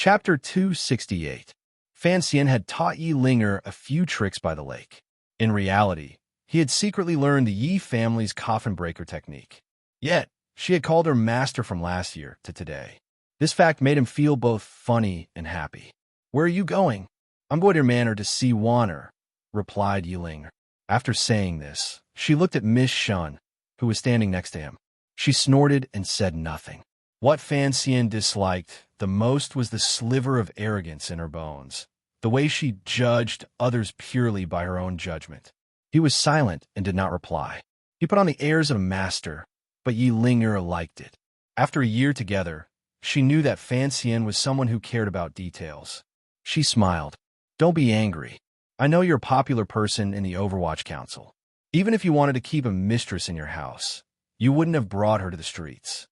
Chapter 268. Fan Xian had taught Yi Linger a few tricks by the lake. In reality, he had secretly learned the Yi family's coffin breaker technique. Yet, she had called her master from last year to today. This fact made him feel both funny and happy. "Where are you going?" "I'm going to your manor to see Wanner," replied Yi Linger. After saying this, she looked at Miss Shun, who was standing next to him. She snorted and said nothing. What Fan Xian disliked the most was the sliver of arrogance in her bones, the way she judged others purely by her own judgment. He was silent and did not reply. He put on the airs of a master, but Yi Linger liked it. After a year together, she knew that Fan Xian was someone who cared about details. She smiled. "Don't be angry. I know you're a popular person in the Overwatch Council. Even if you wanted to keep a mistress in your house, you wouldn't have brought her to the streets."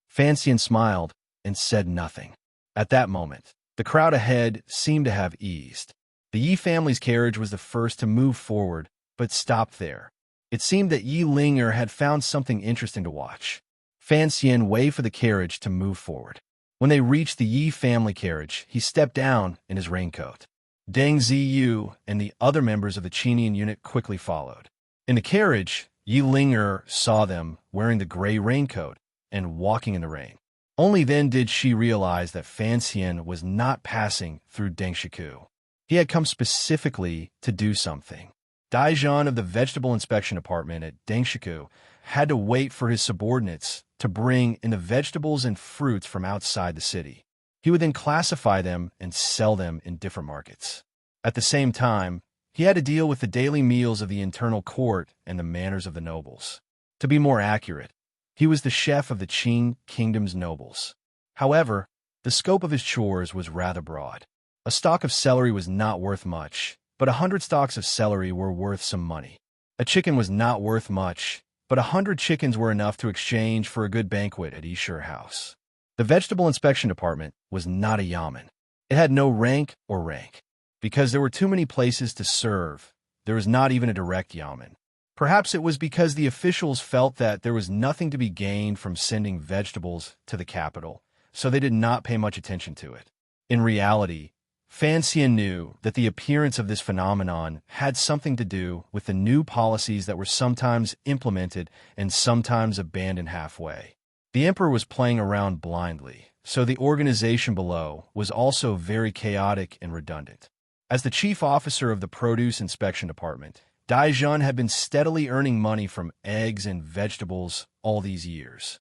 Fan Xian smiled and said nothing. At that moment, the crowd ahead seemed to have eased. The Yi family's carriage was the first to move forward, but stopped there. It seemed that Yi Linger had found something interesting to watch. Fan Xian waved for the carriage to move forward. When they reached the Yi family carriage, he stepped down in his raincoat. Deng Ziyu and the other members of the Qinian unit quickly followed. In the carriage, Yi Linger saw them wearing the gray raincoat and walking in the rain. Only then did she realize that Fan Xian was not passing through Dengshiku. He had come specifically to do something. Daizhan of the Vegetable Inspection Department at Dengshiku had to wait for his subordinates to bring in the vegetables and fruits from outside the city. He would then classify them and sell them in different markets. At the same time, he had to deal with the daily meals of the internal court and the manners of the nobles. To be more accurate, he was the chef of the Qin Kingdom's nobles. However, the scope of his chores was rather broad. A stalk of celery was not worth much, but 100 stalks of celery were worth some money. A chicken was not worth much, but 100 chickens were enough to exchange for a good banquet at Yishur House. The Vegetable Inspection Department was not a yamen. It had no rank or rank. Because there were too many places to serve, there was not even a direct yamen. Perhaps it was because the officials felt that there was nothing to be gained from sending vegetables to the capital, so they did not pay much attention to it. In reality, Fan Xian knew that the appearance of this phenomenon had something to do with the new policies that were sometimes implemented and sometimes abandoned halfway. The emperor was playing around blindly, so the organization below was also very chaotic and redundant. As the chief officer of the Produce Inspection Department, Daizhan had been steadily earning money from eggs and vegetables all these years.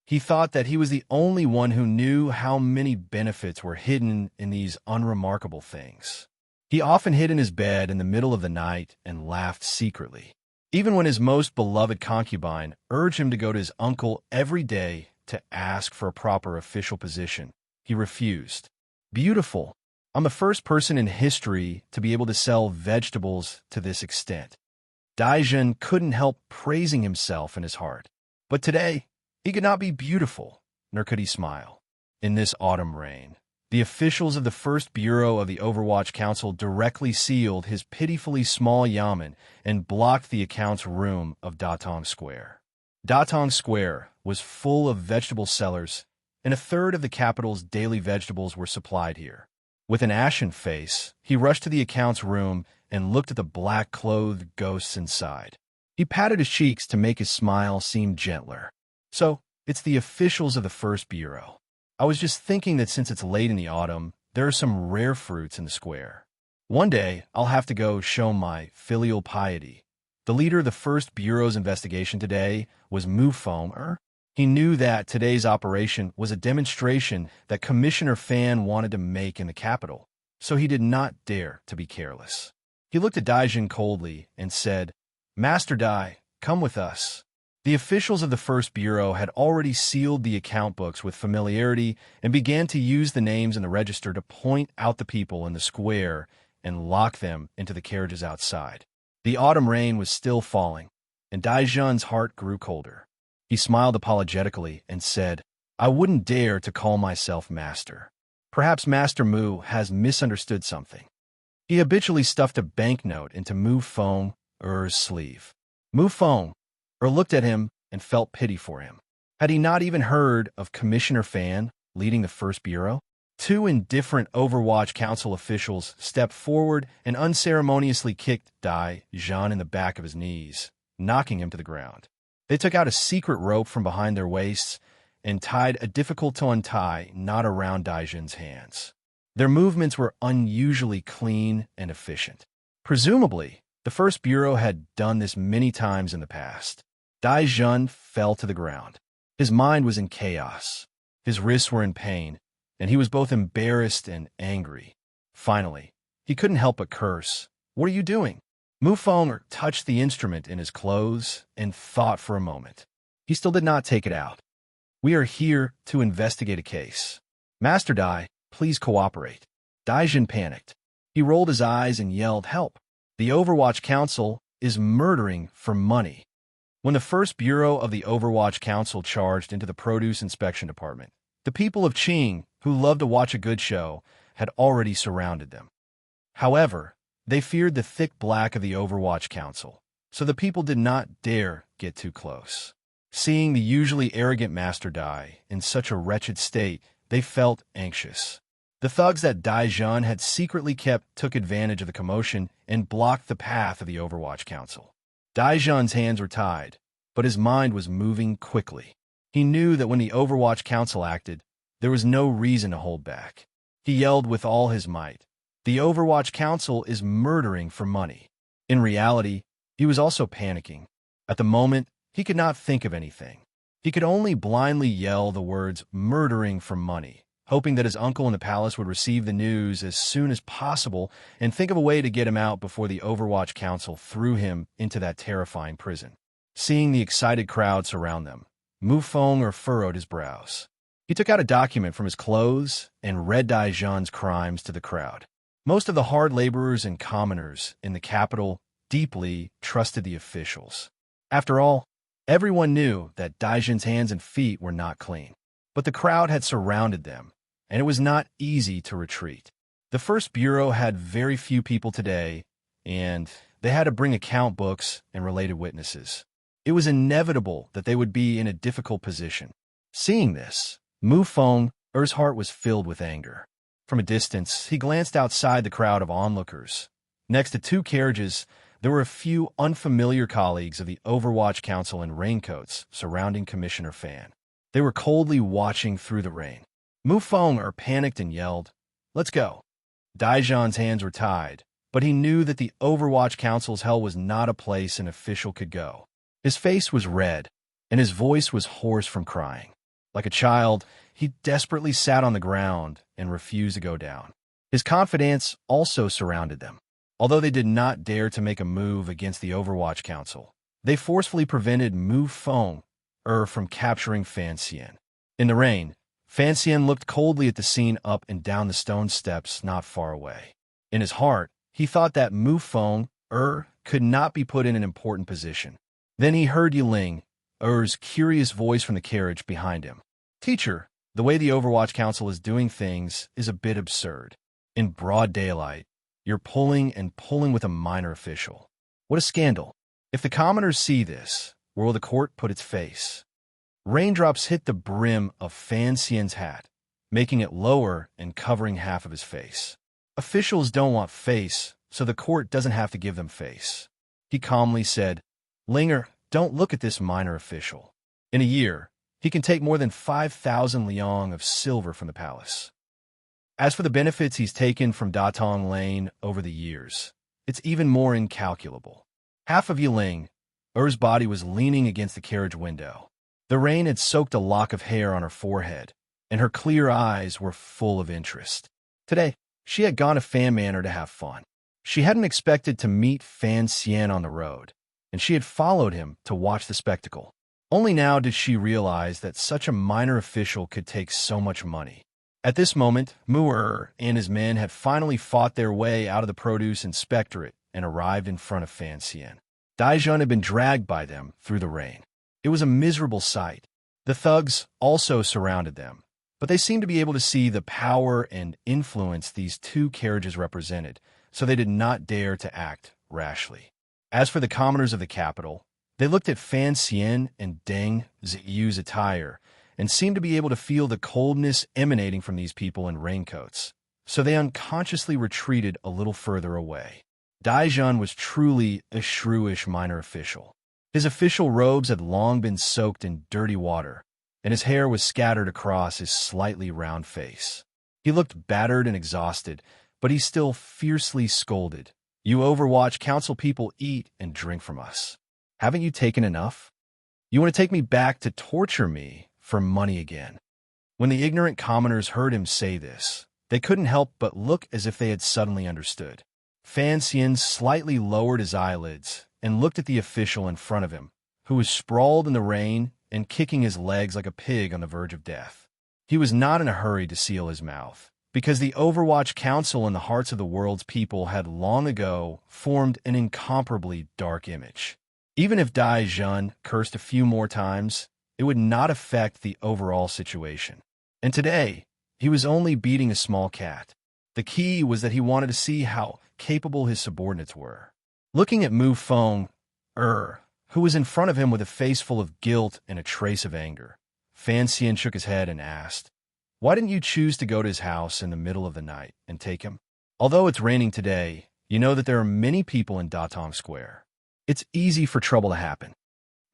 He thought that he was the only one who knew how many benefits were hidden in these unremarkable things. He often hid in his bed in the middle of the night and laughed secretly. Even when his most beloved concubine urged him to go to his uncle every day to ask for a proper official position, he refused. "Beautiful. I'm the first person in history to be able to sell vegetables to this extent." Daizhan couldn't help praising himself in his heart. But today, he could not be beautiful, nor could he smile. In this autumn rain, the officials of the First Bureau of the Overwatch Council directly sealed his pitifully small yamen and blocked the accounts room of Datong Square. Datong Square was full of vegetable sellers, and a third of the capital's daily vegetables were supplied here. With an ashen face, he rushed to the accounts room and looked at the black-clothed ghosts inside. He patted his cheeks to make his smile seem gentler. "So, it's the officials of the First Bureau. I was just thinking that since it's late in the autumn, there are some rare fruits in the square. One day, I'll have to go show my filial piety." The leader of the First Bureau's investigation today was Mu Feng. He knew that today's operation was a demonstration that Commissioner Fan wanted to make in the capital, so he did not dare to be careless. He looked at Daizhan coldly and said, "Master Dai, come with us." The officials of the First Bureau had already sealed the account books with familiarity and began to use the names in the register to point out the people in the square and lock them into the carriages outside. The autumn rain was still falling, and Daizhan's heart grew colder. He smiled apologetically and said, "I wouldn't dare to call myself master. Perhaps Master Mu has misunderstood something." He habitually stuffed a banknote into Mu Feng's sleeve. Mu Feng looked at him and felt pity for him. Had he not even heard of Commissioner Fan leading the First Bureau? Two indifferent Overwatch Council officials stepped forward and unceremoniously kicked Dai Zhan in the back of his knees, knocking him to the ground. They took out a secret rope from behind their waists and tied a difficult-to-untie knot around Dai Zhan's hands. Their movements were unusually clean and efficient. Presumably, the First Bureau had done this many times in the past. Dai Zhan fell to the ground. His mind was in chaos. His wrists were in pain, and he was both embarrassed and angry. Finally, he couldn't help but curse. "What are you doing?" Mufeng touched the instrument in his clothes and thought for a moment. He still did not take it out. "We are here to investigate a case. Master Dai, please cooperate." Dai Zhan panicked. He rolled his eyes and yelled, "Help! The Overwatch Council is murdering for money." When the First Bureau of the Overwatch Council charged into the Produce Inspection Department, the people of Qing, who loved to watch a good show, had already surrounded them. However, they feared the thick black of the Overwatch Council, so the people did not dare get too close. Seeing the usually arrogant Master Dai in such a wretched state, they felt anxious. The thugs that Dai Zhan had secretly kept took advantage of the commotion and blocked the path of the Overwatch Council. Dai Zhan's hands were tied, but his mind was moving quickly. He knew that when the Overwatch Council acted, there was no reason to hold back. He yelled with all his might, "The Overwatch Council is murdering for money." In reality, he was also panicking. At the moment, he could not think of anything. He could only blindly yell the words "murdering for money," hoping that his uncle in the palace would receive the news as soon as possible and think of a way to get him out before the Overwatch Council threw him into that terrifying prison. Seeing the excited crowd surround them, Mufeng furrowed his brows. He took out a document from his clothes and read Dai Zhan's crimes to the crowd. Most of the hard laborers and commoners in the capital deeply trusted the officials. After all, everyone knew that Dai Zhan's hands and feet were not clean. But the crowd had surrounded them, and it was not easy to retreat. The First Bureau had very few people today, and they had to bring account books and related witnesses. It was inevitable that they would be in a difficult position. Seeing this, Mufeng's heart was filled with anger. From a distance, he glanced outside the crowd of onlookers. Next to two carriages, there were a few unfamiliar colleagues of the Overwatch Council in raincoats surrounding Commissioner Fan. They were coldly watching through the rain. Mufeng panicked and yelled, "Let's go." Dai Zhan's hands were tied, but he knew that the Overwatch Council's hell was not a place an official could go. His face was red, and his voice was hoarse from crying. Like a child, he desperately sat on the ground and refused to go down. His confidants also surrounded them. Although they did not dare to make a move against the Overwatch Council, they forcefully prevented Mufeng from capturing Fan Xian. In the rain, Fan Xian looked coldly at the scene up and down the stone steps not far away. In his heart, he thought that Mufeng could not be put in an important position. Then he heard Yiling's curious voice from the carriage behind him. "Teacher, the way the Overwatch Council is doing things is a bit absurd. In broad daylight, you're pulling with a minor official. What a scandal. If the commoners see this, where will the court put its face?" Raindrops hit the brim of Fan Xian's hat, making it lower and covering half of his face. Officials don't want face, so the court doesn't have to give them face. He calmly said, "Linger, don't look at this minor official. In a year, he can take more than 5,000 liang of silver from the palace. As for the benefits he's taken from Datong Lane over the years, it's even more incalculable." Half of Yiling's body was leaning against the carriage window. The rain had soaked a lock of hair on her forehead, and her clear eyes were full of interest. Today, she had gone to Fan Manor to have fun. She hadn't expected to meet Fan Xian on the road, and she had followed him to watch the spectacle. Only now did she realize that such a minor official could take so much money. At this moment, Mu'er and his men had finally fought their way out of the produce inspectorate and arrived in front of Fan Xian. Dai Zhan had been dragged by them through the rain. It was a miserable sight. The thugs also surrounded them, but they seemed to be able to see the power and influence these two carriages represented, so they did not dare to act rashly. As for the commoners of the capital, they looked at Fan Xian and Deng Ziyu's attire and seemed to be able to feel the coldness emanating from these people in raincoats, so they unconsciously retreated a little further away. Daijun was truly a shrewish minor official. His official robes had long been soaked in dirty water, and his hair was scattered across his slightly round face. He looked battered and exhausted, but he still fiercely scolded. "You Overwatch Council people eat and drink from us. Haven't you taken enough? You want to take me back to torture me for money again?" When the ignorant commoners heard him say this, they couldn't help but look as if they had suddenly understood. Fan Xian slightly lowered his eyelids and looked at the official in front of him, who was sprawled in the rain and kicking his legs like a pig on the verge of death. He was not in a hurry to seal his mouth, because the Overwatch Council in the hearts of the world's people had long ago formed an incomparably dark image. Even if Dai Jun cursed a few more times, it would not affect the overall situation. And today, he was only beating a small cat. The key was that he wanted to see how capable his subordinates were. Looking at Mu Feng, who was in front of him with a face full of guilt and a trace of anger, Fan Xian shook his head and asked, "Why didn't you choose to go to his house in the middle of the night and take him? Although it's raining today, you know that there are many people in Datong Square. It's easy for trouble to happen."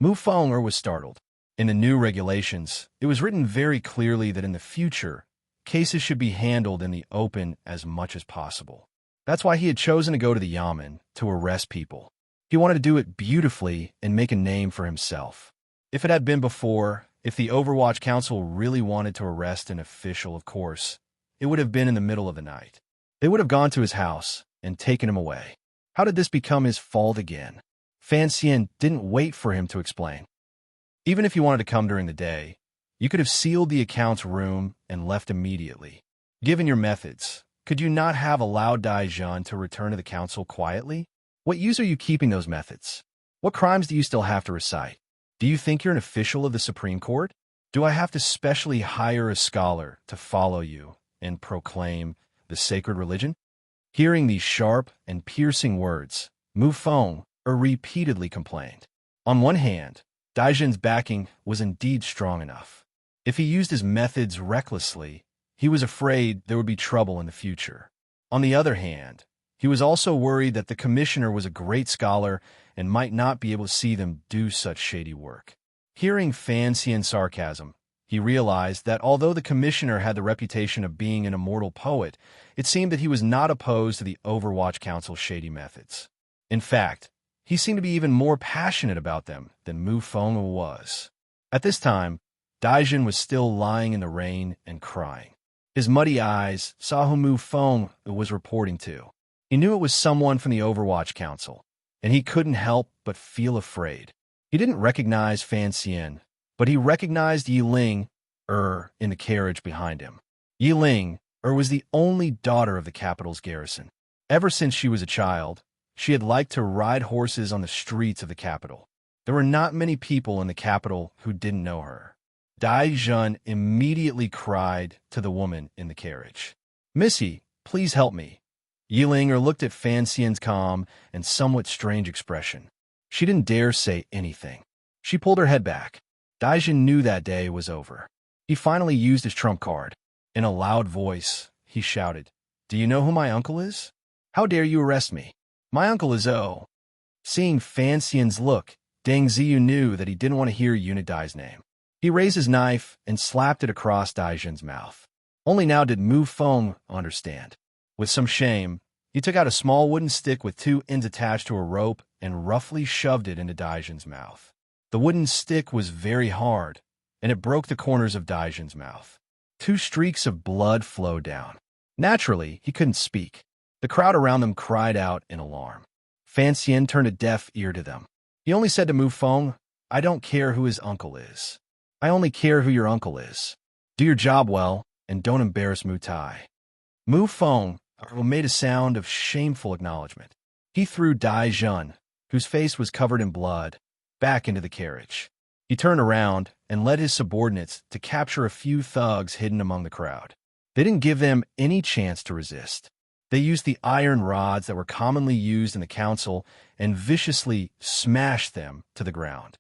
Mu Feng was startled. In the new regulations, it was written very clearly that in the future, cases should be handled in the open as much as possible. That's why he had chosen to go to the Yamen to arrest people. He wanted to do it beautifully and make a name for himself. If it had been before, if the Overwatch Council really wanted to arrest an official, of course, it would have been in the middle of the night. They would have gone to his house and taken him away. How did this become his fault again? Fan Xian didn't wait for him to explain. Even if you wanted to come during the day, you could have sealed the account's room and left immediately. Given your methods, could you not have allowed Dai Jun to return to the council quietly? What use are you keeping those methods? What crimes do you still have to recite? Do you think you're an official of the Supreme Court? Do I have to specially hire a scholar to follow you and proclaim the sacred religion? Hearing these sharp and piercing words, Mu Feng repeatedly complained. On one hand, Daijun's backing was indeed strong enough. If he used his methods recklessly, he was afraid there would be trouble in the future. On the other hand, he was also worried that the commissioner was a great scholar and might not be able to see them do such shady work. Hearing Fan Xian's sarcasm, he realized that although the commissioner had the reputation of being an immortal poet, it seemed that he was not opposed to the Overwatch Council's shady methods. In fact, he seemed to be even more passionate about them than Mu Feng was. At this time, Daijun was still lying in the rain and crying. His muddy eyes saw who Mu Feng was reporting to. He knew it was someone from the Overwatch Council, and he couldn't help but feel afraid. He didn't recognize Fan Xian, but he recognized Yi Ling in the carriage behind him. Yi Ling was the only daughter of the capital's garrison. Ever since she was a child, she had liked to ride horses on the streets of the capital. There were not many people in the capital who didn't know her. Dai Jun immediately cried to the woman in the carriage, "Missy, please help me." Yiling looked at Fan Xian's calm and somewhat strange expression. She didn't dare say anything. She pulled her head back. Daijun knew that day was over. He finally used his trump card. In a loud voice, he shouted, "Do you know who my uncle is? How dare you arrest me? My uncle is O." Seeing Fan Xian's look, Deng Ziyu knew that he didn't want to hear Unidai's name. He raised his knife and slapped it across Daijun's mouth. Only now did Mu Feng understand. With some shame, he took out a small wooden stick with two ends attached to a rope and roughly shoved it into Daijun's mouth. The wooden stick was very hard, and it broke the corners of Daijun's mouth. 2 streaks of blood flowed down. Naturally, he couldn't speak. The crowd around them cried out in alarm. Fan Xian turned a deaf ear to them. He only said to Mu Feng, "I don't care who his uncle is. I only care who your uncle is. Do your job well, and don't embarrass Mu Tai." Mu Feng made a sound of shameful acknowledgement. He threw Dai Jun, whose face was covered in blood, back into the carriage. He turned around and led his subordinates to capture a few thugs hidden among the crowd. They didn't give them any chance to resist. They used the iron rods that were commonly used in the council and viciously smashed them to the ground.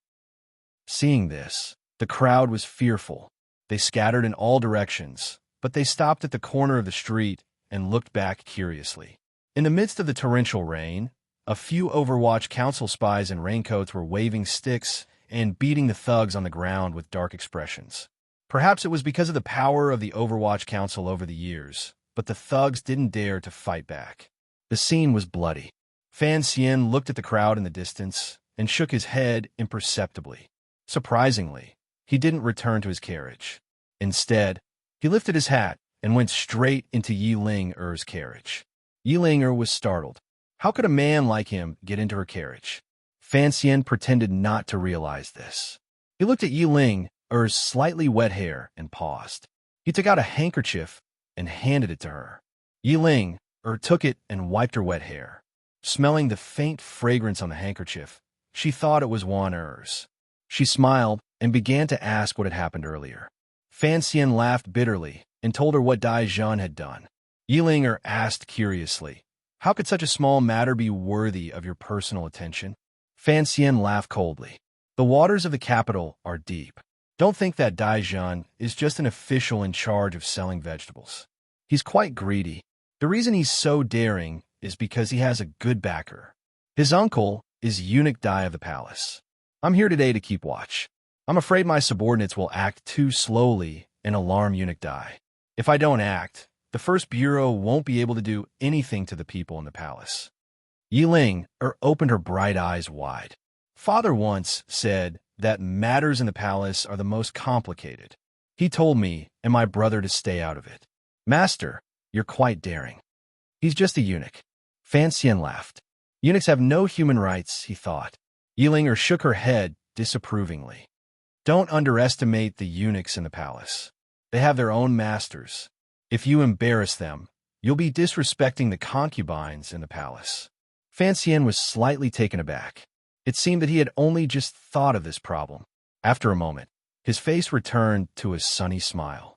Seeing this, the crowd was fearful. They scattered in all directions, but they stopped at the corner of the street and looked back curiously. In the midst of the torrential rain, a few Overwatch Council spies in raincoats were waving sticks and beating the thugs on the ground with dark expressions. Perhaps it was because of the power of the Overwatch Council over the years, but the thugs didn't dare to fight back. The scene was bloody. Fan Xian looked at the crowd in the distance and shook his head imperceptibly. Surprisingly, he didn't return to his carriage. Instead, he lifted his hat and went straight into Yi Ling-er's carriage. Yi Ling-er was startled. How could a man like him get into her carriage? Fan Xian pretended not to realize this. He looked at Yi Ling-er's slightly wet hair and paused. He took out a handkerchief and handed it to her. Yi Ling-er took it and wiped her wet hair. Smelling the faint fragrance on the handkerchief, she thought it was Wan-er's. She smiled and began to ask what had happened earlier. Fan Xian laughed bitterly and told her what Dai Zhan had done. Yi Ling-er asked curiously, "How could such a small matter be worthy of your personal attention?" Fan Xian laughed coldly. "The waters of the capital are deep. Don't think that Dai Zhan is just an official in charge of selling vegetables. He's quite greedy. The reason he's so daring is because he has a good backer. His uncle is Eunuch Dai of the palace. I'm here today to keep watch. I'm afraid my subordinates will act too slowly and alarm Eunuch Dai. If I don't act, the First Bureau won't be able to do anything to the people in the palace." Yi Ling-er opened her bright eyes wide. "Father once said that matters in the palace are the most complicated. He told me and my brother to stay out of it. Master, you're quite daring." "He's just a eunuch." Fan Xian laughed. "Eunuchs have no human rights," he thought. Yi Ling-er shook her head disapprovingly. "Don't underestimate the eunuchs in the palace. They have their own masters. If you embarrass them, you'll be disrespecting the concubines in the palace." Fan Xian was slightly taken aback. It seemed that he had only just thought of this problem. After a moment, his face returned to a sunny smile.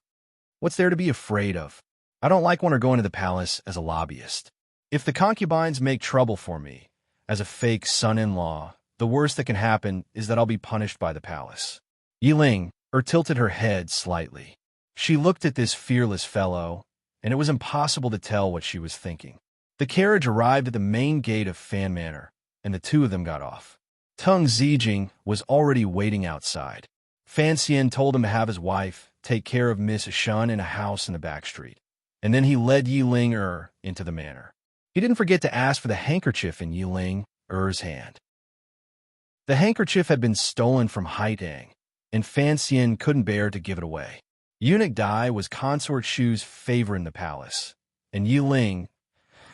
"What's there to be afraid of? I don't like when I go into the palace as a lobbyist. If the concubines make trouble for me, as a fake son-in-law, the worst that can happen is that I'll be punished by the palace." Yi Ling-er tilted her head slightly. She looked at this fearless fellow, and it was impossible to tell what she was thinking. The carriage arrived at the main gate of Fan Manor, and the two of them got off. Tung Zijing was already waiting outside. Fan Xian told him to have his wife take care of Miss Shun in a house in the back street, and then he led Yi Ling-er into the manor. He didn't forget to ask for the handkerchief in Yi Ling-er's hand. The handkerchief had been stolen from Haidang, and Fan Xian couldn't bear to give it away. Eunuch Dai was Consort Shu's favorite in the palace, and Yi Ling,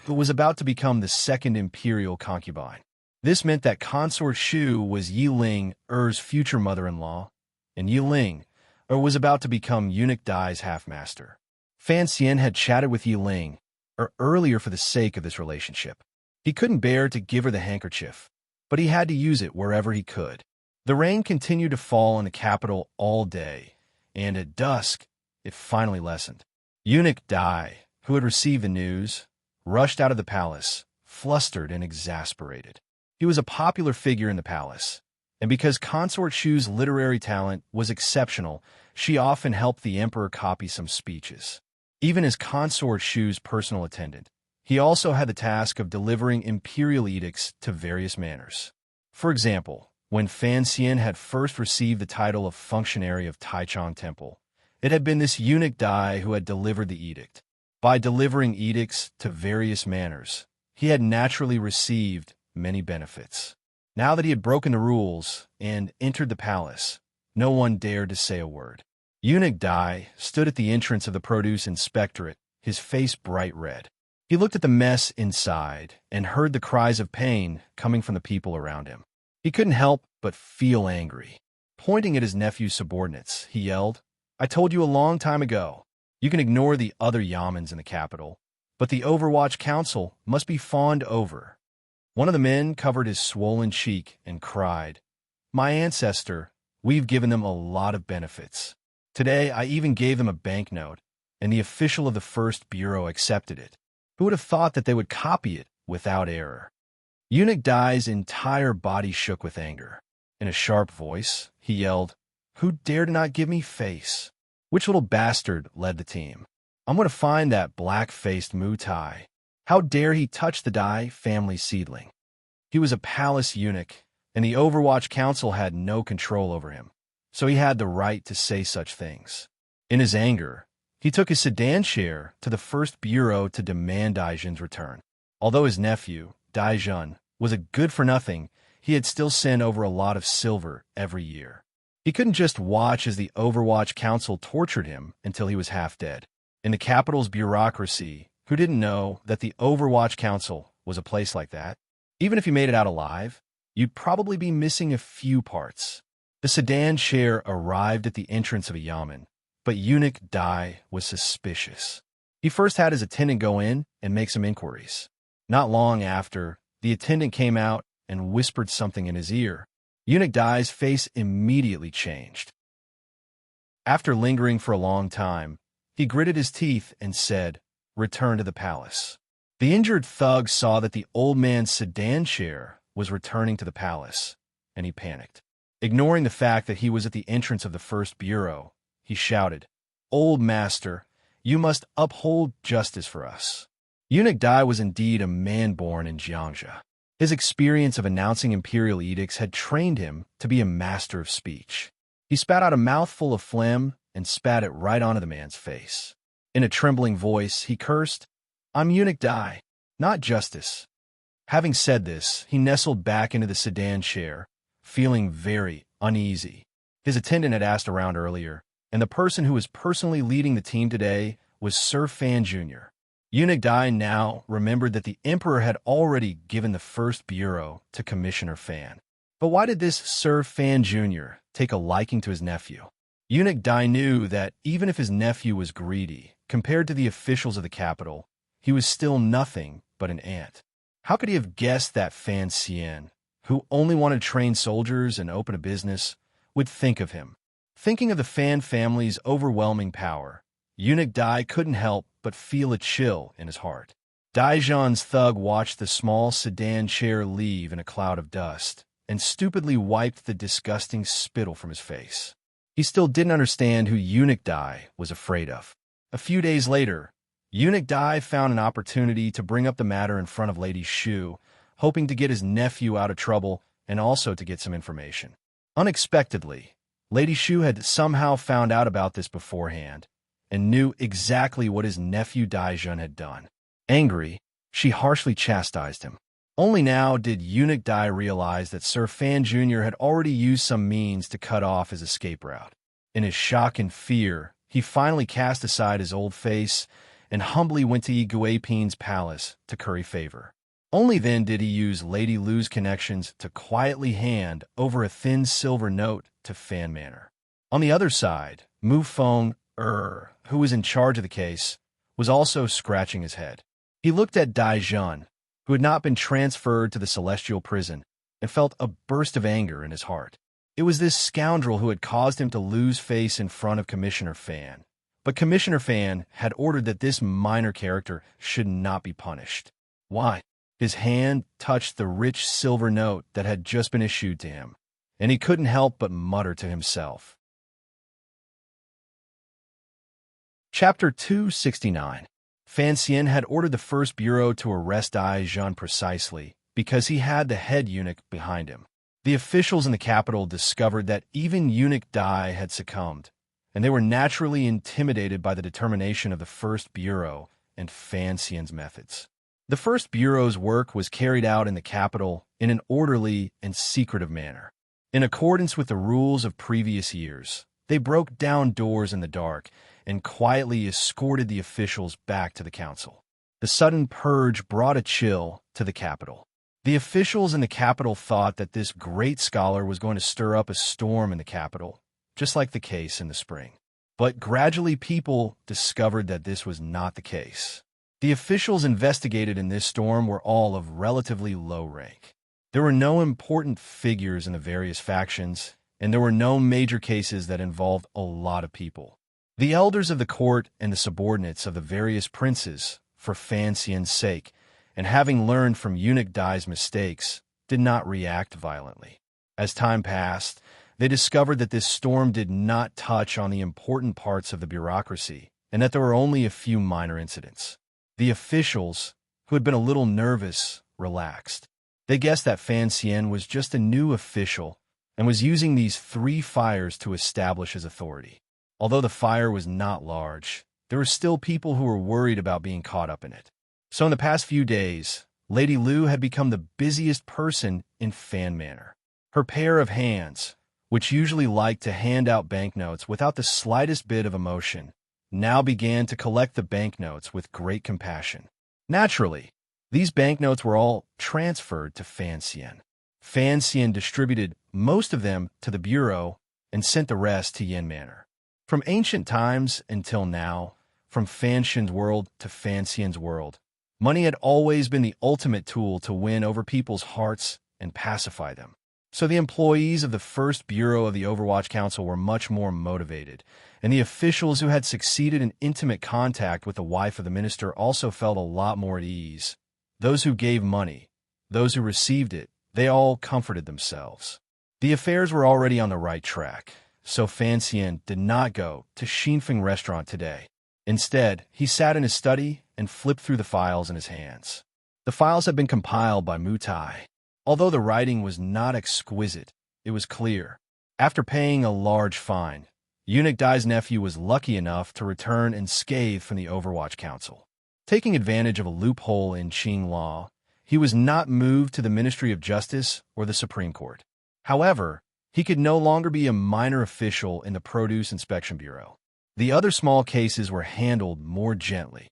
who was about to become the second imperial concubine. This meant that Consort Shu was Yi Ling-er's future mother-in-law, and Yi Ling-er was about to become Eunuch Dai's half-master. Fan Xian had chatted with Yi Ling-er earlier for the sake of this relationship. He couldn't bear to give her the handkerchief, but he had to use it wherever he could. The rain continued to fall in the capital all day, and at dusk, it finally lessened. Eunuch Dai, who had received the news, rushed out of the palace, flustered and exasperated. He was a popular figure in the palace, and because Consort Shu's literary talent was exceptional, she often helped the emperor copy some speeches. Even as Consort Shu's personal attendant, he also had the task of delivering imperial edicts to various manors. For example, when Fan Xian had first received the title of functionary of Taichung Temple, it had been this Eunuch Dai who had delivered the edict. By delivering edicts to various manors, he had naturally received many benefits. Now that he had broken the rules and entered the palace, no one dared to say a word. Eunuch Dai stood at the entrance of the produce inspectorate, his face bright red. He looked at the mess inside and heard the cries of pain coming from the people around him. He couldn't help but feel angry. Pointing at his nephew's subordinates, he yelled, "I told you a long time ago. You can ignore the other yamens in the capital, but the Overwatch Council must be fawned over." One of the men covered his swollen cheek and cried, "My ancestor, we've given them a lot of benefits. Today, I even gave them a banknote, and the official of the First Bureau accepted it. Who would have thought that they would copy it without error?" Eunuch Dai's entire body shook with anger. In a sharp voice, he yelled, "Who dare to not give me face?" Which little bastard led the team? I'm going to find that black-faced Mutai. How dare he touch the Dai family seedling? He was a palace eunuch, and the Overwatch Council had no control over him, so he had the right to say such things. In his anger, he took his sedan share to the first bureau to demand Daijun's return. Although his nephew, Daijun, was a good-for-nothing, he had still sent over a lot of silver every year. He couldn't just watch as the Overwatch Council tortured him until he was half dead. In the capital's bureaucracy, who didn't know that the Overwatch Council was a place like that? Even if you made it out alive, you'd probably be missing a few parts. The sedan share arrived at the entrance of a yamen, but Eunuch Dai was suspicious. He first had his attendant go in and make some inquiries. Not long after, the attendant came out and whispered something in his ear. Eunuch Dai's face immediately changed. After lingering for a long time, he gritted his teeth and said, "Return to the palace." The injured thug saw that the old man's sedan share was returning to the palace, and he panicked. Ignoring the fact that he was at the entrance of the first bureau, he shouted, "Old master, you must uphold justice for us." Eunuch Dai was indeed a man born in Jiangxia. His experience of announcing imperial edicts had trained him to be a master of speech. He spat out a mouthful of phlegm and spat it right onto the man's face. In a trembling voice, he cursed, "I'm Eunuch Dai, not justice." Having said this, he nestled back into the sedan chair, feeling very uneasy. His attendant had asked around earlier, and the person who was personally leading the team today was Sir Fan Jr. Eunuch Dai now remembered that the Emperor had already given the first bureau to Commissioner Fan. But why did this Sir Fan Jr. take a liking to his nephew? Eunuch Dai knew that even if his nephew was greedy, compared to the officials of the capital, he was still nothing but an ant. How could he have guessed that Fan Xian, who only wanted to train soldiers and open a business, would think of him? Thinking of the Fan family's overwhelming power, Eunuch Dai couldn't help but feel a chill in his heart. Daijun's thug watched the small sedan chair leave in a cloud of dust and stupidly wiped the disgusting spittle from his face. He still didn't understand who Eunuch Dai was afraid of. A few days later, Eunuch Dai found an opportunity to bring up the matter in front of Lady Shu, hoping to get his nephew out of trouble and also to get some information. Unexpectedly, Lady Shu had somehow found out about this beforehand and knew exactly what his nephew Daijun had done. Angry, she harshly chastised him. Only now did Eunuch Dai realize that Sir Fan Jr. had already used some means to cut off his escape route. In his shock and fear, he finally cast aside his old face and humbly went to Yi Guiping's palace to curry favor. Only then did he use Lady Lu's connections to quietly hand over a thin silver note to Fan Manor. On the other side, Mu Feng who was in charge of the case, was also scratching his head. He looked at Daijun, who had not been transferred to the celestial prison, and felt a burst of anger in his heart. It was this scoundrel who had caused him to lose face in front of Commissioner Fan. But Commissioner Fan had ordered that this minor character should not be punished. Why? His hand touched the rich silver note that had just been issued to him, and he couldn't help but mutter to himself. Chapter 269. Fan Xian had ordered the first bureau to arrest Daijun precisely because he had the head eunuch behind him. The officials in the capital discovered that even Eunuch Dai had succumbed, and they were naturally intimidated by the determination of the first bureau and Fan Xian's methods. The first bureau's work was carried out in the capital in an orderly and secretive manner. In accordance with the rules of previous years, they broke down doors in the dark and quietly escorted the officials back to the council. The sudden purge brought a chill to the capital. The officials in the capital thought that this great scholar was going to stir up a storm in the capital, just like the case in the spring. But gradually people discovered that this was not the case. The officials investigated in this storm were all of relatively low rank. There were no important figures in the various factions, and there were no major cases that involved a lot of people. The elders of the court and the subordinates of the various princes, for Fan Xian's sake, and having learned from Eunuch Dai's mistakes, did not react violently. As time passed, They discovered that this storm did not touch on the important parts of the bureaucracy, and that there were only a few minor incidents. The officials, who had been a little nervous, relaxed. They guessed that Fan Xian was just a new official and was using these 3 fires to establish his authority. Although the fire was not large, there were still people who were worried about being caught up in it. So in the past few days, Lady Lu had become the busiest person in Fan Manor. Her pair of hands, which usually liked to hand out banknotes without the slightest bit of emotion, now began to collect the banknotes with great compassion. Naturally, these banknotes were all transferred to Fan Xian. Fan Xian distributed most of them to the bureau and sent the rest to Yin Manor. From ancient times until now, from Fan Xian's world to Fan Xian's world, money had always been the ultimate tool to win over people's hearts and pacify them. So the employees of the first bureau of the Overwatch Council were much more motivated, and the officials who had succeeded in intimate contact with the wife of the minister also felt a lot more at ease. Those who gave money, those who received it, they all comforted themselves. The affairs were already on the right track, so Fan Xian did not go to Xinfeng restaurant today. Instead, he sat in his study and flipped through the files in his hands. The files had been compiled by Mu Tai. Although the writing was not exquisite, it was clear. After paying a large fine, Eunuch Dai's nephew was lucky enough to return unscathed from the Overwatch Council. Taking advantage of a loophole in Qing law, he was not moved to the Ministry of Justice or the Supreme Court. However, he could no longer be a minor official in the Produce Inspection Bureau. The other small cases were handled more gently.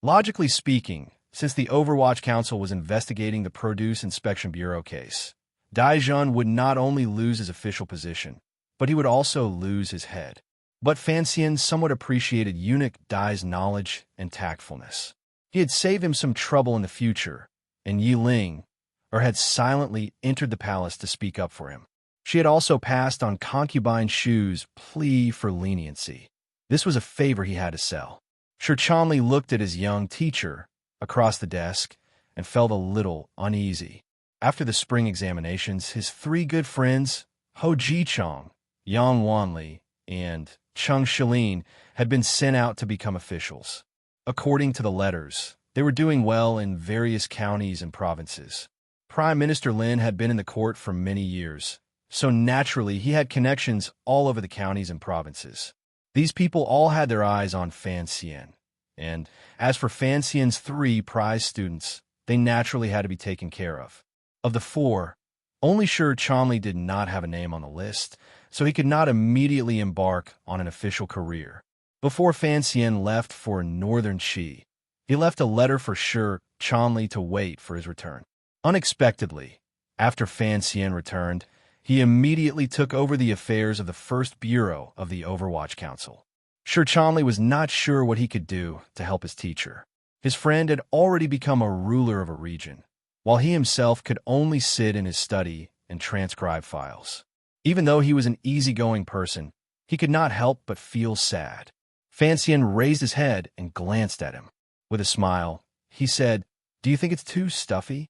Logically speaking, since the Overwatch Council was investigating the Produce Inspection Bureau case, Dai Zhun would not only lose his official position, but he would also lose his head. But Fan Xian somewhat appreciated Eunuch Dai's knowledge and tactfulness. He had saved him some trouble in the future, and Yi Ling, had silently entered the palace to speak up for him. She had also passed on concubine Shu's plea for leniency. This was a favor he had to sell. Shi Chanli looked at his young teacher across the desk and felt a little uneasy. After the spring examinations, his 3 good friends, Ho Jichong, Yang Wanli, and Cheng Shilin, had been sent out to become officials. According to the letters, they were doing well in various counties and provinces. Prime Minister Lin had been in the court for many years, so naturally he had connections all over the counties and provinces. These people all had their eyes on Fan Xian, and as for Fan Xian's 3 prize students, they naturally had to be taken care of. Of the 4, only Shi Chanli did not have a name on the list, so he could not immediately embark on an official career. Before Fan Xian left for Northern Qi, he left a letter for Shi Chanli to wait for his return. Unexpectedly, after Fan Xian returned, he immediately took over the affairs of the first bureau of the Overwatch Council. Shi Chanli was not sure what he could do to help his teacher. His friend had already become a ruler of a region, while he himself could only sit in his study and transcribe files. Even though he was an easygoing person, he could not help but feel sad. Fan Xian raised his head and glanced at him. With a smile, he said, "Do you think it's too stuffy?"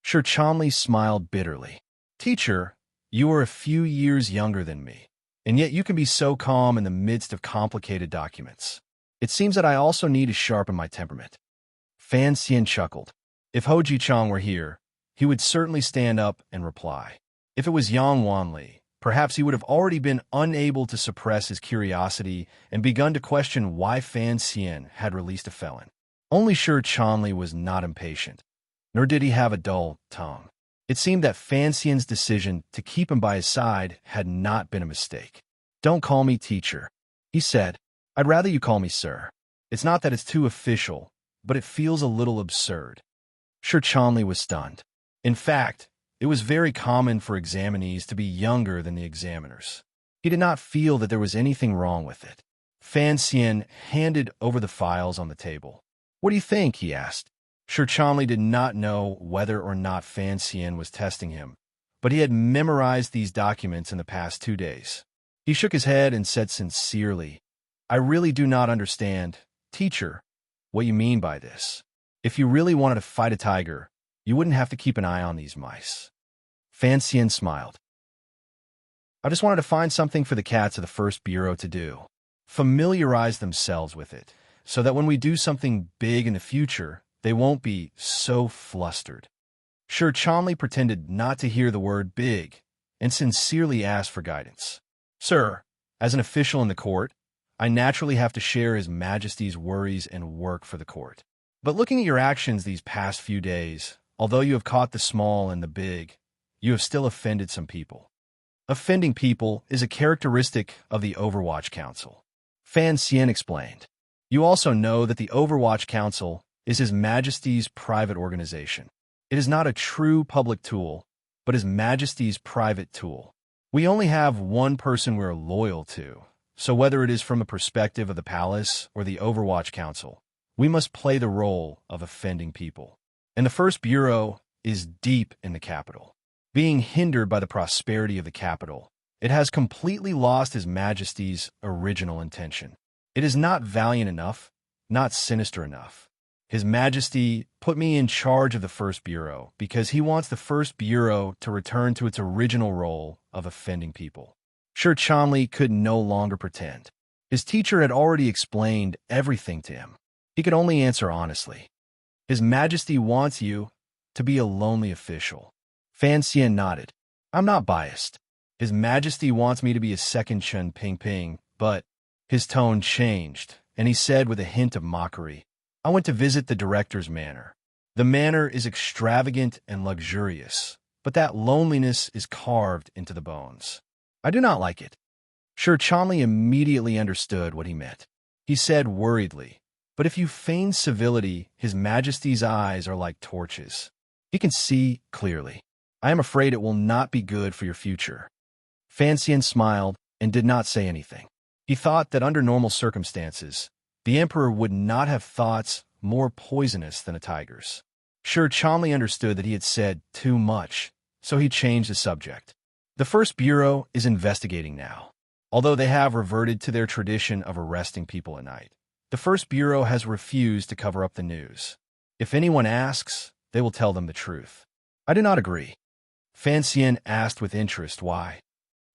Shi Chanli smiled bitterly. "Teacher, you are a few years younger than me, and yet you can be so calm in the midst of complicated documents. It seems that I also need to sharpen my temperament." Fan Xian chuckled. If Ho Jichong were here, he would certainly stand up and reply. If it was Yang Wanli, perhaps he would have already been unable to suppress his curiosity and begun to question why Fan Xian had released a felon. Only Shi Chanli was not impatient, nor did he have a dull tongue. It seemed that Fan Xian's decision to keep him by his side had not been a mistake. "Don't call me teacher," he said. "I'd rather you call me sir. It's not that it's too official, but it feels a little absurd." Shi Chanli was stunned. In fact, it was very common for examinees to be younger than the examiners. He did not feel that there was anything wrong with it. Fan Xian handed over the files on the table. "What do you think?" he asked. Shi Chanli did not know whether or not Fan Xian was testing him, but he had memorized these documents in the past 2 days. He shook his head and said sincerely, "I really do not understand, teacher, what you mean by this. If you really wanted to fight a tiger, you wouldn't have to keep an eye on these mice." Fan Xian smiled. I just wanted to find something for the cats of the first bureau to do. Familiarize themselves with it, so that when we do something big in the future, they won't be so flustered. Sir Chomley pretended not to hear the word big, and sincerely asked for guidance. Sir, as an official in the court, I naturally have to share His Majesty's worries and work for the court. But looking at your actions these past few days, although you have caught the small and the big, you have still offended some people. Offending people is a characteristic of the Overwatch Council. Fan Xian explained. You also know that the Overwatch Council is His Majesty's private organization. It is not a true public tool, but His Majesty's private tool. We only have one person we're loyal to, so whether it is from the perspective of the palace or the Overwatch Council, we must play the role of offending people. And the first bureau is deep in the capital. Being hindered by the prosperity of the capital, it has completely lost His Majesty's original intention. It is not valiant enough, not sinister enough. His Majesty put me in charge of the First Bureau because he wants the First Bureau to return to its original role of offending people. Sir Chomley could no longer pretend. His teacher had already explained everything to him. He could only answer honestly. His Majesty wants you to be a lonely official. Fan Xian nodded. I'm not biased. His Majesty wants me to be a second Chen Pingping, but his tone changed, and he said with a hint of mockery, I went to visit the director's manor. The manor is extravagant and luxurious, but that loneliness is carved into the bones. I do not like it. Sir Chomley immediately understood what he meant. He said worriedly, but if you feign civility, His Majesty's eyes are like torches. He can see clearly. I am afraid it will not be good for your future. Fan Xian smiled and did not say anything. He thought that under normal circumstances, the Emperor would not have thoughts more poisonous than a tiger's. Sir Chomley understood that he had said too much, so he changed the subject. The First Bureau is investigating now. Although they have reverted to their tradition of arresting people at night, the First Bureau has refused to cover up the news. If anyone asks, they will tell them the truth. I do not agree. Fan Xian asked with interest why.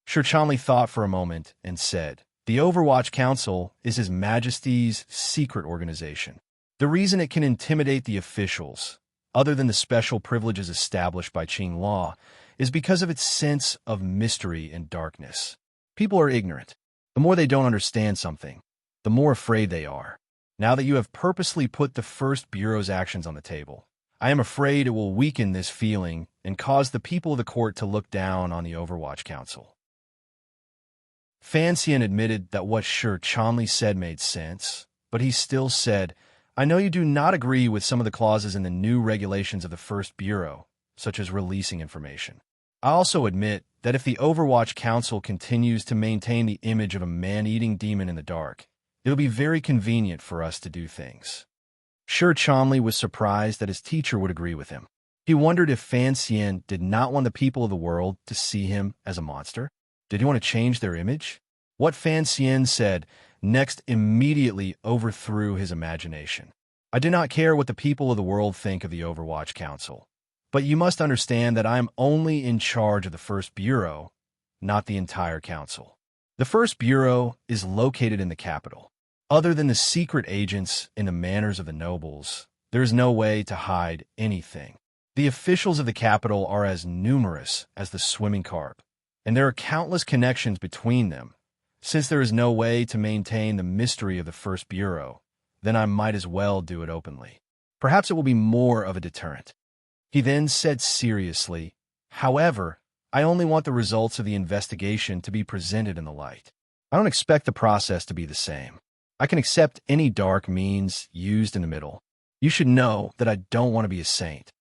Sir Chomley thought for a moment and said, the Overwatch Council is His Majesty's secret organization. The reason it can intimidate the officials, other than the special privileges established by Qing law, is because of its sense of mystery and darkness. People are ignorant. The more they don't understand something, the more afraid they are. Now that you have purposely put the First Bureau's actions on the table, I am afraid it will weaken this feeling and cause the people of the court to look down on the Overwatch Council. Fan Xian admitted that what Sir Chomley said made sense, but he still said, I know you do not agree with some of the clauses in the new regulations of the First Bureau, such as releasing information. I also admit that if the Overwatch Council continues to maintain the image of a man-eating demon in the dark, it'll be very convenient for us to do things. Sir Chomley was surprised that his teacher would agree with him. He wondered if Fan Xian did not want the people of the world to see him as a monster. Did he want to change their image? What Fan Xian said next immediately overthrew his imagination. I do not care what the people of the world think of the Overwatch Council, but you must understand that I am only in charge of the First Bureau, not the entire council. The First Bureau is located in the capital. Other than the secret agents in the manors of the nobles, there is no way to hide anything. The officials of the capital are as numerous as the swimming carp, and there are countless connections between them. Since there is no way to maintain the mystery of the First Bureau, then I might as well do it openly. Perhaps it will be more of a deterrent. He then said seriously, however, I only want the results of the investigation to be presented in the light. I don't expect the process to be the same. I can accept any dark means used in the middle. You should know that I don't want to be a saint.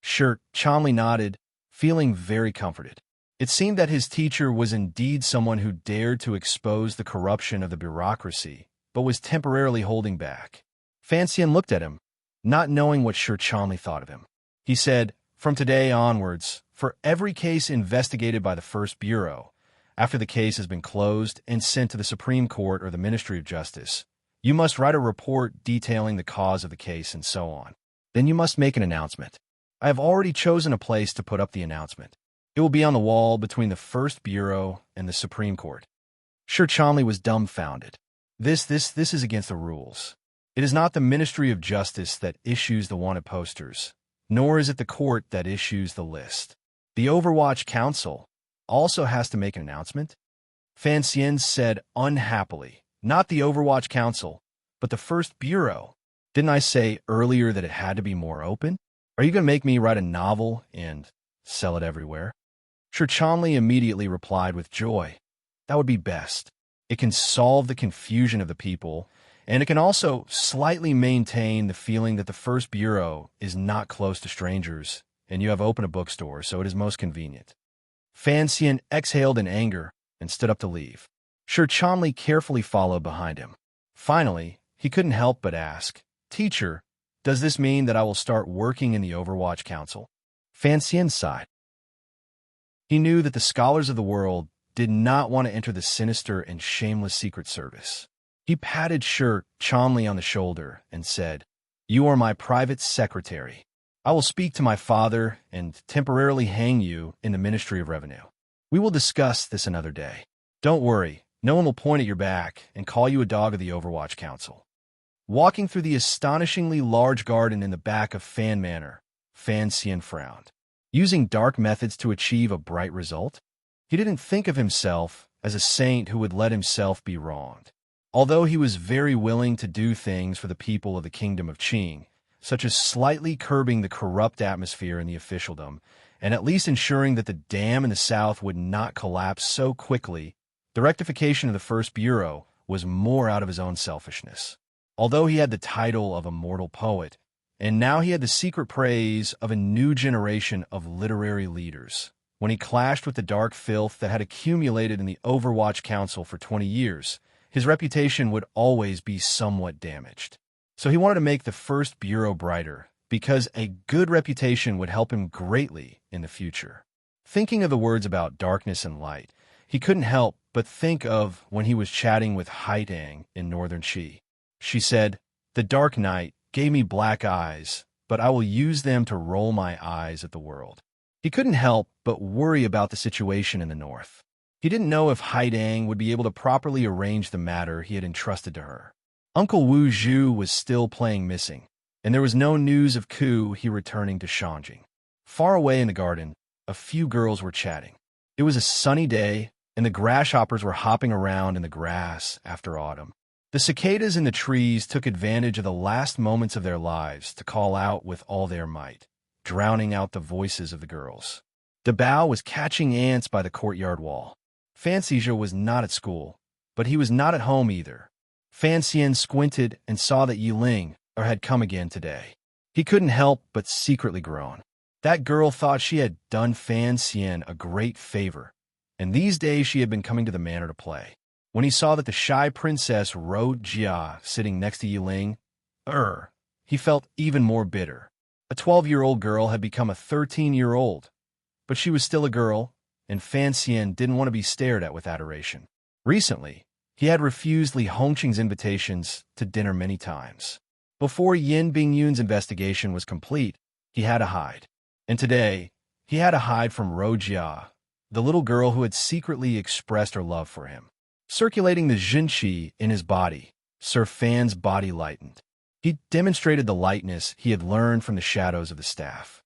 Sir Chomley nodded, feeling very comforted. It seemed that his teacher was indeed someone who dared to expose the corruption of the bureaucracy, but was temporarily holding back. Fan Xian looked at him, not knowing what Sir Chomley thought of him. He said, from today onwards, for every case investigated by the First Bureau, after the case has been closed and sent to the Supreme Court or the Ministry of Justice, you must write a report detailing the cause of the case and so on. Then you must make an announcement. I have already chosen a place to put up the announcement. It will be on the wall between the First Bureau and the Supreme Court. Sir Cholmondeley was dumbfounded. This is against the rules. It is not the Ministry of Justice that issues the wanted posters, nor is it the court that issues the list. The Overwatch Council also has to make an announcement. Fan Xian said unhappily. Not the Overwatch Council, but the First Bureau. Didn't I say earlier that it had to be more open? Are you going to make me write a novel and sell it everywhere? Sir Cholmondeley immediately replied with joy. That would be best. It can solve the confusion of the people, and it can also slightly maintain the feeling that the First Bureau is not close to strangers, and you have opened a bookstore, so it is most convenient. Fan Xian exhaled in anger and stood up to leave. Sir Cholmondeley carefully followed behind him. Finally, he couldn't help but ask, Teacher, does this mean that I will start working in the Overwatch Council? Fan Xian sighed. He knew that the scholars of the world did not want to enter the sinister and shameless Secret Service. He patted Sir Cholmondeley on the shoulder and said, You are my private secretary. I will speak to my father and temporarily hang you in the Ministry of Revenue. We will discuss this another day. Don't worry, no one will point at your back and call you a dog of the Overwatch Council. Walking through the astonishingly large garden in the back of Fan Manor, Fan Xian frowned. Using dark methods to achieve a bright result? He didn't think of himself as a saint who would let himself be wronged. Although he was very willing to do things for the people of the Kingdom of Qing, such as slightly curbing the corrupt atmosphere in the officialdom, and at least ensuring that the dam in the south would not collapse so quickly, the rectification of the First Bureau was more out of his own selfishness. Although he had the title of a mortal poet, and now he had the secret praise of a new generation of literary leaders, when he clashed with the dark filth that had accumulated in the Overwatch Council for 20 years, his reputation would always be somewhat damaged. So he wanted to make the First Bureau brighter, because a good reputation would help him greatly in the future. Thinking of the words about darkness and light, he couldn't help but think of when he was chatting with Haidang in northern Qi. She said, The dark night gave me black eyes, but I will use them to roll my eyes at the world. He couldn't help but worry about the situation in the north. He didn't know if Haidang would be able to properly arrange the matter he had entrusted to her. Uncle Wu Zhu was still playing missing, and there was no news of Ku he returning to Shanjing. Far away in the garden, a few girls were chatting. It was a sunny day, and the grasshoppers were hopping around in the grass after autumn. The cicadas in the trees took advantage of the last moments of their lives to call out with all their might, drowning out the voices of the girls. Dabao was catching ants by the courtyard wall. Fan Xian was not at school, but he was not at home either. Fan Xian squinted and saw that Yiling had come again today. He couldn't help but secretly groan. That girl thought she had done Fan Xian a great favor, and these days she had been coming to the manor to play. When he saw that the shy princess Ro Jia sitting next to Yiling, he felt even more bitter. A 12-year-old girl had become a 13-year-old, but she was still a girl, and Fan Xian didn't want to be stared at with adoration. Recently, he had refused Li Hongqing's invitations to dinner many times. Before Yin Bingyun's investigation was complete, he had to hide. And today, he had to hide from Ro Jia, the little girl who had secretly expressed her love for him. Circulating the Jinqi in his body, Sir Fan's body lightened. He demonstrated the lightness he had learned from the shadows of the staff.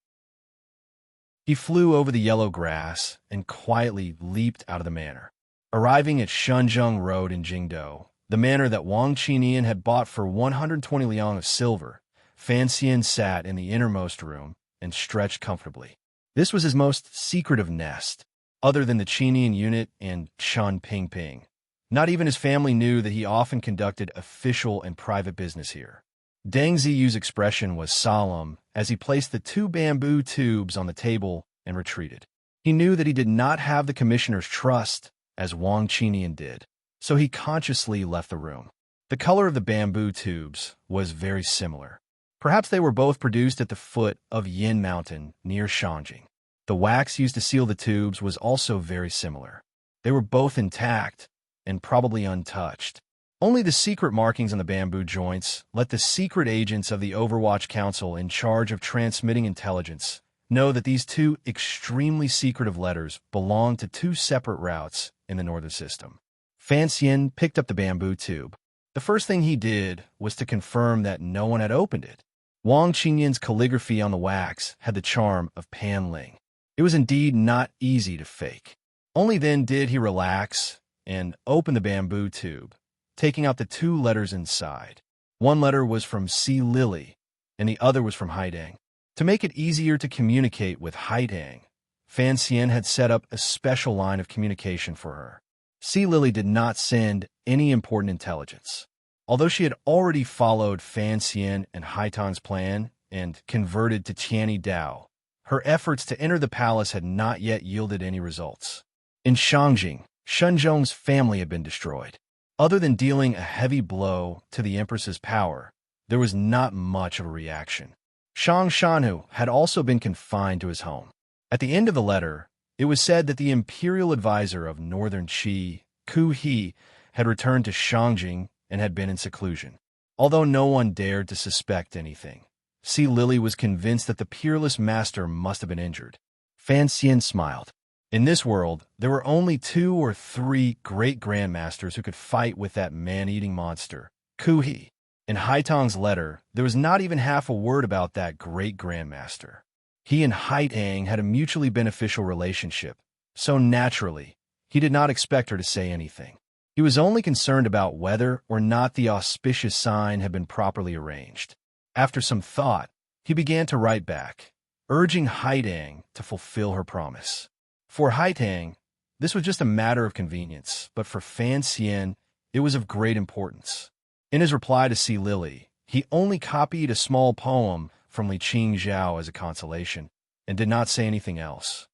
He flew over the yellow grass and quietly leaped out of the manor. Arriving at Shenzheng Road in Jingdou, the manor that Wang Qinian had bought for 120 liang of silver, Fan Xian sat in the innermost room and stretched comfortably. This was his most secretive nest, other than the Qinian unit and Shan Pingping. Not even his family knew that he often conducted official and private business here. Deng Ziyu's expression was solemn as he placed the 2 bamboo tubes on the table and retreated. He knew that he did not have the commissioner's trust, as Wang Qinian did, so he consciously left the room. The color of the bamboo tubes was very similar. Perhaps they were both produced at the foot of Yin Mountain near Shanjing. The wax used to seal the tubes was also very similar. They were both intact and probably untouched. Only the secret markings on the bamboo joints let the secret agents of the Overwatch Council in charge of transmitting intelligence Know that these two extremely secretive letters belong to two separate routes in the northern system. Fan Xian picked up the bamboo tube. The first thing he did was to confirm that no one had opened it. Wang Qinyan's calligraphy on the wax had the charm of Pan Ling. It was indeed not easy to fake. Only then did he relax and open the bamboo tube, taking out the two letters inside. One letter was from Si Lily, and the other was from Haidang. To make it easier to communicate with Haidang, Fan Xian had set up a special line of communication for her. Si Lily did not send any important intelligence. Although she had already followed Fan Xian and Haitang's plan and converted to Tianyi Dao, her efforts to enter the palace had not yet yielded any results. In Shangjing, Shenzhong's family had been destroyed. Other than dealing a heavy blow to the Empress's power, there was not much of a reaction. Shang Shanhu had also been confined to his home. At the end of the letter, it was said that the imperial advisor of northern Qi, Ku He, had returned to Shangjing and had been in seclusion. Although no one dared to suspect anything, Si Lily was convinced that the peerless master must have been injured. Fan Xian smiled. In this world, there were only 2 or 3 great grandmasters who could fight with that man-eating monster, Ku He. In Haitang's letter, there was not even half a word about that great grandmaster. He and Haitang had a mutually beneficial relationship, so naturally, he did not expect her to say anything. He was only concerned about whether or not the auspicious sign had been properly arranged. After some thought, he began to write back, urging Haitang to fulfill her promise. For Haitang, this was just a matter of convenience, but for Fan Xian, it was of great importance. In his reply to Si Lily, he only copied a small poem from Li Qingzhao as a consolation, and did not say anything else.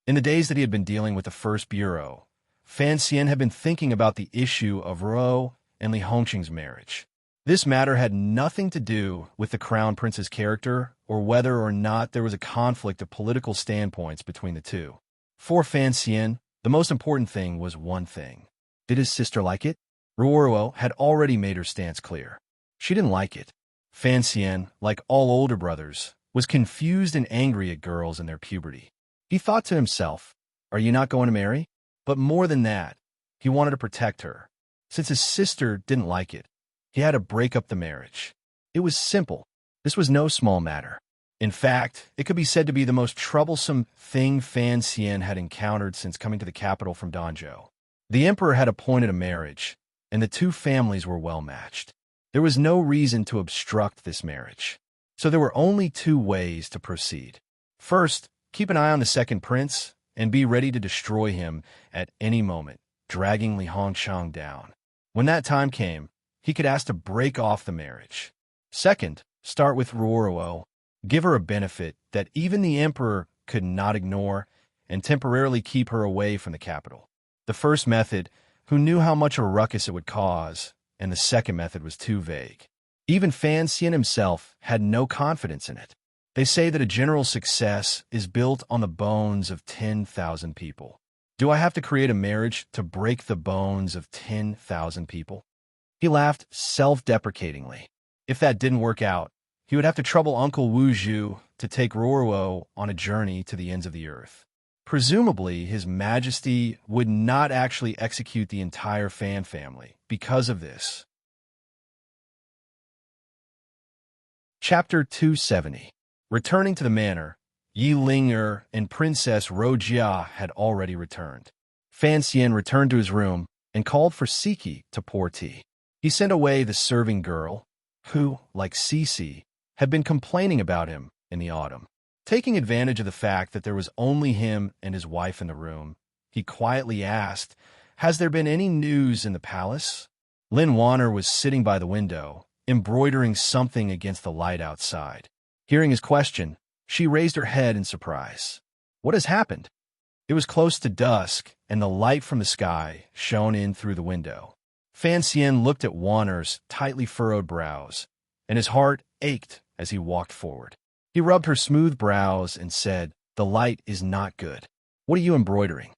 In the days that he had been dealing with the First Bureau, Fan Xian had been thinking about the issue of Ro and Li Hongqing's marriage. This matter had nothing to do with the Crown Prince's character or whether or not there was a conflict of political standpoints between the two. For Fan Xian, the most important thing was one thing. Did his sister like it? Ruoruo had already made her stance clear. She didn't like it. Fan Xian, like all older brothers, was confused and angry at girls in their puberty. He thought to himself, are you not going to marry? But more than that, he wanted to protect her. Since his sister didn't like it, he had to break up the marriage. It was simple. This was no small matter. In fact, it could be said to be the most troublesome thing Fan Xian had encountered since coming to the capital from Danzhou. The emperor had appointed a marriage, and the two families were well matched. There was no reason to obstruct this marriage. So there were only 2 ways to proceed. First, keep an eye on the second prince and be ready to destroy him at any moment, dragging Li Hongqiang down. When that time came, he could ask to break off the marriage. Second, start with Ruoruo, give her a benefit that even the emperor could not ignore, and temporarily keep her away from the capital. The first method, who knew how much a ruckus it would cause, and the second method was too vague. Even Fan Xian himself had no confidence in it. They say that a general success is built on the bones of 10,000 people. Do I have to create a marriage to break the bones of 10,000 people? He laughed self-deprecatingly. If that didn't work out, he would have to trouble Uncle Wu Zhu to take Ruoruo on a journey to the ends of the earth. Presumably, His Majesty would not actually execute the entire Fan family because of this. Chapter 270. Returning to the manor, Yi Ling'er and Princess Rojia had already returned. Fan Xian returned to his room and called for Siki to pour tea. He sent away the serving girl, who, like Cici, had been complaining about him in the autumn. Taking advantage of the fact that there was only him and his wife in the room, he quietly asked, "Has there been any news in the palace?" Lin Wanner was sitting by the window, embroidering something against the light outside. Hearing his question, she raised her head in surprise. "What has happened?" It was close to dusk, and the light from the sky shone in through the window. Fan Xian looked at Wanner's tightly furrowed brows, and his heart ached as he walked forward. He rubbed her smooth brows and said, "The light is not good. What are you embroidering?"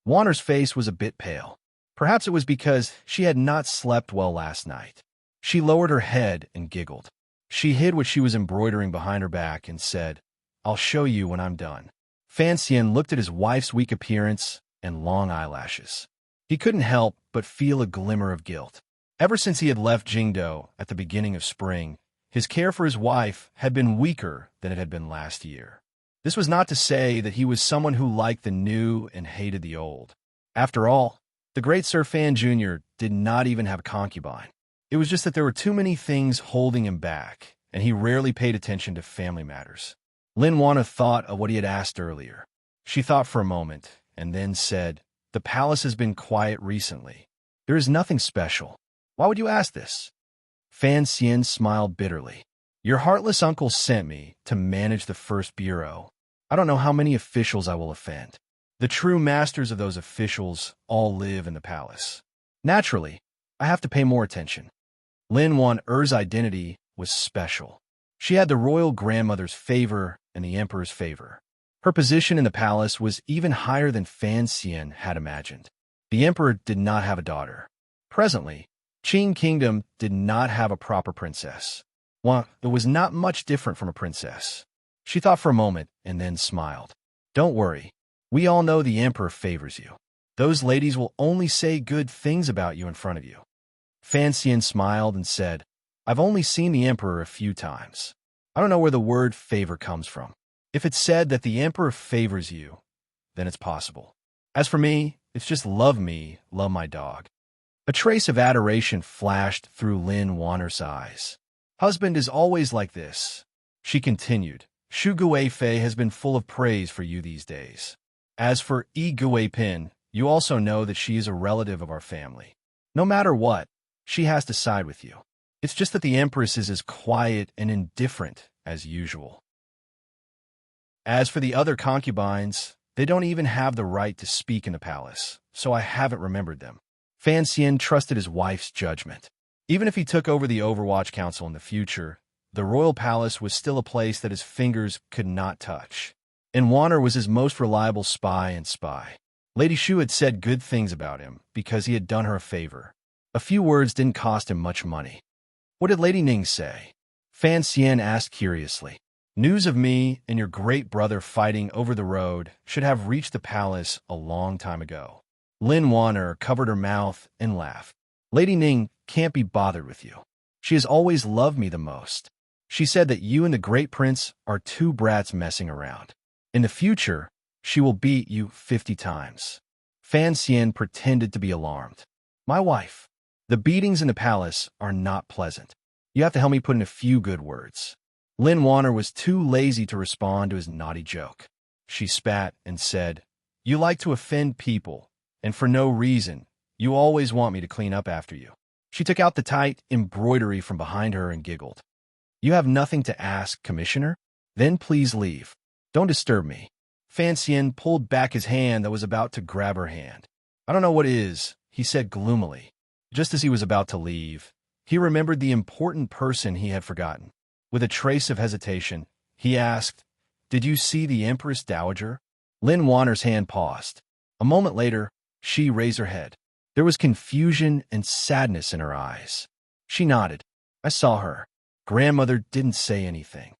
Wanner's face was a bit pale. Perhaps it was because she had not slept well last night. She lowered her head and giggled. She hid what she was embroidering behind her back and said, I'll show you when I'm done. Fan Xian looked at his wife's weak appearance and long eyelashes. He couldn't help but feel a glimmer of guilt. Ever since he had left Jingdo at the beginning of spring, his care for his wife had been weaker than it had been last year. This was not to say that he was someone who liked the new and hated the old. After all, the great Sir Fan Jr. did not even have a concubine. It was just that there were too many things holding him back, and he rarely paid attention to family matters. Lin Wana thought of what he had asked earlier. She thought for a moment, and then said, "The palace has been quiet recently. There is nothing special. Why would you ask this?" Fan Xian smiled bitterly. "Your heartless uncle sent me to manage the first bureau. I don't know how many officials I will offend. The true masters of those officials all live in the palace. Naturally, I have to pay more attention." Lin Wan Er's identity was special. She had the royal grandmother's favor and the emperor's favor. Her position in the palace was even higher than Fan Xian had imagined. The emperor did not have a daughter. Presently, Qing Kingdom did not have a proper princess. Well, it was not much different from a princess. She thought for a moment and then smiled. "Don't worry. We all know the emperor favors you. Those ladies will only say good things about you in front of you." Fan Xian smiled and said, "I've only seen the emperor a few times. I don't know where the word favor comes from. If it's said that the emperor favors you, then it's possible. As for me, it's just love me, love my dog." A trace of adoration flashed through Lin Wanner's eyes. "Husband is always like this." She continued, "Shu Guifei has been full of praise for you these days. As for Yi Guipin, you also know that she is a relative of our family. No matter what, she has to side with you. It's just that the Empress is as quiet and indifferent as usual. As for the other concubines, they don't even have the right to speak in the palace, so I haven't remembered them." Fan Xian trusted his wife's judgment. Even if he took over the Overwatch Council in the future, the royal palace was still a place that his fingers could not touch. And Wanner was his most reliable spy and spy. Lady Shu had said good things about him because he had done her a favor. A few words didn't cost him much money. "What did Lady Ning say?" Fan Xian asked curiously. "News of me and your great brother fighting over the road should have reached the palace a long time ago." Lin Wanner covered her mouth and laughed. "Lady Ning can't be bothered with you. She has always loved me the most. She said that you and the great prince are two brats messing around. In the future, she will beat you 50 times. Fan Xian pretended to be alarmed. "My wife, the beatings in the palace are not pleasant. You have to help me put in a few good words." Lin Wanner was too lazy to respond to his naughty joke. She spat and said, "You like to offend people, and for no reason. You always want me to clean up after you." She took out the tight embroidery from behind her and giggled. "You have nothing to ask, Commissioner? Then please leave. Don't disturb me." Fan Xian pulled back his hand that was about to grab her hand. "I don't know what it is," he said gloomily. Just as he was about to leave, he remembered the important person he had forgotten. With a trace of hesitation, he asked, "Did you see the Empress Dowager?" Lin Wanner's hand paused. A moment later, she raised her head. There was confusion and sadness in her eyes. She nodded. "I saw her." Grandmother didn't say anything.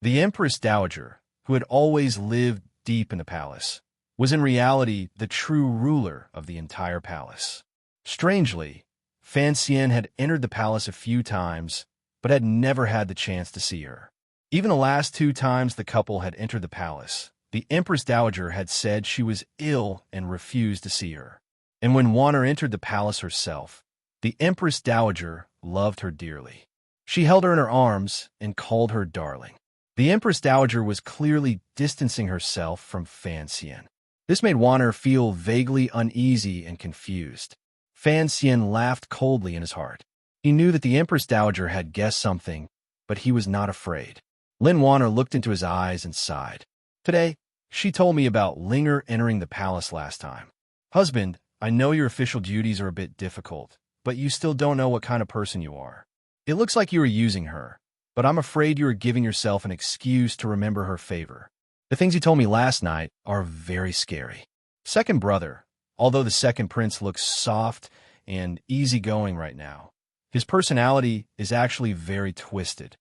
The Empress Dowager, who had always lived deep in the palace, was in reality the true ruler of the entire palace. Strangely, Fan Xian had entered the palace a few times, but had never had the chance to see her. Even the last 2 times the couple had entered the palace, the Empress Dowager had said she was ill and refused to see her. And when Wanner entered the palace herself, the Empress Dowager loved her dearly. She held her in her arms and called her darling. The Empress Dowager was clearly distancing herself from Fan Xian. This made Wanner feel vaguely uneasy and confused. Fan Xian laughed coldly in his heart. He knew that the Empress Dowager had guessed something, but he was not afraid. Lin Wanner looked into his eyes and sighed. "Today, she told me about Linger entering the palace last time. Husband, I know your official duties are a bit difficult, but you still don't know what kind of person you are. It looks like you are using her, but I'm afraid you are giving yourself an excuse to remember her favor. The things you told me last night are very scary. Second brother, although the second prince looks soft and easygoing right now, his personality is actually very twisted.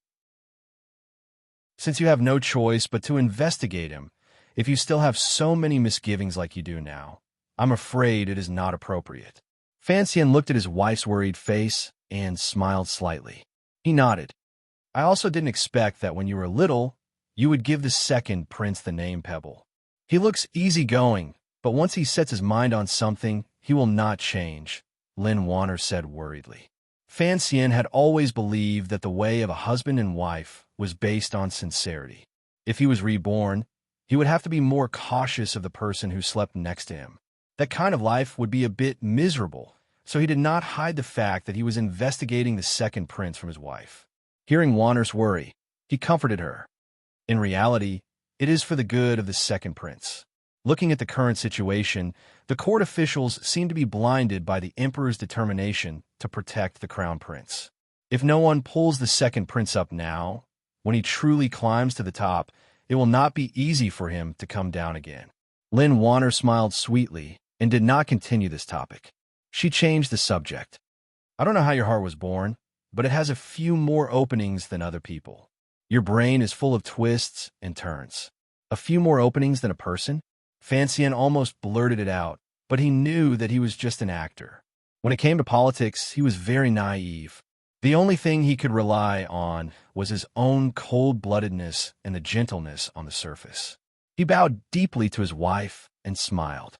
since you have no choice but to investigate him, if you still have so many misgivings like you do now, I'm afraid it is not appropriate. Fan Xian looked at his wife's worried face and smiled slightly. He nodded. I also didn't expect that when you were little, you would give the second prince the name Pebble. He looks easygoing, but once he sets his mind on something, he will not change, Lin Wanner said worriedly. Fan Xian had always believed that the way of a husband and wife was based on sincerity. If he was reborn, he would have to be more cautious of the person who slept next to him. That kind of life would be a bit miserable, so he did not hide the fact that he was investigating the second prince from his wife. Hearing Wanner's worry, he comforted her. In reality, it is for the good of the second prince. Looking at the current situation, the court officials seem to be blinded by the emperor's determination to protect the crown prince. If no one pulls the second prince up now, when he truly climbs to the top, it will not be easy for him to come down again. Lin Wanner smiled sweetly and did not continue this topic. She changed the subject. I don't know how your heart was born, but it has a few more openings than other people. Your brain is full of twists and turns. A few more openings than a person? Fan Xian almost blurted it out, but he knew that he was just an actor. When it came to politics, he was very naive. The only thing he could rely on was his own cold-bloodedness and the gentleness on the surface. He bowed deeply to his wife and smiled.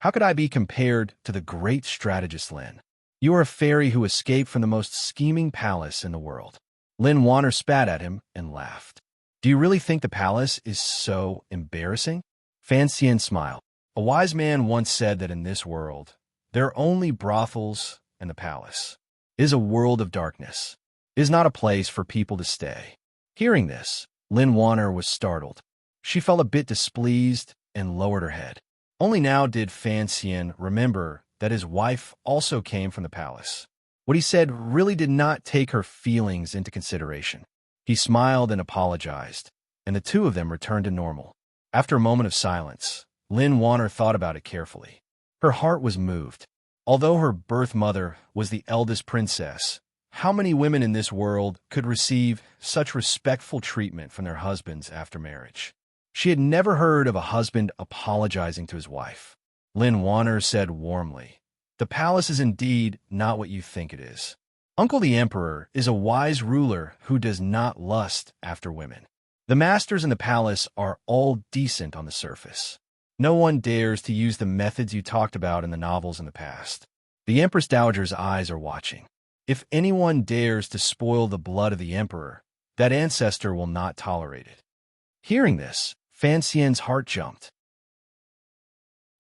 How could I be compared to the great strategist Lin? You are a fairy who escaped from the most scheming palace in the world. Lin Wanner spat at him and laughed. Do you really think the palace is so embarrassing? Fan Xian smiled. A wise man once said that in this world, there are only brothels and the palace. It is a world of darkness. It is not a place for people to stay. Hearing this, Lin Wanner was startled. She felt a bit displeased and lowered her head. Only now did Fan Xian remember that his wife also came from the palace. What he said really did not take her feelings into consideration. He smiled and apologized, and the two of them returned to normal. After a moment of silence, Lin Wanner thought about it carefully. Her heart was moved. Although her birth mother was the eldest princess, how many women in this world could receive such respectful treatment from their husbands after marriage? She had never heard of a husband apologizing to his wife. Lin Wanner said warmly, "The palace is indeed not what you think it is. Uncle the Emperor is a wise ruler who does not lust after women. The masters in the palace are all decent on the surface. No one dares to use the methods you talked about in the novels in the past. The Empress Dowager's eyes are watching. If anyone dares to spoil the blood of the Emperor, that ancestor will not tolerate it." Hearing this, Fan Xian's heart jumped.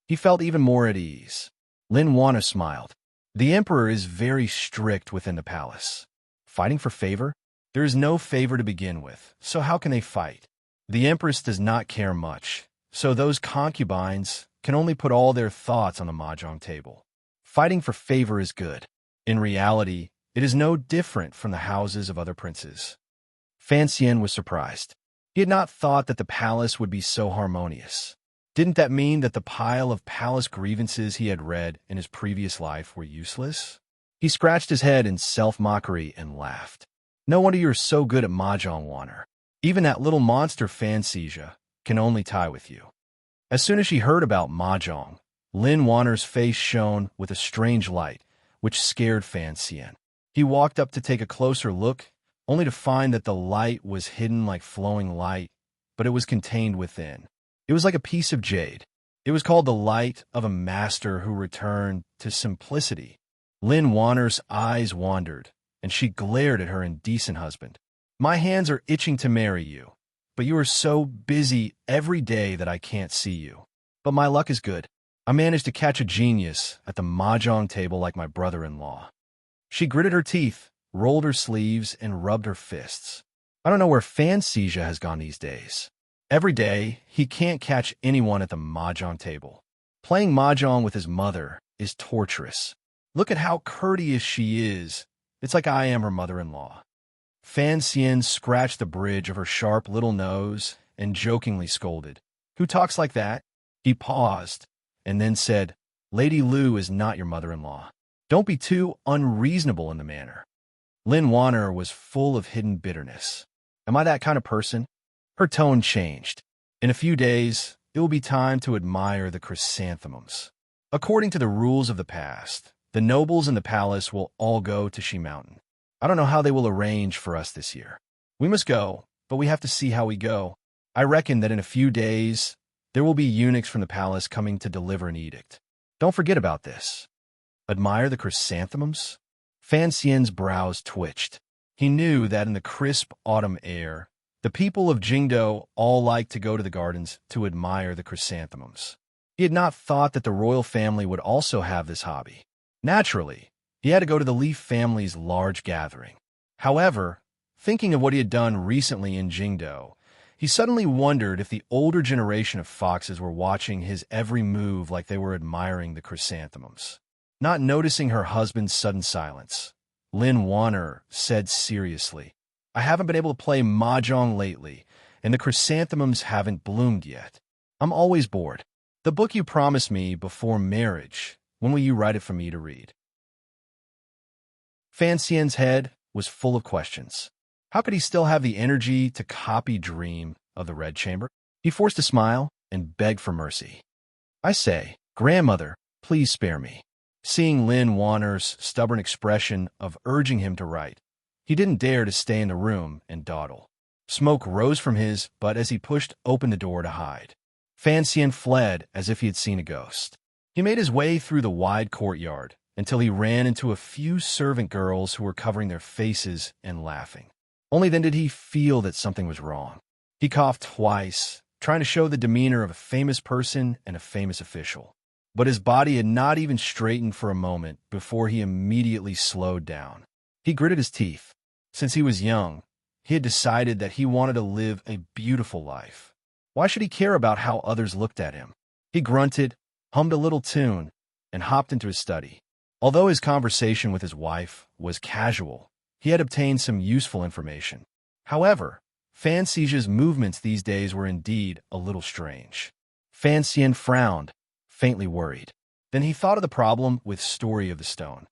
He felt even more at ease. Lin Wanner smiled. The Emperor is very strict within the palace. Fighting for favor? There is no favor to begin with, so how can they fight? The Empress does not care much, so those concubines can only put all their thoughts on the mahjong table. Fighting for favor is good. In reality, it is no different from the houses of other princes. Fan Xian was surprised. He had not thought that the palace would be so harmonious. Didn't that mean that the pile of palace grievances he had read in his previous life were useless? He scratched his head in self-mockery and laughed. No wonder you're so good at mahjong, Wanner. Even that little monster Fan Xian can only tie with you. As soon as she heard about mahjong, Lin Wanner's face shone with a strange light, which scared Fan Xian. He walked up to take a closer look, only to find that the light was hidden like flowing light, but it was contained within. It was like a piece of jade. It was called the light of a master who returned to simplicity. Lin Wanner's eyes wandered, and she glared at her indecent husband. My hands are itching to marry you, but you are so busy every day that I can't see you. But my luck is good. I managed to catch a genius at the mahjong table like my brother-in-law. She gritted her teeth, rolled her sleeves, and rubbed her fists. I don't know where Fan Xian has gone these days. Every day, he can't catch anyone at the mahjong table. Playing mahjong with his mother is torturous. Look at how courteous she is. It's like I am her mother-in-law. Fan Xian scratched the bridge of her sharp little nose and jokingly scolded. Who talks like that? He paused and then said, Lady Lu is not your mother-in-law. Don't be too unreasonable in the manner. Lin Wanner was full of hidden bitterness. Am I that kind of person? Her tone changed. In a few days, it will be time to admire the chrysanthemums. According to the rules of the past, the nobles in the palace will all go to She Mountain. I don't know how they will arrange for us this year. We must go, but we have to see how we go. I reckon that in a few days, there will be eunuchs from the palace coming to deliver an edict. Don't forget about this. Admire the chrysanthemums? Fan Xian's brows twitched. He knew that in the crisp autumn air, the people of Jingdo all liked to go to the gardens to admire the chrysanthemums. He had not thought that the royal family would also have this hobby. Naturally, he had to go to the Leaf family's large gathering. However, thinking of what he had done recently in Jingdo, he suddenly wondered if the older generation of foxes were watching his every move like they were admiring the chrysanthemums. Not noticing her husband's sudden silence, Lin Wanner said seriously, I haven't been able to play mahjong lately, and the chrysanthemums haven't bloomed yet. I'm always bored. The book you promised me before marriage, when will you write it for me to read? Fan Xian's head was full of questions. How could he still have the energy to copy Dream of the Red Chamber? He forced a smile and begged for mercy. I say, grandmother, please spare me. Seeing Lin Wanner's stubborn expression of urging him to write, he didn't dare to stay in the room and dawdle. Smoke rose from his butt as he pushed open the door to hide. Fan Xian fled as if he had seen a ghost. He made his way through the wide courtyard until he ran into a few servant girls who were covering their faces and laughing. Only then did he feel that something was wrong. He coughed twice, trying to show the demeanor of a famous person and a famous official. But his body had not even straightened for a moment before he immediately slowed down. He gritted his teeth. Since he was young, he had decided that he wanted to live a beautiful life. Why should he care about how others looked at him? He grunted, hummed a little tune, and hopped into his study. Although his conversation with his wife was casual, he had obtained some useful information. However, Fan Xi's movements these days were indeed a little strange. Fan Xian frowned, faintly worried. Then he thought of the problem with Story of the Stone.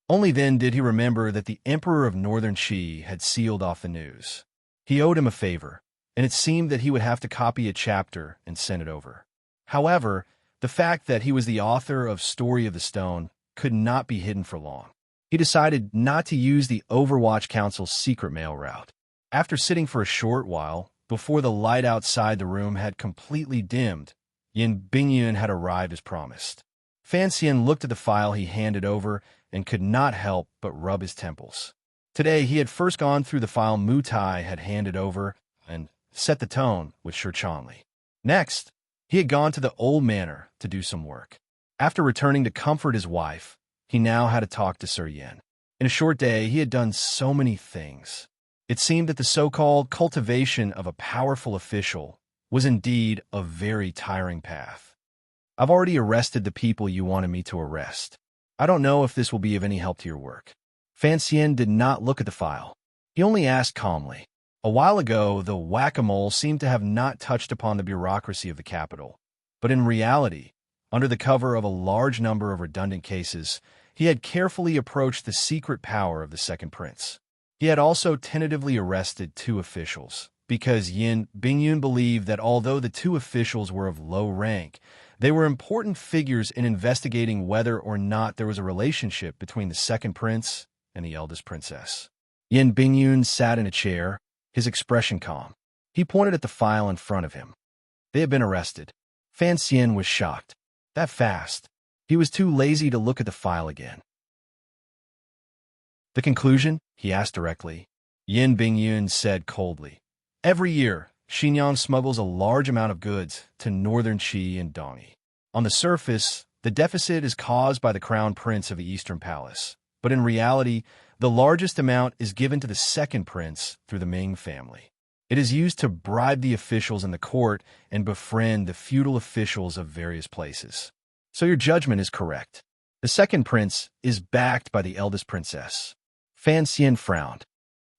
Only then did he remember that the Emperor of Northern Qi had sealed off the news. He owed him a favor, and it seemed that he would have to copy a chapter and send it over. However, the fact that he was the author of Story of the Stone could not be hidden for long. He decided not to use the Overwatch Council's secret mail route. After sitting for a short while, before the light outside the room had completely dimmed, Yin Bingyun had arrived as promised. Fan Xian looked at the file he handed over and could not help but rub his temples. Today, he had first gone through the file Mu Tai had handed over and set the tone with Shi Chanli. Next, he had gone to the old manor to do some work. After returning to comfort his wife, he now had to talk to Sir Yin. In a short day, he had done so many things. It seemed that the so-called cultivation of a powerful official was indeed a very tiring path. I've already arrested the people you wanted me to arrest. I don't know if this will be of any help to your work. Fan Xian did not look at the file. He only asked calmly. A while ago, the whack-a-mole seemed to have not touched upon the bureaucracy of the capital. But in reality, under the cover of a large number of redundant cases, he had carefully approached the secret power of the second prince. He had also tentatively arrested 2 officials, because Yin Bingyun believed that although the 2 officials were of low rank, they were important figures in investigating whether or not there was a relationship between the second prince and the eldest princess. Yin Bingyun sat in a chair, his expression calm. He pointed at the file in front of him. They had been arrested. Fan Xian was shocked. That fast. He was too lazy to look at the file again. The conclusion? He asked directly. Yin Bingyun said coldly. Every year, Xinyan smuggles a large amount of goods to northern Qi and Dongyi. On the surface, the deficit is caused by the crown prince of the Eastern Palace, but in reality, the largest amount is given to the second prince through the Ming family. It is used to bribe the officials in the court and befriend the feudal officials of various places. So your judgment is correct. The second prince is backed by the eldest princess. Fan Xian frowned.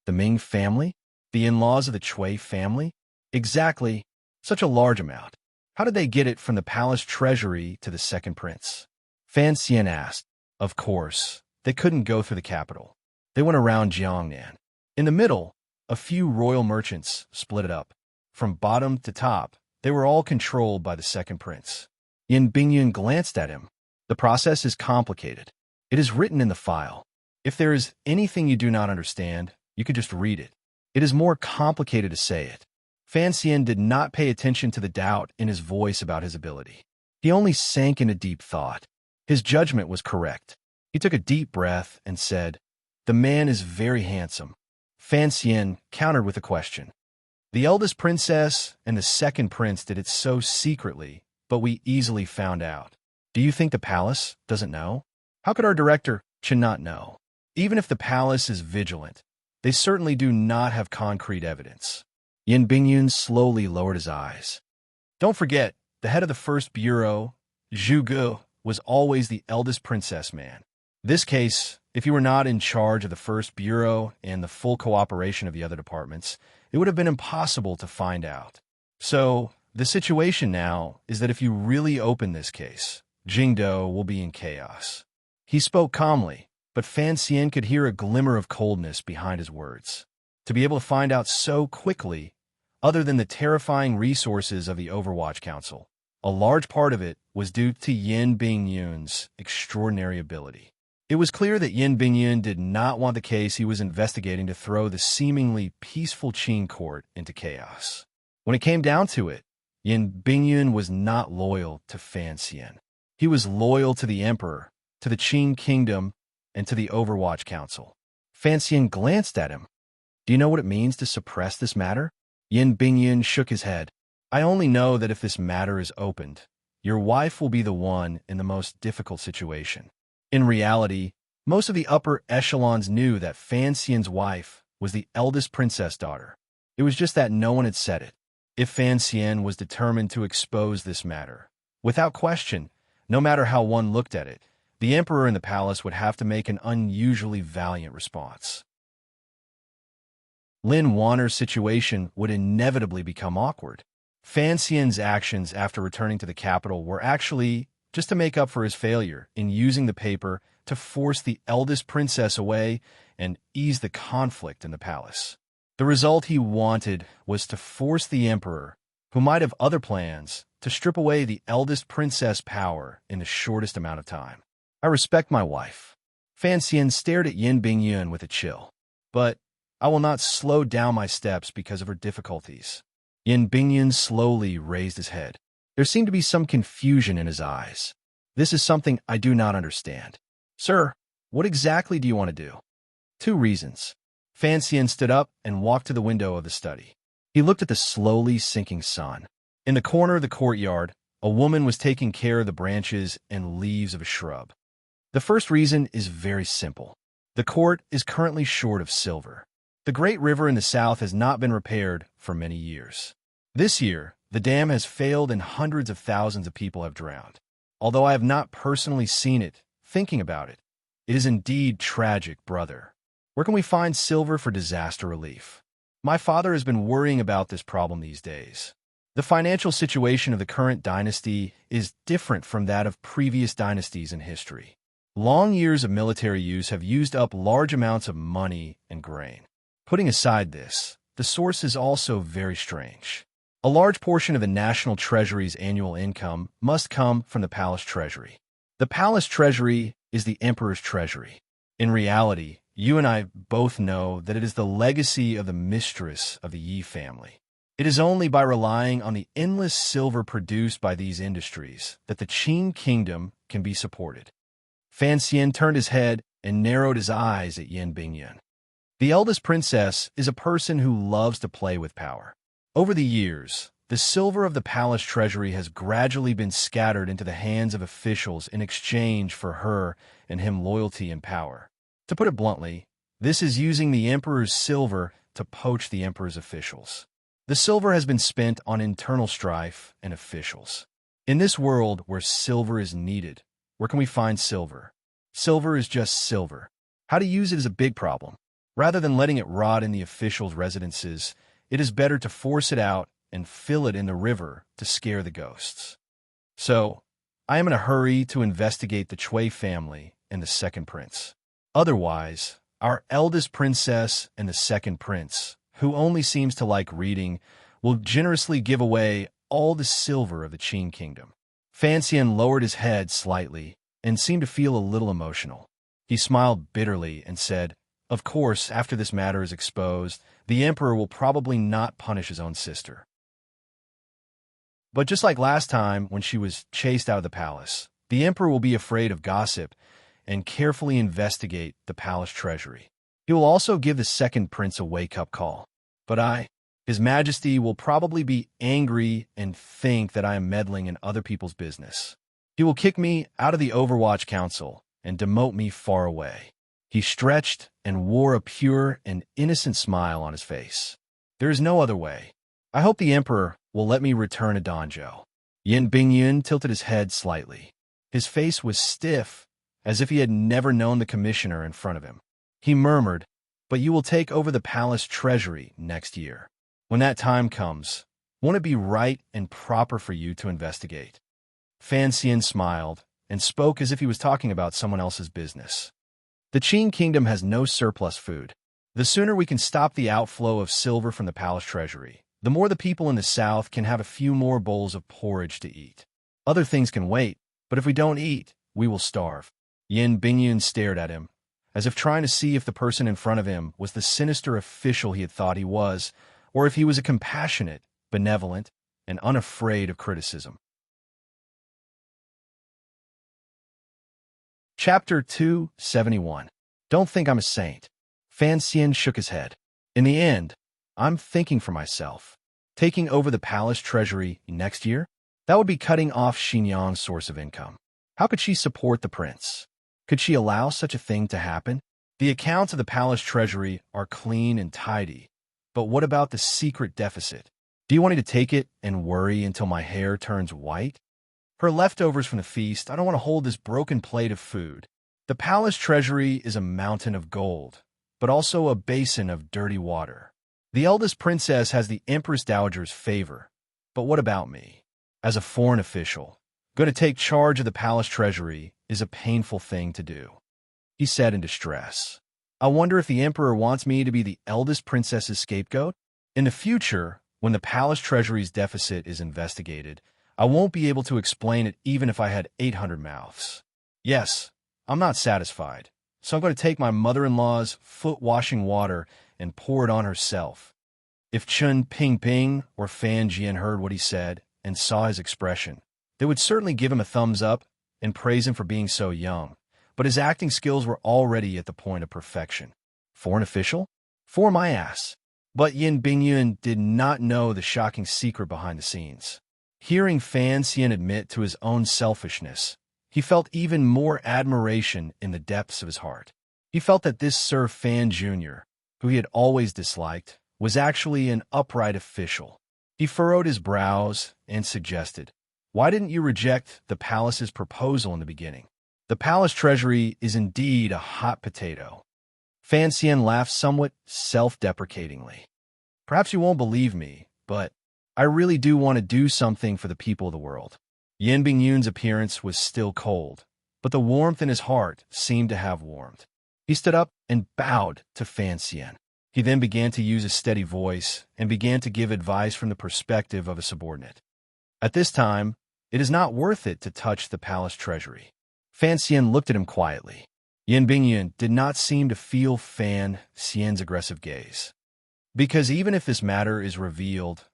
The Ming family? The in-laws of the Cui family? Exactly. Such a large amount. How did they get it from the palace treasury to the second prince? Fan Xian asked. Of course, they couldn't go through the capital. They went around Jiangnan. In the middle, a few royal merchants split it up. from bottom to top, they were all controlled by the second prince. Yin Bingyun glanced at him. The process is complicated. It is written in the file. If there is anything you do not understand, you could just read it. It is more complicated to say it. Fan Xian did not pay attention to the doubt in his voice about his ability. He only sank into deep thought. His judgment was correct. He took a deep breath and said, "The man is very handsome." Fan Xian countered with a question. "The eldest princess and the second prince did it so secretly, but we easily found out. Do you think the palace doesn't know? How could our director Chen not know? Even if the palace is vigilant, they certainly do not have concrete evidence." Yin Bingyun slowly lowered his eyes. "Don't forget, the head of the first bureau, Zhu Gu, was always the eldest princess man. This case, if you were not in charge of the first bureau and the full cooperation of the other departments, it would have been impossible to find out. So, the situation now is that if you really open this case, Jingdo will be in chaos." He spoke calmly, but Fan Xian could hear a glimmer of coldness behind his words. To be able to find out so quickly, other than the terrifying resources of the Overwatch Council, a large part of it was due to Yin Bingyun's extraordinary ability. It was clear that Yin Bingyun did not want the case he was investigating to throw the seemingly peaceful Qin court into chaos. When it came down to it, Yin Bingyun was not loyal to Fan Xian. He was loyal to the emperor, to the Qin kingdom, and to the Overwatch Council. Fan Xian glanced at him. "Do you know what it means to suppress this matter?" Yin Bingyun shook his head. "I only know that if this matter is opened, your wife will be the one in the most difficult situation." In reality, most of the upper echelons knew that Fan Xian's wife was the eldest princess daughter. It was just that no one had said it. If Fan Xian was determined to expose this matter, without question, no matter how one looked at it, the emperor and the palace would have to make an unusually valiant response. Lin Wanner's situation would inevitably become awkward. Fan Xian's actions after returning to the capital were actually just to make up for his failure in using the paper to force the eldest princess away and ease the conflict in the palace. The result he wanted was to force the emperor, who might have other plans, to strip away the eldest princess power in the shortest amount of time. "I respect my wife." Fan Xian stared at Yin Bingyun with a chill. "But I will not slow down my steps because of her difficulties." Yin Bingyun slowly raised his head. There seemed to be some confusion in his eyes. "This is something I do not understand." "Sir, what exactly do you want to do?" "Two reasons." Fan Xian stood up and walked to the window of the study. He looked at the slowly sinking sun. In the corner of the courtyard, a woman was taking care of the branches and leaves of a shrub. "The first reason is very simple. The court is currently short of silver. The great river in the south has not been repaired for many years. This year, the dam has failed and hundreds of thousands of people have drowned. Although I have not personally seen it, thinking about it, it is indeed tragic, brother. Where can we find silver for disaster relief? My father has been worrying about this problem these days. The financial situation of the current dynasty is different from that of previous dynasties in history. Long years of military use have used up large amounts of money and grain. Putting aside this, the source is also very strange. A large portion of the national treasury's annual income must come from the palace treasury. The palace treasury is the emperor's treasury. In reality, you and I both know that it is the legacy of the mistress of the Yi family. It is only by relying on the endless silver produced by these industries that the Qin kingdom can be supported." Fan Xian turned his head and narrowed his eyes at Yin Bingyun. "The eldest princess is a person who loves to play with power. Over the years, the silver of the palace treasury has gradually been scattered into the hands of officials in exchange for her and him loyalty and power. To put it bluntly, this is using the emperor's silver to poach the emperor's officials. The silver has been spent on internal strife and officials. In this world where silver is needed, where can we find silver? Silver is just silver. How to use it is a big problem. Rather than letting it rot in the officials' residences, it is better to force it out and fill it in the river to scare the ghosts. So, I am in a hurry to investigate the Cui family and the second prince. Otherwise, our eldest princess and the second prince, who only seems to like reading, will generously give away all the silver of the Qin kingdom. Fan Xian lowered his head slightly and seemed to feel a little emotional. He smiled bitterly and said, "Of course, after this matter is exposed, the emperor will probably not punish his own sister. But just like last time when she was chased out of the palace, the emperor will be afraid of gossip and carefully investigate the palace treasury. He will also give the second prince a wake-up call. But His Majesty will probably be angry and think that I am meddling in other people's business. He will kick me out of the Overwatch Council and demote me far away." He stretched and wore a pure and innocent smile on his face. "There is no other way. I hope the emperor will let me return to Danzhou." Yin Bingyun tilted his head slightly. His face was stiff, as if he had never known the commissioner in front of him. He murmured, "But you will take over the palace treasury next year. When that time comes, won't it be right and proper for you to investigate?" Fan Xian smiled and spoke as if he was talking about someone else's business. "The Qin kingdom has no surplus food. The sooner we can stop the outflow of silver from the palace treasury, the more the people in the south can have a few more bowls of porridge to eat. Other things can wait, but if we don't eat, we will starve." Yin Bingyun stared at him, as if trying to see if the person in front of him was the sinister official he had thought he was, or if he was a compassionate, benevolent, and unafraid of criticism. Chapter 271. Don't think I'm a saint. Fan Xian shook his head. "In the end, I'm thinking for myself. Taking over the palace treasury next year? That would be cutting off Xinyang's source of income. How could she support the prince? Could she allow such a thing to happen? The accounts of the palace treasury are clean and tidy, but what about the secret deficit? Do you want me to take it and worry until my hair turns white? For leftovers from the feast, I don't want to hold this broken plate of food. The palace treasury is a mountain of gold, but also a basin of dirty water. The eldest princess has the Empress Dowager's favor, but what about me? As a foreign official, going to take charge of the palace treasury is a painful thing to do," he said in distress. "I wonder if the emperor wants me to be the eldest princess's scapegoat? In the future, when the palace treasury's deficit is investigated, I won't be able to explain it even if I had 800 mouths. Yes, I'm not satisfied, so I'm going to take my mother-in-law's foot-washing water and pour it on herself." If Chun Ping or Fan Jian heard what he said and saw his expression, they would certainly give him a thumbs up and praise him for being so young, but his acting skills were already at the point of perfection. Foreign official? For my ass. But Yin Bingyun did not know the shocking secret behind the scenes. Hearing Fan Xian admit to his own selfishness, he felt even more admiration in the depths of his heart. He felt that this Sir Fan Jr., who he had always disliked, was actually an upright official. He furrowed his brows and suggested, "Why didn't you reject the palace's proposal in the beginning? The palace treasury is indeed a hot potato." Fan Xian laughed somewhat self-deprecatingly. "Perhaps you won't believe me, but I really do want to do something for the people of the world." Yin Bingyun's appearance was still cold, but the warmth in his heart seemed to have warmed. He stood up and bowed to Fan Xian. He then began to use a steady voice and began to give advice from the perspective of a subordinate. "At this time, it is not worth it to touch the palace treasury." Fan Xian looked at him quietly. Yin Bingyun did not seem to feel Fan Xian's aggressive gaze. "Because even if this matter is revealed,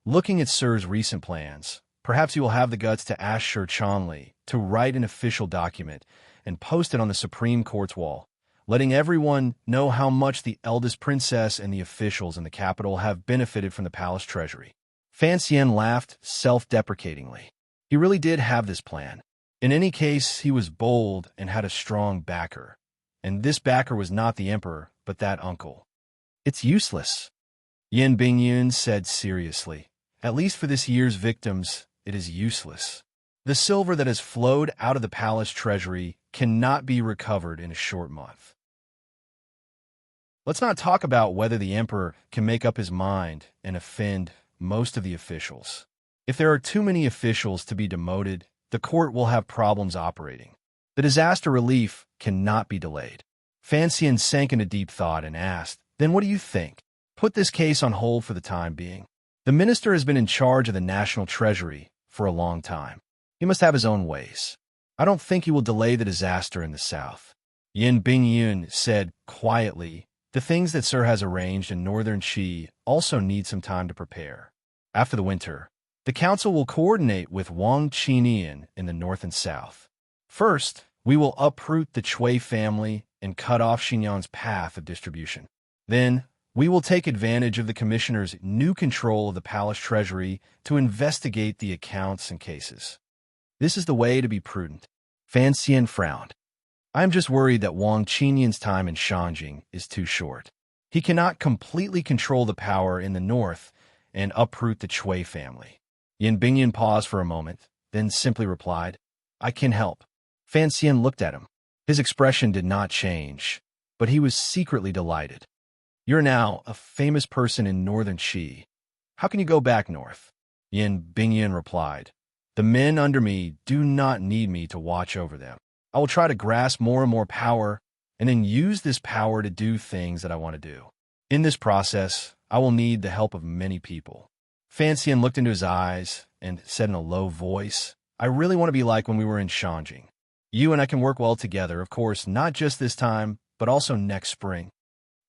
looking at Sir's recent plans, perhaps he will have the guts to ask Sir Changli to write an official document and post it on the Supreme Court's wall, letting everyone know how much the eldest princess and the officials in the capital have benefited from the palace treasury." Fan Xian laughed self-deprecatingly. He really did have this plan. In any case, he was bold and had a strong backer. And this backer was not the emperor, but that uncle. "It's useless," Yin Bingyun said seriously. "At least for this year's victims, it is useless. The silver that has flowed out of the palace treasury cannot be recovered in a short month. Let's not talk about whether the emperor can make up his mind and offend most of the officials. If there are too many officials to be demoted, the court will have problems operating. The disaster relief cannot be delayed." Fan Xian sank into deep thought and asked, "Then what do you think? Put this case on hold for the time being." The minister has been in charge of the national treasury for a long time. He must have his own ways. I don't think he will delay the disaster in the south. Yin Bingyun said quietly, the things that Sir has arranged in northern Qi also need some time to prepare. After the winter, the council will coordinate with Wang Qinian in the north and south. First, we will uproot the Cui family and cut off Xinyan's path of distribution. Then, we will take advantage of the commissioner's new control of the palace treasury to investigate the accounts and cases. This is the way to be prudent. Fan Xian frowned. I am just worried that Wang Qinian's time in Shanjing is too short. He cannot completely control the power in the north and uproot the Cui family. Yin Bingyan paused for a moment, then simply replied, I can help. Fan Xian looked at him. His expression did not change, but he was secretly delighted. You're now a famous person in northern Qi. How can you go back north? Yin Bingyan replied, the men under me do not need me to watch over them. I will try to grasp more and more power and then use this power to do things that I want to do. In this process, I will need the help of many people. Fan Xian looked into his eyes and said in a low voice, I really want to be like when we were in Shanjing. You and I can work well together, of course, not just this time, but also next spring.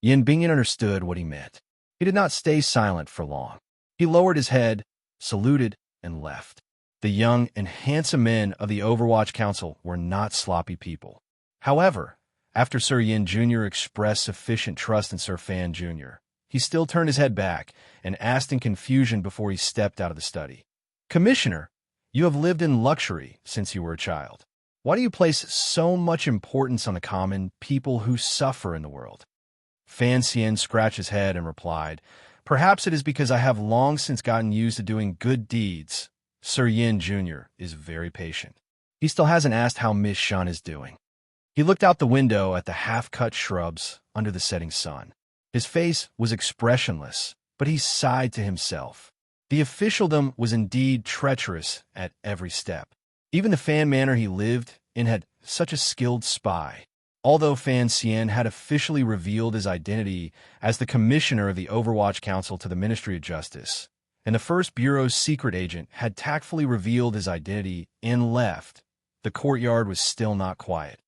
Yin Bingyan understood what he meant. He did not stay silent for long. He lowered his head, saluted, and left. The young and handsome men of the Overwatch Council were not sloppy people. However, after Sir Yin Jr. expressed sufficient trust in Sir Fan Jr., he still turned his head back and asked in confusion before he stepped out of the study. Commissioner, you have lived in luxury since you were a child. Why do you place so much importance on the common people who suffer in the world? Fan Xian scratched his head and replied, perhaps it is because I have long since gotten used to doing good deeds. Sir Yin Jr. is very patient. He still hasn't asked how Miss Shan is doing. He looked out the window at the half-cut shrubs under the setting sun. His face was expressionless, but he sighed to himself. The officialdom was indeed treacherous at every step. Even the Fan Manor he lived in had such a skilled spy. Although Fan Xian had officially revealed his identity as the commissioner of the Overwatch Council to the Ministry of Justice, and the First Bureau's secret agent had tactfully revealed his identity and left, the courtyard was still not quiet.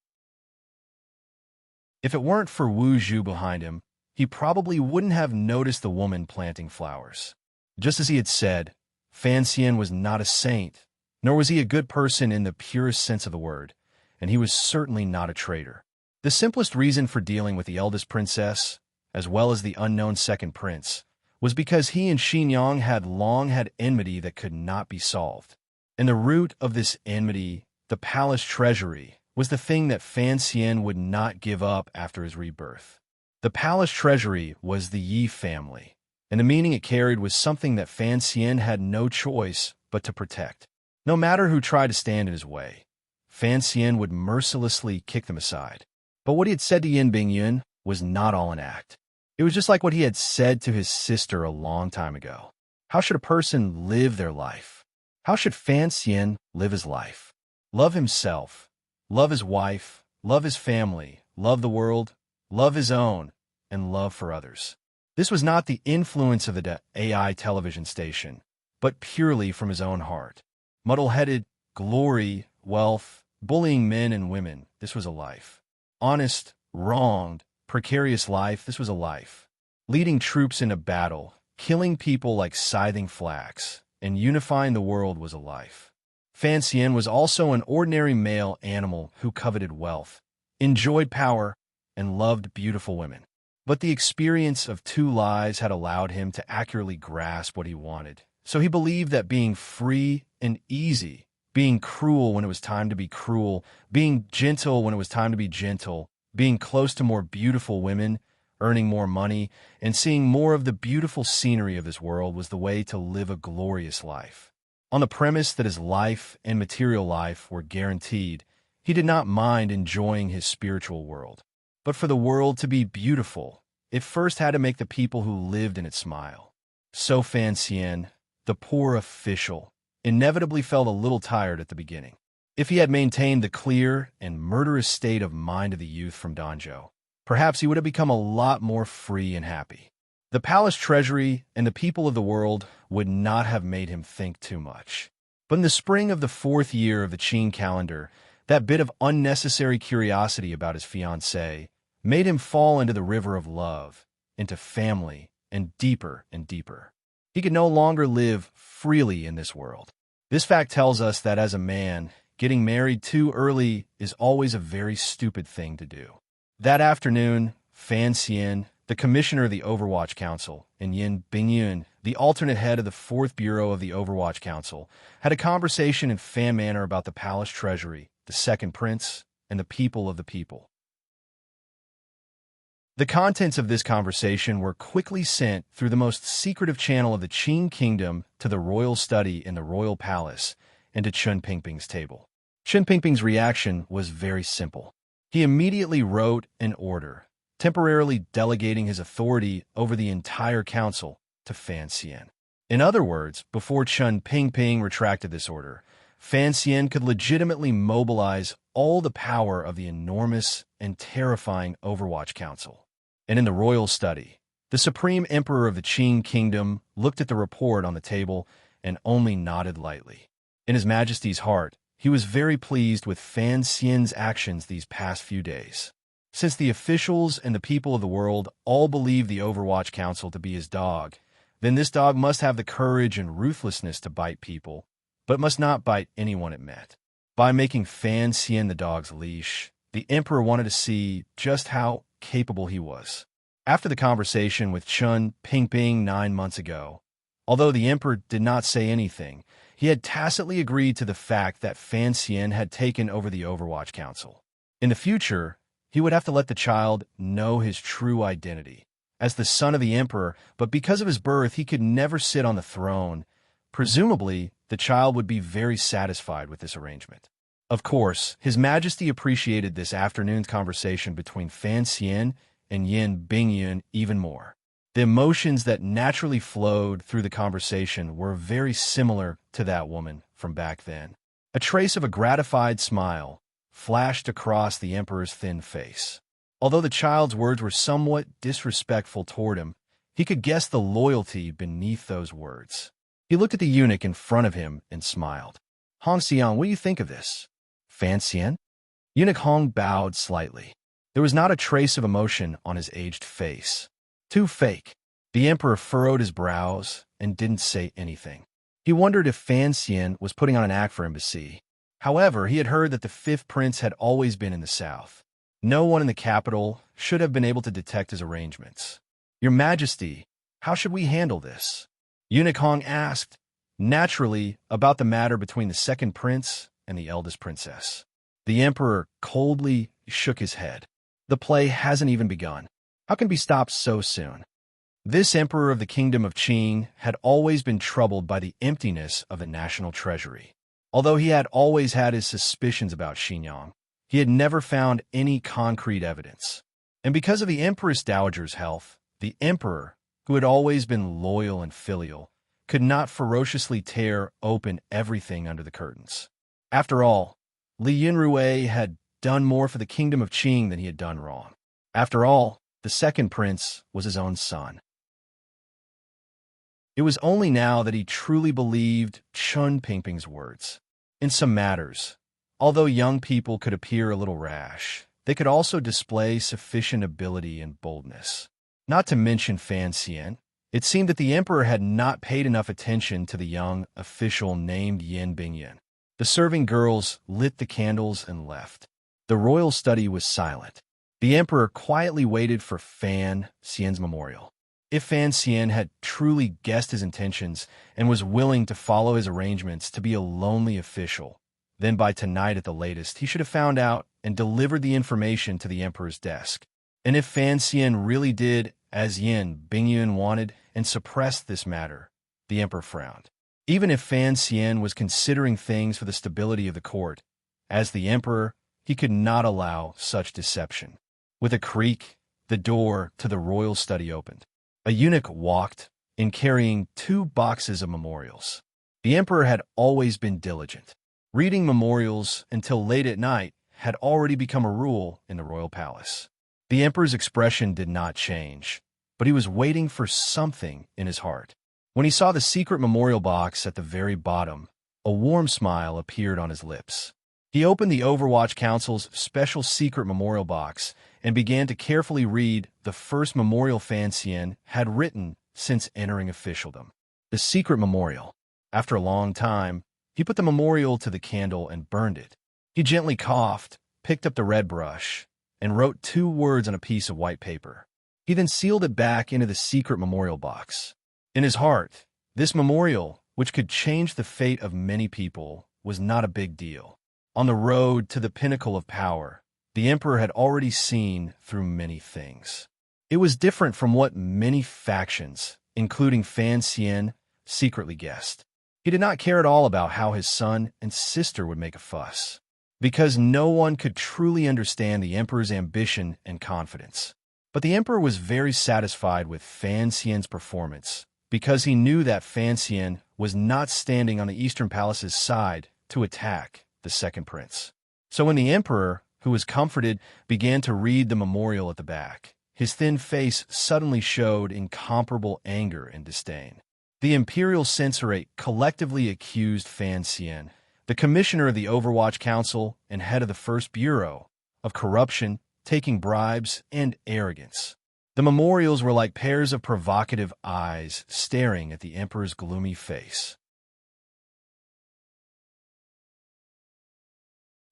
If it weren't for Wu Zhu behind him, he probably wouldn't have noticed the woman planting flowers. Just as he had said, Fan Xian was not a saint, nor was he a good person in the purest sense of the word, and he was certainly not a traitor. The simplest reason for dealing with the eldest princess, as well as the unknown second prince, was because he and Xinyang had long had enmity that could not be solved. And the root of this enmity, the palace treasury, was the thing that Fan Xian would not give up after his rebirth. The palace treasury was the Yi family, and the meaning it carried was something that Fan Xian had no choice but to protect. No matter who tried to stand in his way, Fan Xian would mercilessly kick them aside. But what he had said to Yin Bingyun was not all an act. It was just like what he had said to his sister a long time ago. How should a person live their life? How should Fan Xian live his life? Love himself, love his wife, love his family, love the world, love his own, and love for others. This was not the influence of the AI television station, but purely from his own heart. Muddle-headed, glory, wealth, bullying men and women, this was a life. Honest, wronged, precarious life, this was a life. Leading troops into battle, killing people like scything flax, and unifying the world was a life. Fan Xian was also an ordinary male animal who coveted wealth, enjoyed power, and loved beautiful women. But the experience of 2 lives had allowed him to accurately grasp what he wanted. So he believed that being free and easy, being cruel when it was time to be cruel, being gentle when it was time to be gentle, being close to more beautiful women, earning more money, and seeing more of the beautiful scenery of this world was the way to live a glorious life. On the premise that his life and material life were guaranteed, he did not mind enjoying his spiritual world. But for the world to be beautiful, it first had to make the people who lived in it smile. So Fan Xian, the poor official, inevitably felt a little tired at the beginning. If he had maintained the clear and murderous state of mind of the youth from Danzhou, perhaps he would have become a lot more free and happy. The palace treasury and the people of the world would not have made him think too much. But in the spring of the 4th year of the Qing calendar, that bit of unnecessary curiosity about his fiancée made him fall into the river of love, into family, and deeper and deeper. He could no longer live freely in this world. This fact tells us that as a man, getting married too early is always a very stupid thing to do. That afternoon, Fan Xian, the commissioner of the Overwatch Council, and Yin Bingyun, the alternate head of the 4th Bureau of the Overwatch Council, had a conversation in fan manner about the palace treasury, the second prince, and the people of the people. The contents of this conversation were quickly sent through the most secretive channel of the Qing kingdom to the royal study in the royal palace and to Chen Pingping's table. Chen Pingping's reaction was very simple. He immediately wrote an order, temporarily delegating his authority over the entire council to Fan Xian. In other words, before Chen Pingping retracted this order, Fan Xian could legitimately mobilize all the power of the enormous and terrifying Overwatch Council. And in the royal study, the Supreme Emperor of the Qing Kingdom looked at the report on the table and only nodded lightly. In His Majesty's heart, he was very pleased with Fan Xian's actions these past few days. Since the officials and the people of the world all believe the Overwatch Council to be his dog, then this dog must have the courage and ruthlessness to bite people, but must not bite anyone it met. By making Fan Xian the dog's leash, the emperor wanted to see just how capable he was. After the conversation with Chen Pingping 9 months ago, although the emperor did not say anything, he had tacitly agreed to the fact that Fan Xian had taken over the Overwatch Council. In the future, he would have to let the child know his true identity as the son of the emperor, but because of his birth, he could never sit on the throne. Presumably, the child would be very satisfied with this arrangement. Of course, His Majesty appreciated this afternoon's conversation between Fan Xian and Yin Bingyun even more. The emotions that naturally flowed through the conversation were very similar to that woman from back then. A trace of a gratified smile flashed across the emperor's thin face. Although the child's words were somewhat disrespectful toward him, he could guess the loyalty beneath those words. He looked at the eunuch in front of him and smiled. "Hong Xiang, what do you think of this?" "Fan Xian?" Eunuch Hong bowed slightly. There was not a trace of emotion on his aged face. Too fake. The emperor furrowed his brows and didn't say anything. He wondered if Fan Xian was putting on an act for him to see. However, he had heard that the 5th prince had always been in the south. No one in the capital should have been able to detect his arrangements. "Your Majesty, how should we handle this?" Eunuch Hong asked, naturally, about the matter between the 2nd prince and the eldest princess. The emperor coldly shook his head. "The play hasn't even begun. How can it be stopped so soon?" This emperor of the kingdom of Qing had always been troubled by the emptiness of the national treasury. Although he had always had his suspicions about Xinyang, he had never found any concrete evidence. And because of the Empress Dowager's health, the emperor, who had always been loyal and filial, could not ferociously tear open everything under the curtains. After all, Li Yunrui had done more for the kingdom of Qing than he had done wrong. After all, the 2nd prince was his own son. It was only now that he truly believed Chen Pingping's words. In some matters, although young people could appear a little rash, they could also display sufficient ability and boldness. Not to mention Fan Xian, it seemed that the emperor had not paid enough attention to the young official named Yin Bingyun. The serving girls lit the candles and left. The royal study was silent. The emperor quietly waited for Fan Xian's memorial. If Fan Xian had truly guessed his intentions and was willing to follow his arrangements to be a lonely official, then by tonight at the latest, he should have found out and delivered the information to the emperor's desk. And if Fan Xian really did as Yin Bingyun wanted and suppressed this matter, the emperor frowned. Even if Fan Xian was considering things for the stability of the court, as the emperor, he could not allow such deception. With a creak, the door to the royal study opened. A eunuch walked in carrying 2 boxes of memorials. The emperor had always been diligent. Reading memorials until late at night had already become a rule in the royal palace. The emperor's expression did not change, but he was waiting for something in his heart. When he saw the secret memorial box at the very bottom, a warm smile appeared on his lips. He opened the Overwatch Council's special secret memorial box and began to carefully read the first memorial Fan Xian had written since entering officialdom. The secret memorial. After a long time, he put the memorial to the candle and burned it. He gently coughed, picked up the red brush, and wrote 2 words on a piece of white paper. He then sealed it back into the secret memorial box. In his heart, this memorial, which could change the fate of many people, was not a big deal. On the road to the pinnacle of power, the emperor had already seen through many things. It was different from what many factions, including Fan Xian, secretly guessed. He did not care at all about how his son and sister would make a fuss, because no one could truly understand the emperor's ambition and confidence. But the emperor was very satisfied with Fan Xian's performance, because he knew that Fan Xian was not standing on the Eastern Palace's side to attack the second prince. So when the emperor, who was comforted, began to read the memorial at the back, his thin face suddenly showed incomparable anger and disdain. The Imperial Censorate collectively accused Fan Xian, the commissioner of the Overwatch Council and head of the First Bureau, of corruption, taking bribes, and arrogance. The memorials were like pairs of provocative eyes staring at the emperor's gloomy face.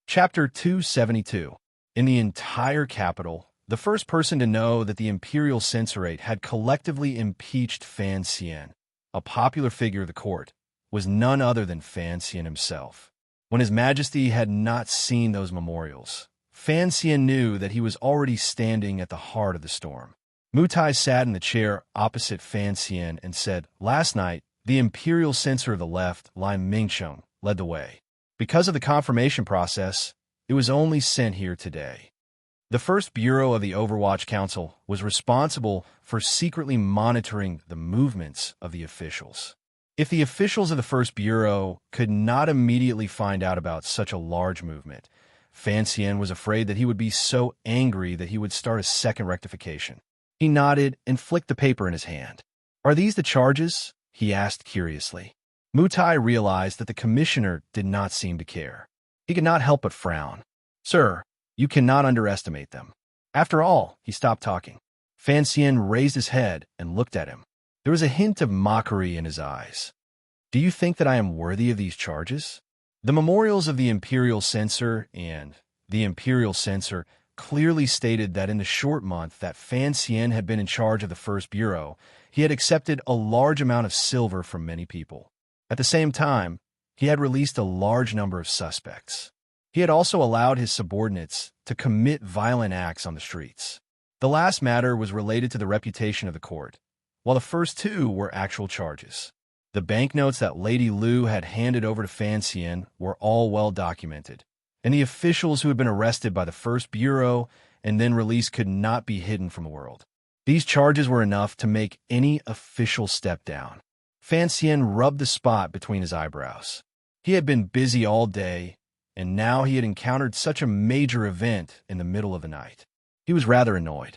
Chapter 272. In the entire capital, the first person to know that the Imperial Censorate had collectively impeached Fan Xian, a popular figure of the court, was none other than Fan Xian himself. When His Majesty had not seen those memorials, Fan Xian knew that he was already standing at the heart of the storm. Mutai sat in the chair opposite Fan Xian and said, "Last night, the Imperial Censor of the left, Lin Mingsheng, led the way. Because of the confirmation process, it was only sent here today." The First Bureau of the Overwatch Council was responsible for secretly monitoring the movements of the officials. If the officials of the First Bureau could not immediately find out about such a large movement, Fan Xian was afraid that he would be so angry that he would start a second rectification. He nodded and flicked the paper in his hand. "Are these the charges?" he asked curiously. Mutai realized that the commissioner did not seem to care. He could not help but frown. "Sir, you cannot underestimate them." After all, he stopped talking. Fan Xian raised his head and looked at him. There was a hint of mockery in his eyes. "Do you think that I am worthy of these charges?" The memorials of the Imperial Censor and the Imperial Censor clearly stated that in the short month that Fan Xian had been in charge of the First Bureau, he had accepted a large amount of silver from many people. At the same time, he had released a large number of suspects. He had also allowed his subordinates to commit violent acts on the streets. The last matter was related to the reputation of the court, while the first 2 were actual charges. The banknotes that Lady Lu had handed over to Fan Xian were all well documented, and the officials who had been arrested by the First Bureau and then released could not be hidden from the world. These charges were enough to make any official step down. Fan Xian rubbed the spot between his eyebrows. He had been busy all day, and now he had encountered such a major event in the middle of the night. He was rather annoyed.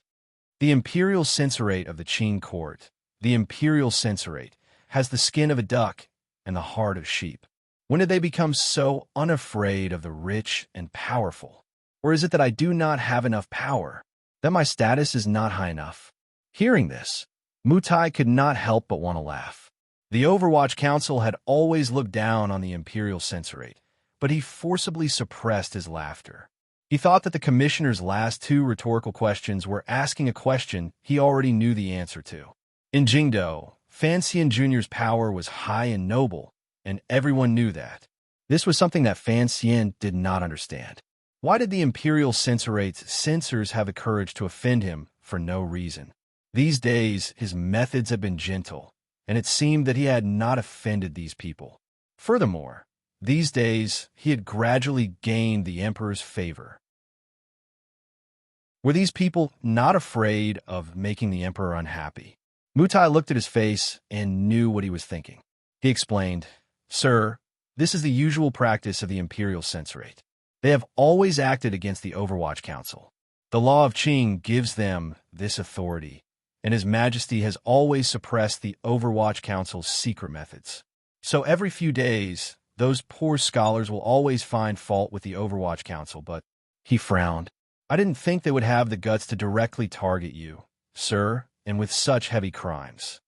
The Imperial Censorate of the Qing court, the Imperial Censorate, has the skin of a duck and the heart of sheep. When did they become so unafraid of the rich and powerful? Or is it that I do not have enough power, that my status is not high enough? Hearing this, Mutai could not help but want to laugh. The Overwatch Council had always looked down on the Imperial Censorate, but he forcibly suppressed his laughter. He thought that the commissioner's last 2 rhetorical questions were asking a question he already knew the answer to. In Jingdo, Fan Xian Jr.'s power was high and noble, and everyone knew that. This was something that Fan Xian did not understand. Why did the Imperial Censorate's censors have the courage to offend him for no reason? These days, his methods had been gentle, and it seemed that he had not offended these people. Furthermore, these days, he had gradually gained the emperor's favor. Were these people not afraid of making the emperor unhappy? Mutai looked at his face and knew what he was thinking. He explained, "Sir, this is the usual practice of the Imperial Censorate. They have always acted against the Overwatch Council. The law of Qing gives them this authority, and His Majesty has always suppressed the Overwatch Council's secret methods. So every few days, those poor scholars will always find fault with the Overwatch Council, but he frowned. I didn't think they would have the guts to directly target you, sir, and with such heavy crimes.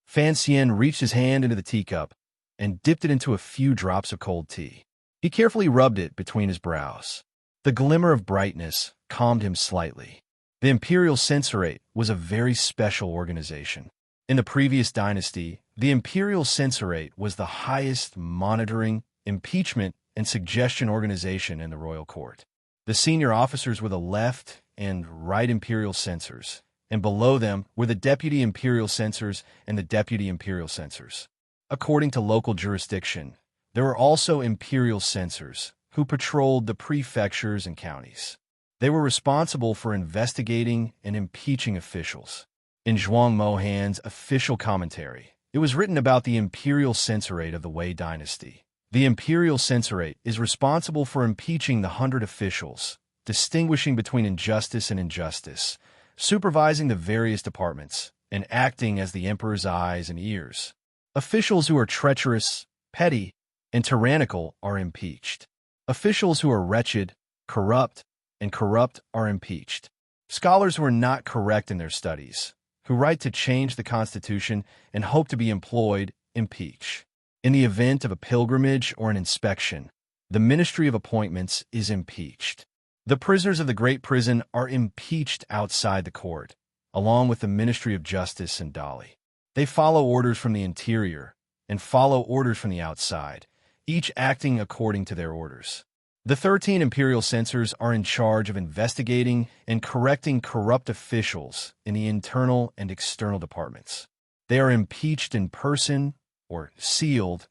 Fan Xian reached his hand into the teacup and dipped it into a few drops of cold tea. He carefully rubbed it between his brows. The glimmer of brightness calmed him slightly. The Imperial Censorate was a very special organization. In the previous dynasty, the Imperial Censorate was the highest monitoring, impeachment, and suggestion organization in the royal court. The senior officers were the left and right Imperial Censors, and below them were the Deputy Imperial Censors and the Deputy Imperial Censors. According to local jurisdiction, there were also Imperial Censors, who patrolled the prefectures and counties. They were responsible for investigating and impeaching officials. In Zhuang Mohan's official commentary, it was written about the Imperial Censorate of the Wei Dynasty. The Imperial Censorate is responsible for impeaching the 100 officials, distinguishing between injustice and injustice, supervising the various departments, and acting as the Emperor's eyes and ears. Officials who are treacherous, petty, and tyrannical are impeached. Officials who are wretched, corrupt, and corrupt are impeached. Scholars who are not correct in their studies, who write to change the Constitution and hope to be employed, impeach. In the event of a pilgrimage or an inspection, the Ministry of Appointments is impeached. The prisoners of the Great Prison are impeached outside the court, along with the Ministry of Justice and Dali. They follow orders from the interior and follow orders from the outside, each acting according to their orders. The 13 Imperial Censors are in charge of investigating and correcting corrupt officials in the internal and external departments. They are impeached in person or sealed,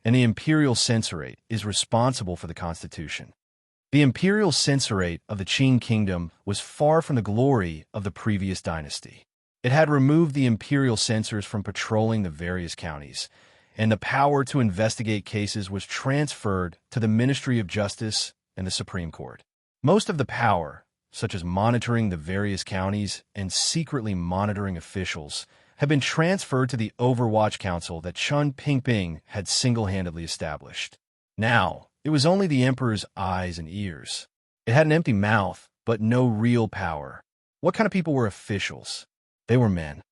and the Imperial Censorate is responsible for the Constitution. The Imperial Censorate of the Qing Kingdom was far from the glory of the previous dynasty. It had removed the Imperial Censors from patrolling the various counties, and the power to investigate cases was transferred to the Ministry of Justice and the Supreme Court. Most of the power, such as monitoring the various counties and secretly monitoring officials, had been transferred to the Overwatch Council that Chun Pingping had single-handedly established. Now, it was only the Emperor's eyes and ears. It had an empty mouth, but no real power. What kind of people were officials? They were men.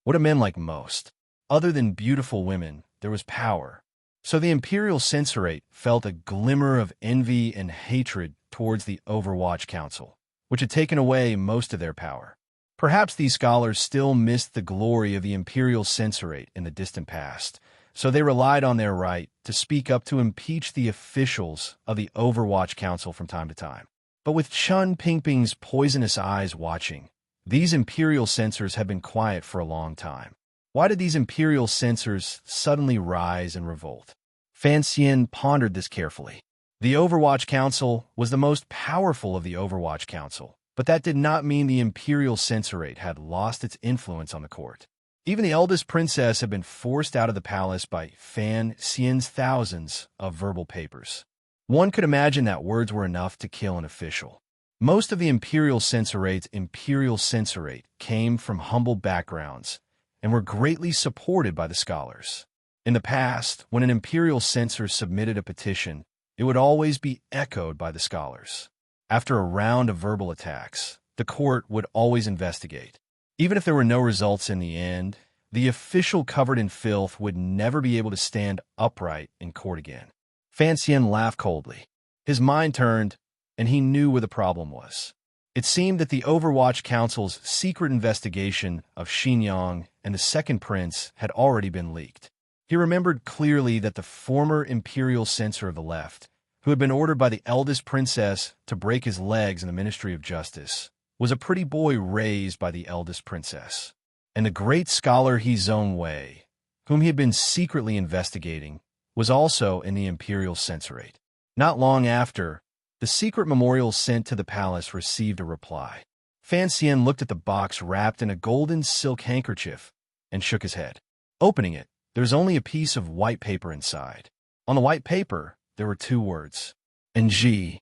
What do men like most? Other than beautiful women, there was power. So the Imperial Censorate felt a glimmer of envy and hatred towards the Overwatch Council, which had taken away most of their power. Perhaps these scholars still missed the glory of the Imperial Censorate in the distant past, so they relied on their right to speak up to impeach the officials of the Overwatch Council from time to time. But with Chun Pingping's poisonous eyes watching, these Imperial Censors had been quiet for a long time. Why did these Imperial Censors suddenly rise and revolt? Fan Xian pondered this carefully. The Overwatch Council was the most powerful of the Overwatch Council, but that did not mean the Imperial Censorate had lost its influence on the court. Even the eldest princess had been forced out of the palace by Fan Xian's thousands of verbal papers. One could imagine that words were enough to kill an official. Most of the Imperial Censorate's Imperial Censorate came from humble backgrounds and were greatly supported by the scholars. In the past, when an Imperial Censor submitted a petition, it would always be echoed by the scholars. After a round of verbal attacks, the court would always investigate. Even if there were no results in the end, the official covered in filth would never be able to stand upright in court again. Fan Xian laughed coldly. His mind turned, and he knew where the problem was. It seemed that the Overwatch Council's secret investigation of Xinyang and the second prince had already been leaked. He remembered clearly that the former Imperial Censor of the left, who had been ordered by the eldest princess to break his legs in the Ministry of Justice, was a pretty boy raised by the eldest princess. And the great scholar He Zhongwei, whom he had been secretly investigating, was also in the Imperial Censorate. Not long after, the secret memorial sent to the palace received a reply. Fan Xian looked at the box wrapped in a golden silk handkerchief and shook his head. Opening it, there was only a piece of white paper inside. On the white paper, there were two words, Enji.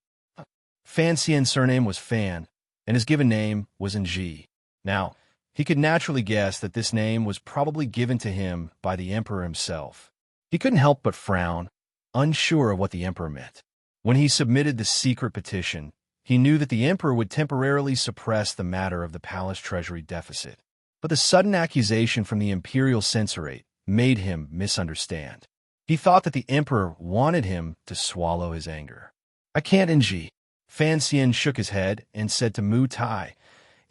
Fan Xian's surname was Fan, and his given name was Enji. Now, he could naturally guess that this name was probably given to him by the emperor himself. He couldn't help but frown, unsure of what the emperor meant. When he submitted the secret petition, he knew that the emperor would temporarily suppress the matter of the palace treasury deficit. But the sudden accusation from the imperial censorate made him misunderstand. He thought that the emperor wanted him to swallow his anger. "I can't, Ng." Fan Xian shook his head and said to Mu Tai,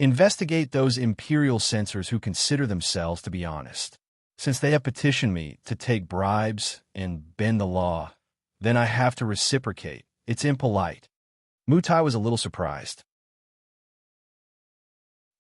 "Investigate those imperial censors who consider themselves to be honest. Since they have petitioned me to take bribes and bend the law, then I have to reciprocate. It's impolite." Mu Tai was a little surprised.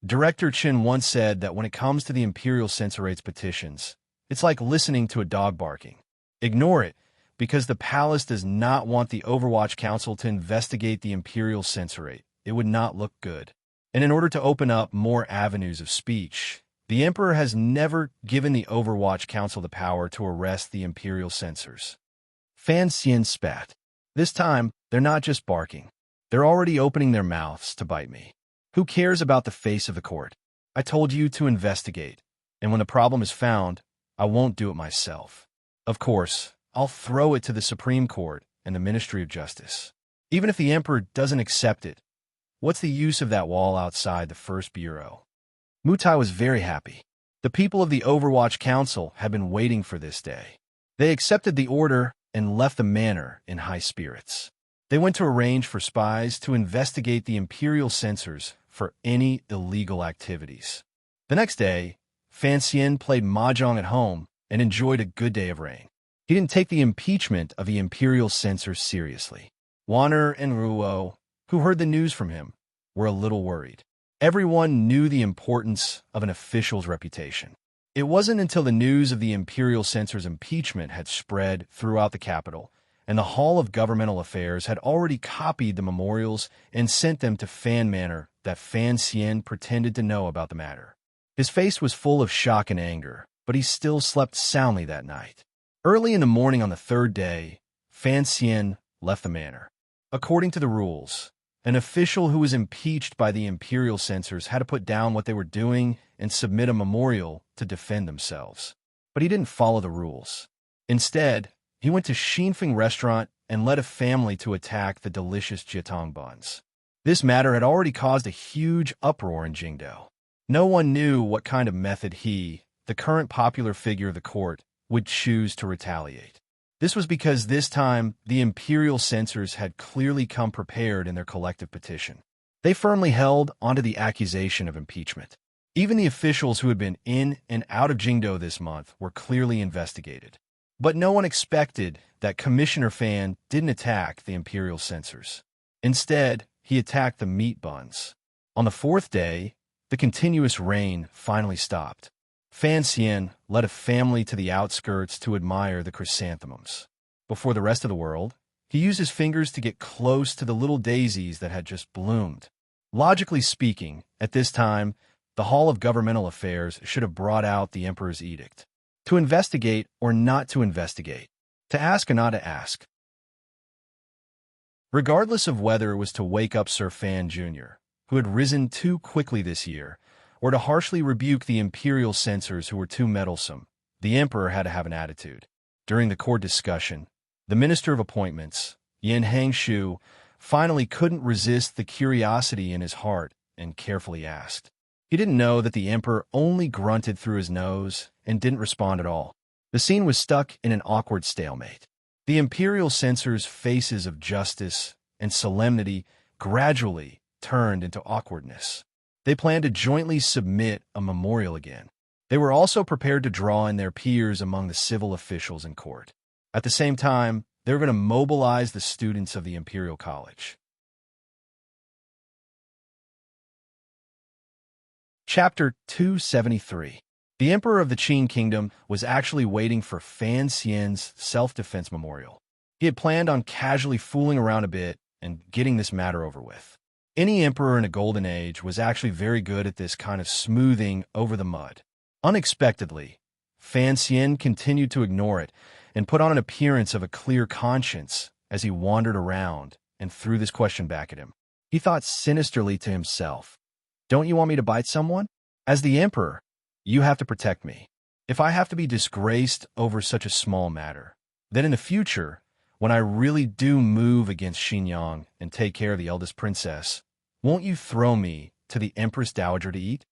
Director Chen once said that when it comes to the imperial censorate's petitions, it's like listening to a dog barking. Ignore it, because the palace does not want the Overwatch Council to investigate the imperial censorate. It would not look good. And in order to open up more avenues of speech, the emperor has never given the Overwatch Council the power to arrest the imperial censors. Fan Xian spat. "This time, they're not just barking. They're already opening their mouths to bite me. Who cares about the face of the court? I told you to investigate, and when the problem is found, I won't do it myself. Of course, I'll throw it to the Supreme Court and the Ministry of Justice. Even if the emperor doesn't accept it, what's the use of that wall outside the First Bureau?" Mu Tai was very happy. The people of the Overwatch Council had been waiting for this day. They accepted the order and left the manor in high spirits. They went to arrange for spies to investigate the imperial censors for any illegal activities. The next day, Fan Xian played mahjong at home and enjoyed a good day of rain. He didn't take the impeachment of the imperial censors seriously. Wanner and Ruo, who heard the news from him, were a little worried. Everyone knew the importance of an official's reputation. It wasn't until the news of the imperial censor's impeachment had spread throughout the capital, and the Hall of Governmental Affairs had already copied the memorials and sent them to Fan Manor, that Fan Xian pretended to know about the matter. His face was full of shock and anger, but he still slept soundly that night. Early in the morning on the third day, Fan Xian left the manor. According to the rules, an official who was impeached by the imperial censors had to put down what they were doing and submit a memorial to defend themselves. But he didn't follow the rules. Instead, he went to Xinfeng restaurant and led a family to attack the delicious jiatong buns. This matter had already caused a huge uproar in Jingdao. No one knew what kind of method he, the current popular figure of the court, would choose to retaliate. This was because this time the imperial censors had clearly come prepared in their collective petition. They firmly held onto the accusation of impeachment. Even the officials who had been in and out of Jingdao this month were clearly investigated. But no one expected that Commissioner Fan didn't attack the imperial censors. Instead, he attacked the meat buns. On the fourth day, the continuous rain finally stopped. Fan Xian led a family to the outskirts to admire the chrysanthemums. Before the rest of the world, he used his fingers to get close to the little daisies that had just bloomed. Logically speaking, at this time, the Hall of Governmental Affairs should have brought out the Emperor's edict. To investigate or not to investigate. To ask or not to ask. Regardless of whether it was to wake up Sir Fan Jr., who had risen too quickly this year, or to harshly rebuke the imperial censors who were too meddlesome, the emperor had to have an attitude. During the court discussion, the Minister of Appointments, Yan Hangshu, finally couldn't resist the curiosity in his heart and carefully asked. He didn't know that the emperor only grunted through his nose and didn't respond at all. The scene was stuck in an awkward stalemate. The imperial censors' faces of justice and solemnity gradually turned into awkwardness. They planned to jointly submit a memorial again. They were also prepared to draw in their peers among the civil officials in court. At the same time, they were going to mobilize the students of the Imperial College. Chapter 273. The Emperor of the Qin Kingdom was actually waiting for Fan Xian's self-defense memorial. He had planned on casually fooling around a bit and getting this matter over with. Any emperor in a golden age was actually very good at this kind of smoothing over the mud. Unexpectedly, Fan Xian continued to ignore it and put on an appearance of a clear conscience as he wandered around and threw this question back at him. He thought sinisterly to himself, "Don't you want me to bite someone?" As the emperor, you have to protect me. If I have to be disgraced over such a small matter, then in the future, when I really do move against Xinyang and take care of the eldest princess, won't you throw me to the Empress Dowager to eat?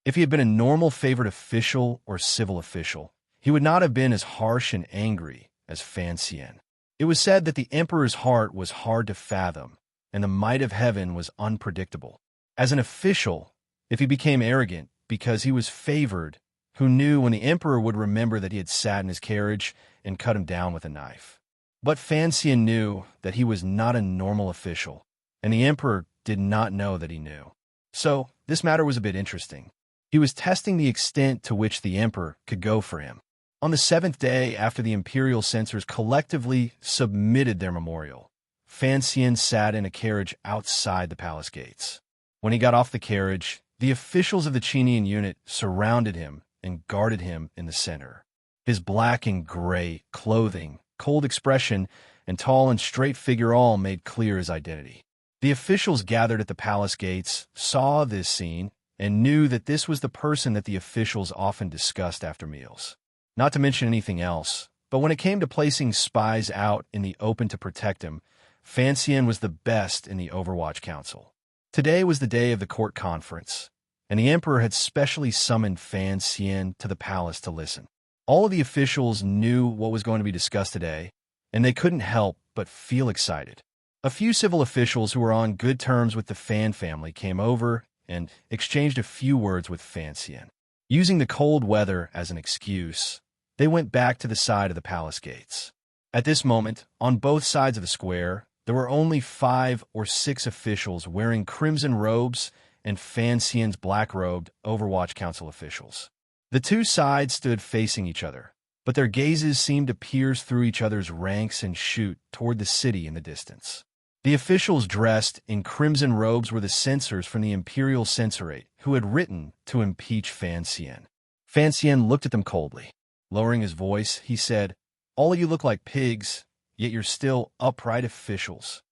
If he had been a normal favored official or civil official, he would not have been as harsh and angry as Fan Xian. It was said that the emperor's heart was hard to fathom, and the might of heaven was unpredictable. As an official, if he became arrogant because he was favored, who knew when the emperor would remember that he had sat in his carriage and cut him down with a knife? But Fan Xian knew that he was not a normal official, and the emperor did not know that he knew. So, this matter was a bit interesting. He was testing the extent to which the emperor could go for him. On the 7th day after the imperial censors collectively submitted their memorial, Fan Xian sat in a carriage outside the palace gates. When he got off the carriage, the officials of the Qinian unit surrounded him and guarded him in the center. His black and gray clothing, cold expression, and tall and straight figure all made clear his identity. The officials gathered at the palace gates saw this scene and knew that this was the person that the officials often discussed after meals. Not to mention anything else, but when it came to placing spies out in the open to protect him, Fan Xian was the best in the Overwatch Council. Today was the day of the court conference, and the emperor had specially summoned Fan Xian to the palace to listen. All of the officials knew what was going to be discussed today, and they couldn't help but feel excited. A few civil officials who were on good terms with the Fan family came over and exchanged a few words with Fan Xian. Using the cold weather as an excuse, they went back to the side of the palace gates. At this moment, on both sides of the square, there were only 5 or 6 officials wearing crimson robes and Fan Xian's black-robed Overwatch Council officials. The two sides stood facing each other, but their gazes seemed to pierce through each other's ranks and shoot toward the city in the distance. The officials dressed in crimson robes were the censors from the Imperial Censorate who had written to impeach Fan Xian. Fan Xian looked at them coldly. Lowering his voice, he said, "All of you look like pigs, yet you're still upright officials."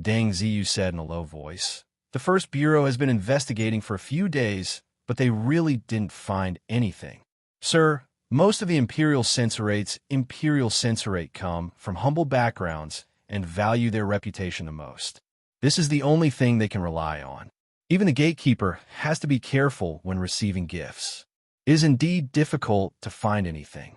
Deng Ziyu said in a low voice, "The First Bureau has been investigating for a few days, but they really didn't find anything. Sir, most of the Imperial Censorates come from humble backgrounds and value their reputation the most. This is the only thing they can rely on. Even the gatekeeper has to be careful when receiving gifts. It is indeed difficult to find anything."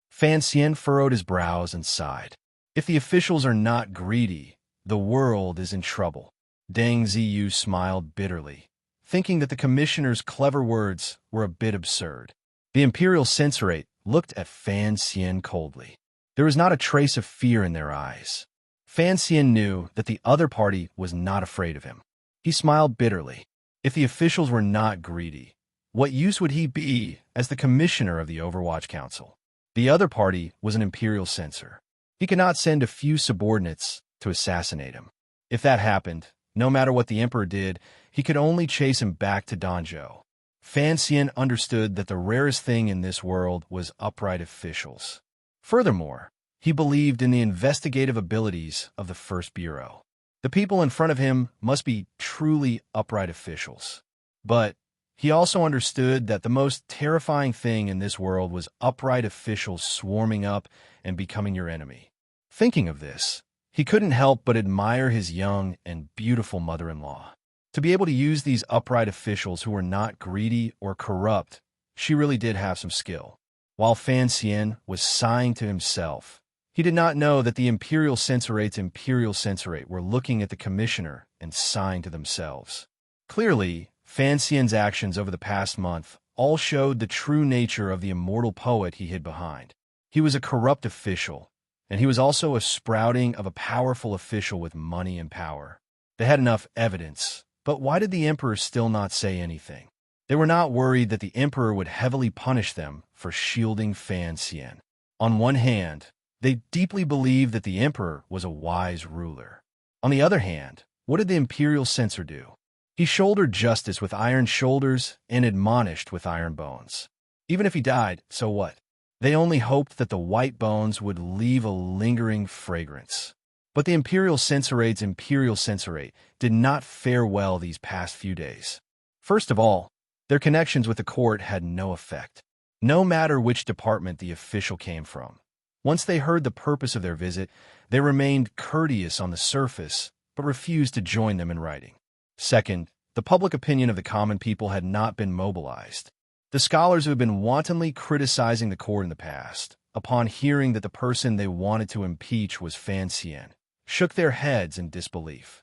Fan Xian furrowed his brows and sighed. If the officials are not greedy, the world is in trouble. Deng Ziyu smiled bitterly, thinking that the commissioner's clever words were a bit absurd. The Imperial Censorate looked at Fan Xian coldly. There was not a trace of fear in their eyes. Fan Xian knew that the other party was not afraid of him. He smiled bitterly. If the officials were not greedy, what use would he be as the commissioner of the Overwatch Council? The other party was an Imperial Censor. He could not send a few subordinates to assassinate him. If that happened, no matter what the emperor did, he could only chase him back to Danzhou. Fan Xian understood that the rarest thing in this world was upright officials. Furthermore, he believed in the investigative abilities of the First Bureau. The people in front of him must be truly upright officials. But he also understood that the most terrifying thing in this world was upright officials swarming up and becoming your enemy. Thinking of this, he couldn't help but admire his young and beautiful mother-in-law. To be able to use these upright officials who were not greedy or corrupt, she really did have some skill. While Fan Xian was sighing to himself, he did not know that the Imperial Censorate's Imperial Censorate were looking at the commissioner and sighing to themselves. Clearly, Fan Xian's actions over the past month all showed the true nature of the immortal poet he hid behind. He was a corrupt official, and he was also a sprouting of a powerful official with money and power. They had enough evidence, but why did the emperor still not say anything? They were not worried that the emperor would heavily punish them for shielding Fan Xian. On one hand, they deeply believed that the emperor was a wise ruler. On the other hand, what did the imperial censor do? He shouldered justice with iron shoulders and admonished with iron bones. Even if he died, so what? They only hoped that the white bones would leave a lingering fragrance. But the Imperial Censorate's Imperial Censorate did not fare well these past few days. First of all, their connections with the court had no effect, no matter which department the official came from. Once they heard the purpose of their visit, they remained courteous on the surface, but refused to join them in writing. Second, the public opinion of the common people had not been mobilized. The scholars who had been wantonly criticizing the court in the past, upon hearing that the person they wanted to impeach was Fan Xian, shook their heads in disbelief.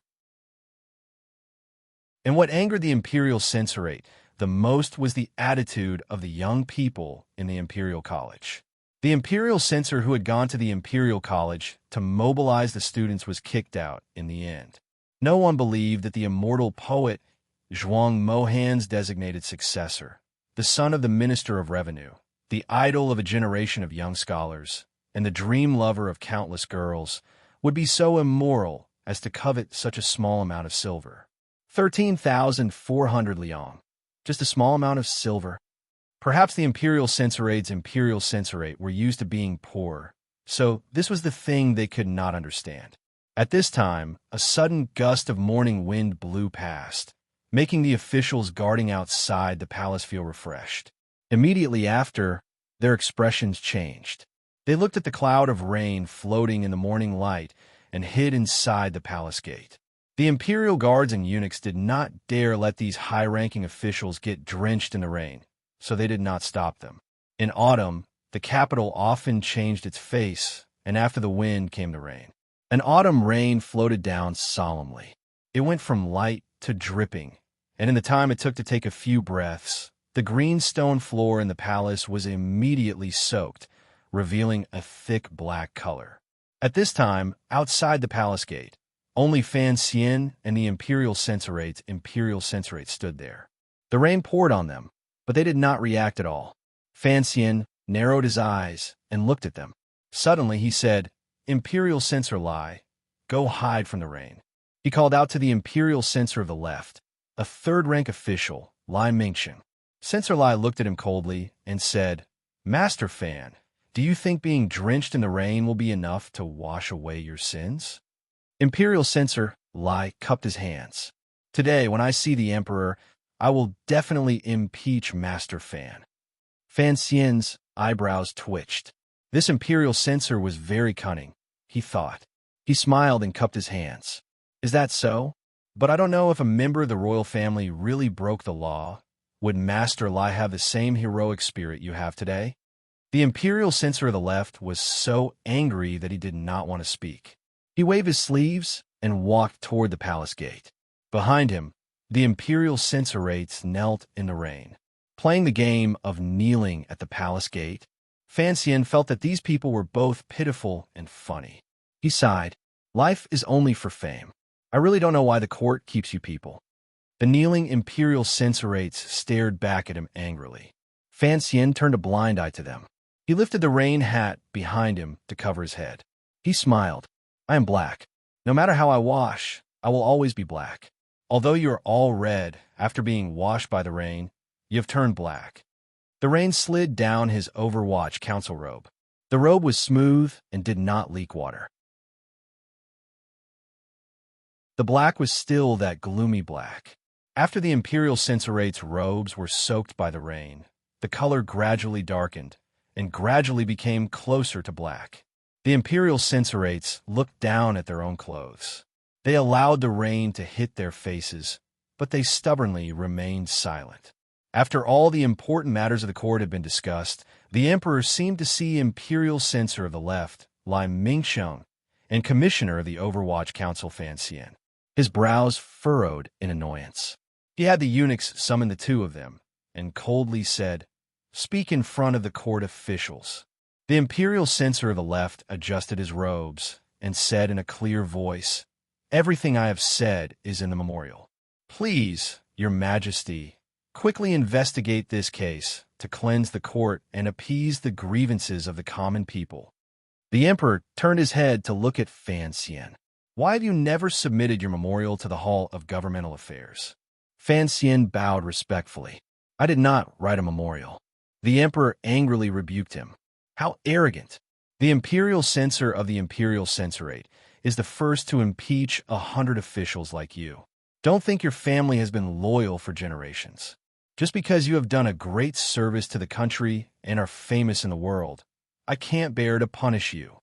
And what angered the imperial censorate the most was the attitude of the young people in the imperial college. The imperial censor who had gone to the imperial college to mobilize the students was kicked out in the end. No one believed that the immortal poet Zhuang Mohan's designated successor, the son of the Minister of Revenue, the idol of a generation of young scholars, and the dream lover of countless girls, would be so immoral as to covet such a small amount of silver. 13,400 liang. Just a small amount of silver. Perhaps the imperial censorate's imperial censorate were used to being poor, so this was the thing they could not understand. At this time, a sudden gust of morning wind blew past, making the officials guarding outside the palace feel refreshed. Immediately after, their expressions changed. They looked at the cloud of rain floating in the morning light and hid inside the palace gate. The imperial guards and eunuchs did not dare let these high-ranking officials get drenched in the rain, so they did not stop them. In autumn, the capital often changed its face, and after the wind came the rain. An autumn rain floated down solemnly. It went from light to dripping, and in the time it took to take a few breaths, the green stone floor in the palace was immediately soaked, revealing a thick black color. At this time, outside the palace gate, only Fan Xian and the imperial censorate stood there. The rain poured on them, but they did not react at all. Fan Xian narrowed his eyes and looked at them. Suddenly he said, "Imperial censor Lai, go hide from the rain." He called out to the imperial censor of the left, a third-rank official, Lai Mingsheng. Censor Lai looked at him coldly and said, "Master Fan, do you think being drenched in the rain will be enough to wash away your sins?" Imperial censor Lai cupped his hands. "Today, when I see the emperor, I will definitely impeach Master Fan." Fan Xian's eyebrows twitched. This imperial censor was very cunning, he thought. He smiled and cupped his hands. "Is that so? But I don't know if a member of the royal family really broke the law. Would Master Lai have the same heroic spirit you have today?" The imperial censor of the left was so angry that he did not want to speak. He waved his sleeves and walked toward the palace gate. Behind him, the imperial censorates knelt in the rain. Playing the game of kneeling at the palace gate, Fan Xian felt that these people were both pitiful and funny. He sighed. "Life is only for fame. I really don't know why the court keeps you people." The kneeling imperial censorates stared back at him angrily. Fan Xian turned a blind eye to them. He lifted the rain hat behind him to cover his head. He smiled. "I am black. No matter how I wash, I will always be black. Although you are all red after being washed by the rain, you have turned black." The rain slid down his Overwatch council robe. The robe was smooth and did not leak water. The black was still that gloomy black. After the imperial censorate's robes were soaked by the rain, the color gradually darkened and gradually became closer to black. The imperial censorates looked down at their own clothes. They allowed the rain to hit their faces, but they stubbornly remained silent. After all the important matters of the court had been discussed, the emperor seemed to see imperial censor of the left, Lai Mingsheng, and commissioner of the Overwatch Council Fan Xian. His brows furrowed in annoyance. He had the eunuchs summon the two of them, and coldly said, "Speak in front of the court officials." The imperial censor of the left adjusted his robes and said in a clear voice, "Everything I have said is in the memorial. Please, your majesty, quickly investigate this case to cleanse the court and appease the grievances of the common people." The emperor turned his head to look at Fan Xian. "Why have you never submitted your memorial to the Hall of Governmental Affairs?" Fan Xian bowed respectfully. "I did not write a memorial." The emperor angrily rebuked him. "How arrogant! The imperial censor of the imperial censorate is the first to impeach 100 officials like you. Don't think your family has been loyal for generations. Just because you have done a great service to the country and are famous in the world, I can't bear to punish you."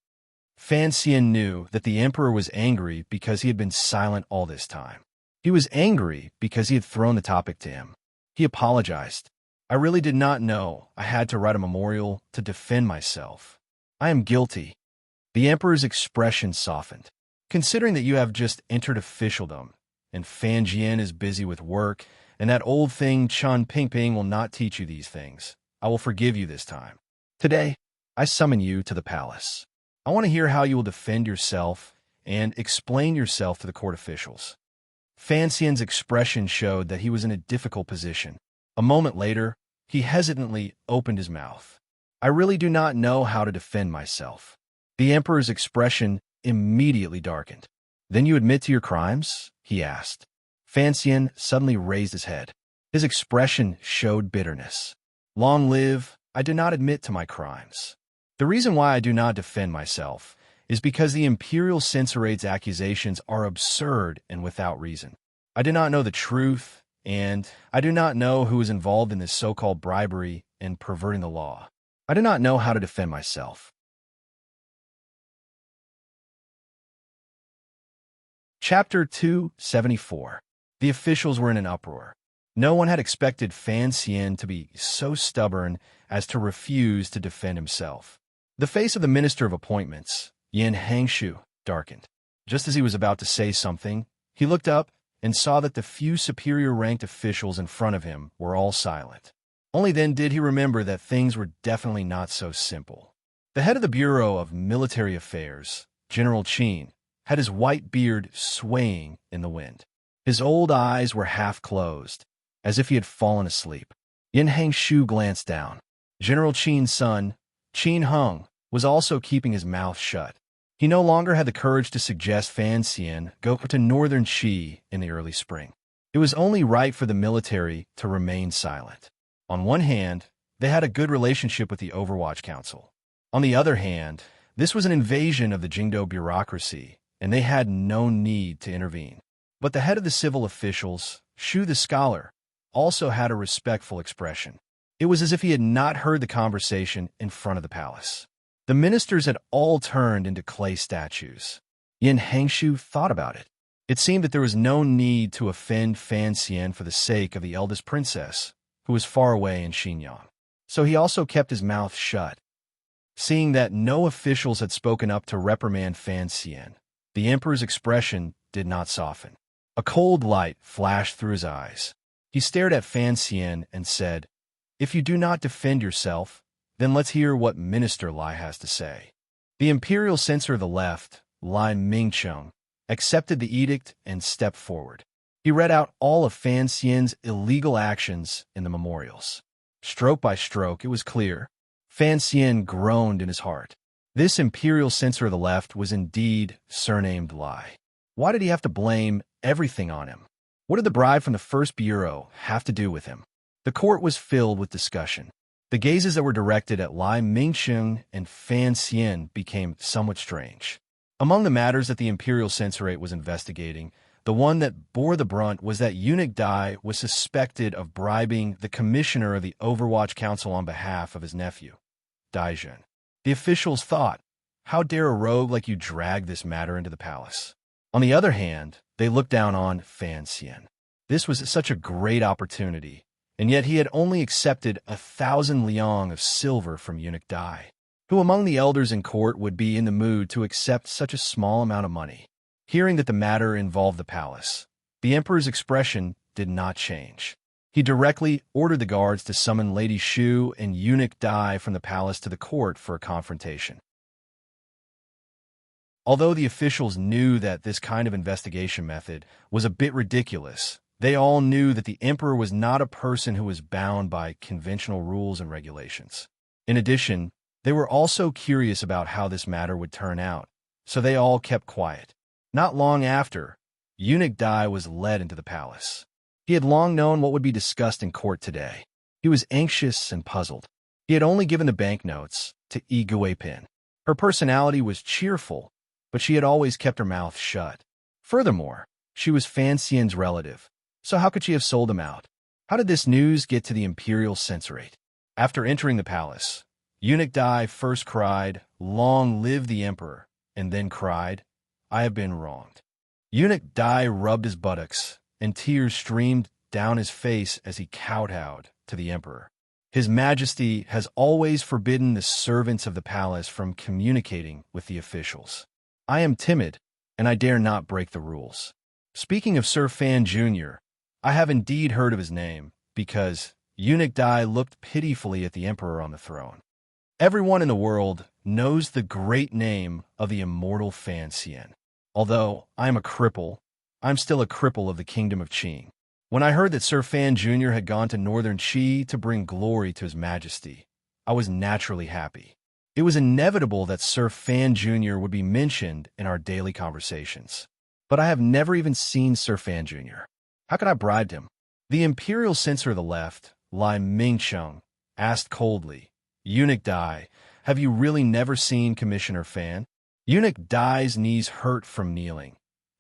Fan Xian knew that the emperor was angry because he had been silent all this time. He was angry because he had thrown the topic to him. He apologized. "I really did not know I had to write a memorial to defend myself. I am guilty." The emperor's expression softened. "Considering that you have just entered officialdom, and Fan Jian is busy with work, and that old thing Chun Pingping will not teach you these things, I will forgive you this time. Today, I summon you to the palace. I want to hear how you will defend yourself and explain yourself to the court officials." Fan Xian's expression showed that he was in a difficult position. A moment later, he hesitantly opened his mouth. "I really do not know how to defend myself." The emperor's expression immediately darkened. "Then you admit to your crimes?" he asked. Fan Xian suddenly raised his head. His expression showed bitterness. "Long live, I do not admit to my crimes. The reason why I do not defend myself is because the imperial censorate's accusations are absurd and without reason. I do not know the truth, and I do not know who is involved in this so-called bribery and perverting the law. I do not know how to defend myself." Chapter 274. The officials were in an uproar. No one had expected Fan Xian to be so stubborn as to refuse to defend himself. The face of the Minister of Appointments, Yin Hangshu, darkened. Just as he was about to say something, he looked up and saw that the few superior-ranked officials in front of him were all silent. Only then did he remember that things were definitely not so simple. The head of the Bureau of Military Affairs, General Qin, had his white beard swaying in the wind. His old eyes were half closed, as if he had fallen asleep. Yin Hangshu glanced down. General Qin's son, Qin Hung, was also keeping his mouth shut. He no longer had the courage to suggest Fan Xian go to northern Qi in the early spring. It was only right for the military to remain silent. On one hand, they had a good relationship with the Overwatch Council. On the other hand, this was an invasion of the Jingdo bureaucracy, and they had no need to intervene. But the head of the civil officials, Shu the scholar, also had a respectful expression. It was as if he had not heard the conversation in front of the palace. The ministers had all turned into clay statues. Yin Hangshu thought about it. It seemed that there was no need to offend Fan Xian for the sake of the eldest princess, who was far away in Xinjiang. So he also kept his mouth shut. Seeing that no officials had spoken up to reprimand Fan Xian, the emperor's expression did not soften. A cold light flashed through his eyes. He stared at Fan Xian and said, "If you do not defend yourself, then let's hear what Minister Lai has to say." The imperial censor of the left, Lai Mingcheng, accepted the edict and stepped forward. He read out all of Fan Xian's illegal actions in the memorials. Stroke by stroke, it was clear. Fan Xian groaned in his heart. This imperial censor of the left was indeed surnamed Lai. Why did he have to blame everything on him? What did the bribe from the First Bureau have to do with him? The court was filled with discussion. The gazes that were directed at Lai Mingcheng and Fan Xian became somewhat strange. Among the matters that the imperial censorate was investigating, the one that bore the brunt was that eunuch Dai was suspected of bribing the commissioner of the Overwatch Council on behalf of his nephew, Daijun. The officials thought, "How dare a rogue like you drag this matter into the palace?" On the other hand, they looked down on Fan Xian. This was such a great opportunity, and yet he had only accepted 1,000 liang of silver from eunuch Dai. Who among the elders in court would be in the mood to accept such a small amount of money? Hearing that the matter involved the palace, the emperor's expression did not change. He directly ordered the guards to summon Lady Shu and eunuch Dai from the palace to the court for a confrontation. Although the officials knew that this kind of investigation method was a bit ridiculous, they all knew that the emperor was not a person who was bound by conventional rules and regulations. In addition, they were also curious about how this matter would turn out, so they all kept quiet. Not long after, eunuch Dai was led into the palace. He had long known what would be discussed in court today. He was anxious and puzzled. He had only given the banknotes to Yi Guipin. Her personality was cheerful, but she had always kept her mouth shut. Furthermore, She was Fan Xian's relative, so how could she have sold him out? How did this news get to the imperial censorate? After entering the palace, Eunuch Dai first cried, "Long live the emperor," and then cried, "I have been wronged." Eunuch Dai rubbed his buttocks, and tears streamed down his face as he kowtowed to the emperor. His Majesty has always forbidden the servants of the palace from communicating with the officials. I am timid, and I dare not break the rules. Speaking of Sir Fan Jr., I have indeed heard of his name, because Eunuch Dai looked pitifully at the emperor on the throne. Everyone in the world knows the great name of the immortal Fan Xian. Although I am a cripple, I'm still a cripple of the kingdom of Qing. When I heard that Sir Fan Jr. had gone to northern Qi to bring glory to His Majesty, I was naturally happy. It was inevitable that Sir Fan Jr. would be mentioned in our daily conversations. But I have never even seen Sir Fan Jr. How could I bribe him? The imperial censor of the left, Lai Mingcheng, asked coldly, "Eunuch Dai, have you really never seen Commissioner Fan?" Eunuch Dai's knees hurt from kneeling,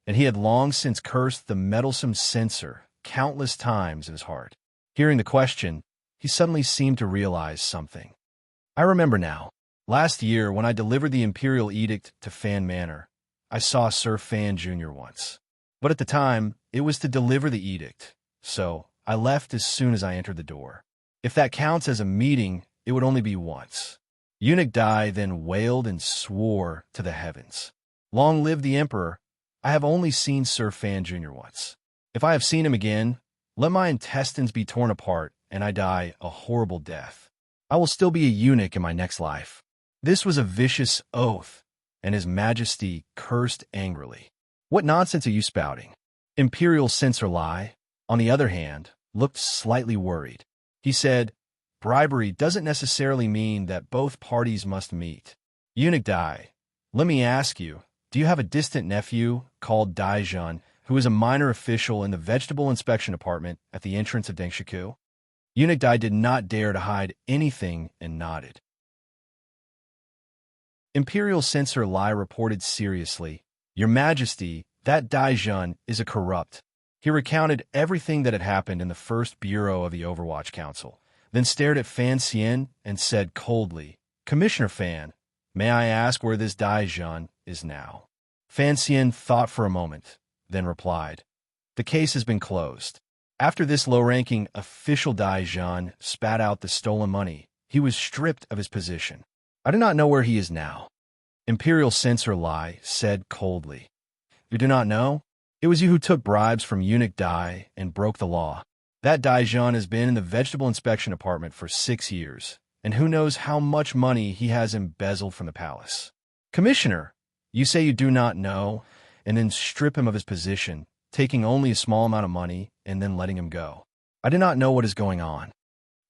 and he had long since cursed the meddlesome censor countless times in his heart. Hearing the question, he suddenly seemed to realize something. I remember now. Last year, when I delivered the imperial edict to Fan Manor, I saw Sir Fan Jr. once. But at the time, it was to deliver the edict, so I left as soon as I entered the door. If that counts as a meeting, it would only be once. Eunuch Dai then wailed and swore to the heavens. Long live the emperor! I have only seen Sir Fan Jr. once. If I have seen him again, let my intestines be torn apart and I die a horrible death. I will still be a eunuch in my next life. This was a vicious oath, and His Majesty cursed angrily. What nonsense are you spouting? Imperial Censor Lai, on the other hand, looked slightly worried. He said, "Bribery doesn't necessarily mean that both parties must meet. Eunuch Dai, let me ask you, do you have a distant nephew called Dai Zhan, who is a minor official in the Vegetable Inspection Department at the entrance of Dengshiku?" Eunuch Dai did not dare to hide anything and nodded. Imperial Censor Lai reported seriously, "Your Majesty, that Dai Zhan is a corrupt." He recounted everything that had happened in the first bureau of the Overwatch Council, then stared at Fan Xian and said coldly, "Commissioner Fan, may I ask where this Dai Zhan is now?" Fan Xian thought for a moment, then replied, "The case has been closed." After this low-ranking official Dai Zhan spat out the stolen money, he was stripped of his position. "I do not know where he is now," Imperial Censor Lai said coldly. "You do not know? It was you who took bribes from Eunuch Dai and broke the law. That Dai Zhan has been in the Vegetable Inspection Department for 6 years, and who knows how much money he has embezzled from the palace. Commissioner, you say you do not know, and then strip him of his position, taking only a small amount of money and then letting him go. I do not know what is going on."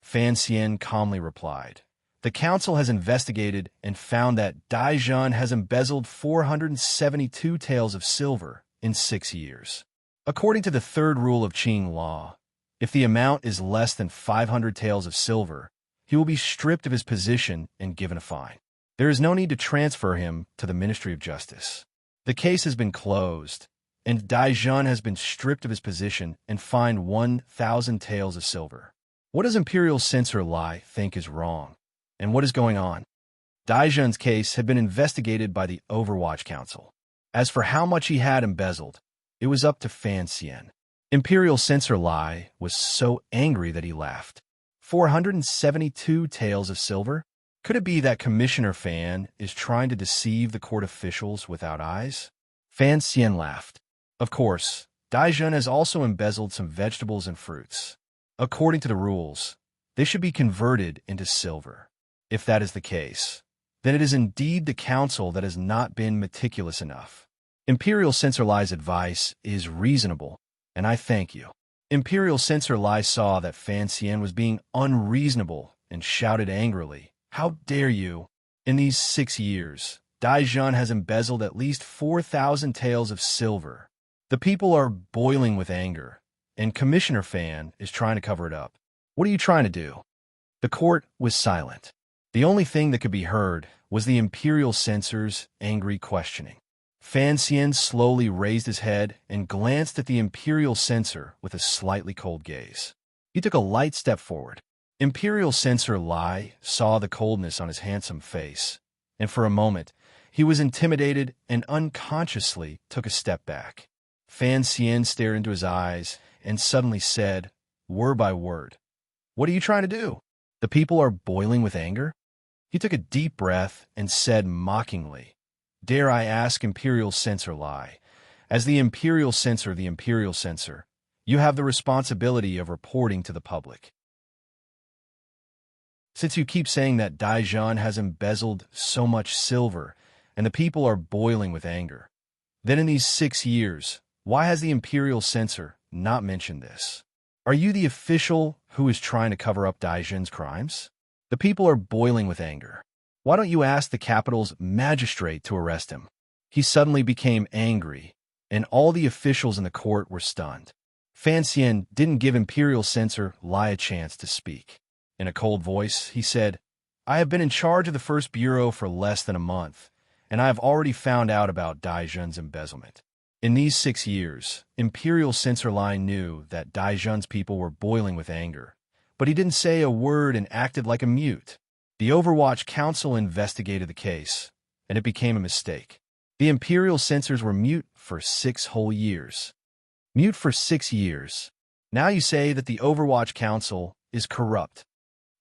Fan Xian calmly replied, "The council has investigated and found that Dai Zhan has embezzled 472 taels of silver in 6 years. According to the third rule of Qing law, if the amount is less than 500 taels of silver, he will be stripped of his position and given a fine. There is no need to transfer him to the Ministry of Justice. The case has been closed, and Dai Zhan has been stripped of his position and fined 1,000 taels of silver. What does Imperial Censor Lai think is wrong, and what is going on?" Dai Zhan's case had been investigated by the Overwatch Council. As for how much he had embezzled, it was up to Fan Xian. Imperial Censor Lai was so angry that he laughed. 472 taels of silver? Could it be that Commissioner Fan is trying to deceive the court officials without eyes? Fan Xian laughed. Of course, Dai Zhan has also embezzled some vegetables and fruits. According to the rules, they should be converted into silver. If that is the case, then it is indeed the council that has not been meticulous enough. Imperial Censor Lai's advice is reasonable, and I thank you. Imperial Censor Lai saw that Fan Xian was being unreasonable and shouted angrily, "How dare you? In these 6 years, Dai Zhan has embezzled at least 4,000 taels of silver. The people are boiling with anger, and Commissioner Fan is trying to cover it up. What are you trying to do?" The court was silent. The only thing that could be heard was the Imperial Censor's angry questioning. Fan Xian slowly raised his head and glanced at the Imperial Censor with a slightly cold gaze. He took a light step forward. Imperial Censor Lai saw the coldness on his handsome face, and for a moment, he was intimidated and unconsciously took a step back. Fan Xian stared into his eyes and suddenly said, word by word, "What are you trying to do? The people are boiling with anger?" He took a deep breath and said mockingly, "Dare I ask, Imperial Censor Lai, as the Imperial Censor, you have the responsibility of reporting to the public. Since you keep saying that Daizhan has embezzled so much silver and the people are boiling with anger, then in these 6 years, why has the Imperial Censor not mentioned this? Are you the official who is trying to cover up Daizhan's crimes? The people are boiling with anger. Why don't you ask the capital's magistrate to arrest him?" He suddenly became angry, and all the officials in the court were stunned. Fan Xian didn't give Imperial Censor Lai a chance to speak. In a cold voice, he said, "I have been in charge of the First Bureau for less than a month, and I have already found out about Daizhan's embezzlement. In these 6 years, Imperial Censor Lai knew that Daizhan's people were boiling with anger, but he didn't say a word and acted like a mute. The Overwatch Council investigated the case, and it became a mistake. The Imperial Censors were mute for 6 whole years. Mute for 6 years. Now you say that the Overwatch Council is corrupt."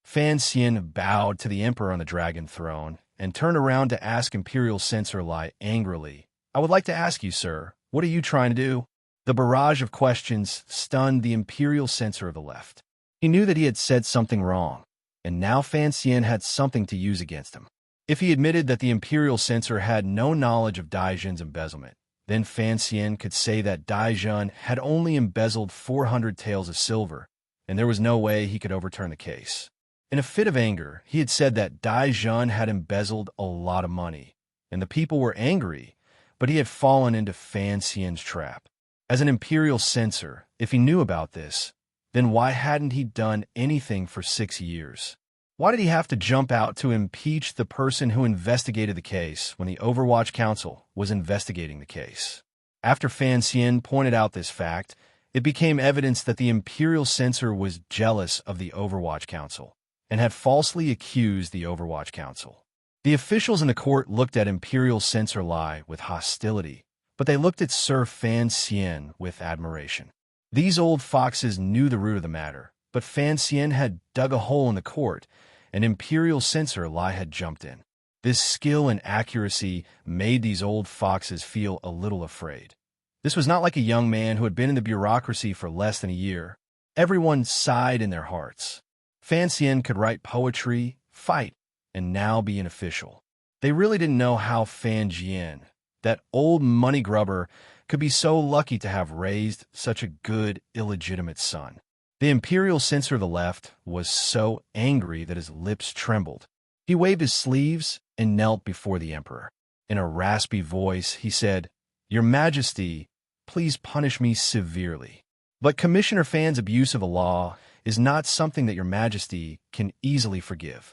Fan Xian bowed to the Emperor on the dragon throne and turned around to ask Imperial Censor Lai angrily, "I would like to ask you, sir, what are you trying to do?" The barrage of questions stunned the Imperial Censor of the left. He knew that he had said something wrong, and now Fan Xian had something to use against him. If he admitted that the Imperial Censor had no knowledge of Daizhan's embezzlement, then Fan Xian could say that Daizhan had only embezzled 400 taels of silver, and there was no way he could overturn the case. In a fit of anger, he had said that Daizhan had embezzled a lot of money, and the people were angry, but he had fallen into Fan Xian's trap. As an Imperial Censor, if he knew about this, then why hadn't he done anything for 6 years? Why did he have to jump out to impeach the person who investigated the case when the Overwatch Council was investigating the case? After Fan Xian pointed out this fact, it became evidence that the Imperial Censor was jealous of the Overwatch Council and had falsely accused the Overwatch Council. The officials in the court looked at Imperial Censor Lai with hostility, but they looked at Sir Fan Xian with admiration. These old foxes knew the root of the matter, but Fan Xian had dug a hole in the court, and Imperial Censor Lai had jumped in. This skill and accuracy made these old foxes feel a little afraid. This was not like a young man who had been in the bureaucracy for less than a year. Everyone sighed in their hearts. Fan Xian could write poetry, fight, and now be an official. They really didn't know how Fan Jian, that old money grubber, could be so lucky to have raised such a good, illegitimate son. The Imperial Censor of the left was so angry that his lips trembled. He waved his sleeves and knelt before the Emperor. In a raspy voice, he said, "Your Majesty, please punish me severely. But Commissioner Fan's abuse of the law is not something that Your Majesty can easily forgive.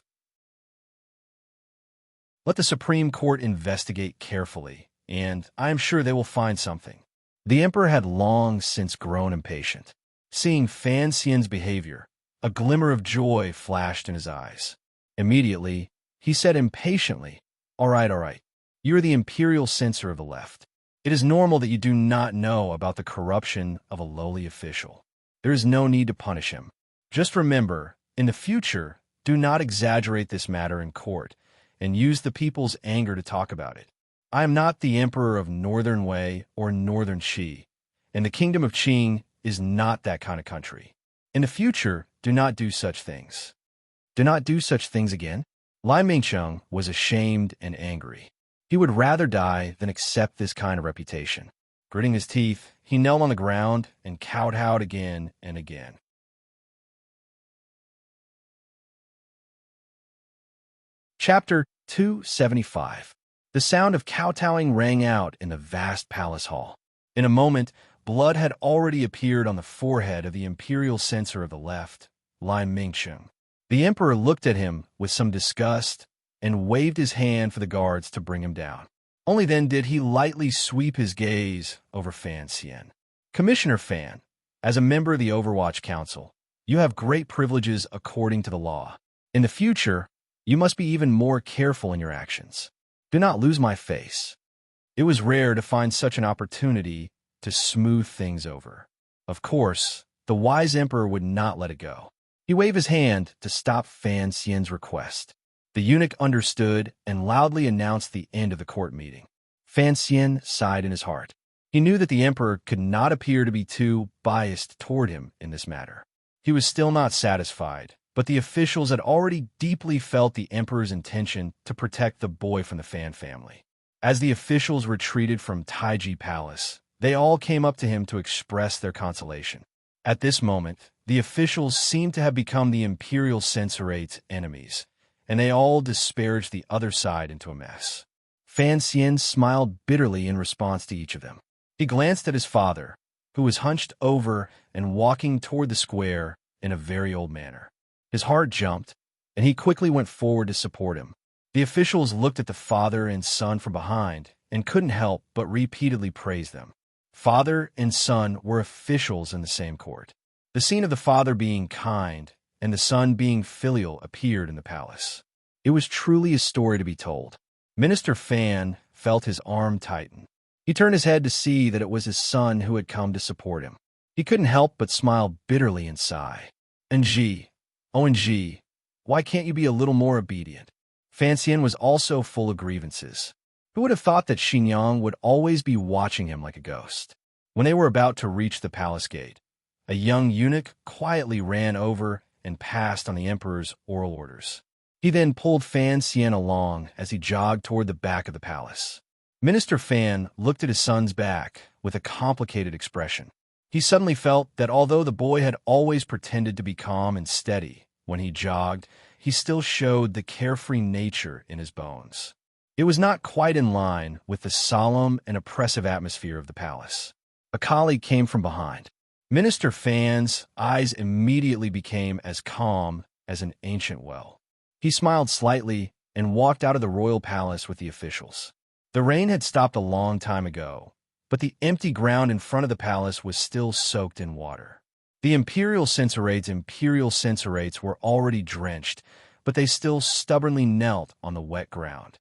Let the Supreme Court investigate carefully, and I am sure they will find something." The Emperor had long since grown impatient. Seeing Fan Xian's behavior, a glimmer of joy flashed in his eyes. Immediately, he said impatiently, all right. You are the Imperial Censor of the left. It is normal that you do not know about the corruption of a lowly official. There is no need to punish him. Just remember, in the future, do not exaggerate this matter in court and use the people's anger to talk about it. I am not the Emperor of Northern Wei or Northern Qi, and the Kingdom of Qing is not that kind of country. In the future, do not do such things. Do not do such things again? Lai Mingsheng was ashamed and angry. He would rather die than accept this kind of reputation. Gritting his teeth, he knelt on the ground and kowtowed again and again. Chapter 275. The sound of kowtowing rang out in the vast palace hall. In a moment, blood had already appeared on the forehead of the Imperial Censor of the left, Lai Mingsheng. The Emperor looked at him with some disgust and waved his hand for the guards to bring him down. Only then did he lightly sweep his gaze over Fan Xian. Commissioner Fan, as a member of the Overwatch Council, you have great privileges according to the law. In the future, you must be even more careful in your actions. Do not lose my face. It was rare to find such an opportunity to smooth things over. Of course, the wise emperor would not let it go. He waved his hand to stop Fan Xian's request. The eunuch understood and loudly announced the end of the court meeting. Fan Xian sighed in his heart. He knew that the emperor could not appear to be too biased toward him in this matter. He was still not satisfied, but the officials had already deeply felt the emperor's intention to protect the boy from the Fan family. As the officials retreated from Taiji Palace, they all came up to him to express their consolation. At this moment, the officials seemed to have become the imperial censorate's enemies, and they all disparaged the other side into a mess. Fan Xian smiled bitterly in response to each of them. He glanced at his father, who was hunched over and walking toward the square in a very old manner. His heart jumped, and he quickly went forward to support him. The officials looked at the father and son from behind and couldn't help but repeatedly praise them. Father and son were officials in the same court. The scene of the father being kind and the son being filial appeared in the palace. It was truly a story to be told. Minister Fan felt his arm tighten. He turned his head to see that it was his son who had come to support him. He couldn't help but smile bitterly and sigh. NG, ONG, why can't you be a little more obedient? Fan Xian was also full of grievances. Who would have thought that Xinjiang would always be watching him like a ghost? When they were about to reach the palace gate, a young eunuch quietly ran over and passed on the emperor's oral orders. He then pulled Fan Xian along as he jogged toward the back of the palace. Minister Fan looked at his son's back with a complicated expression. He suddenly felt that although the boy had always pretended to be calm and steady when he jogged, he still showed the carefree nature in his bones. It was not quite in line with the solemn and oppressive atmosphere of the palace. A colleague came from behind. Minister Fan's eyes immediately became as calm as an ancient well. He smiled slightly and walked out of the royal palace with the officials. The rain had stopped a long time ago, but the empty ground in front of the palace was still soaked in water. The imperial censorates were already drenched, but they still stubbornly knelt on the wet ground.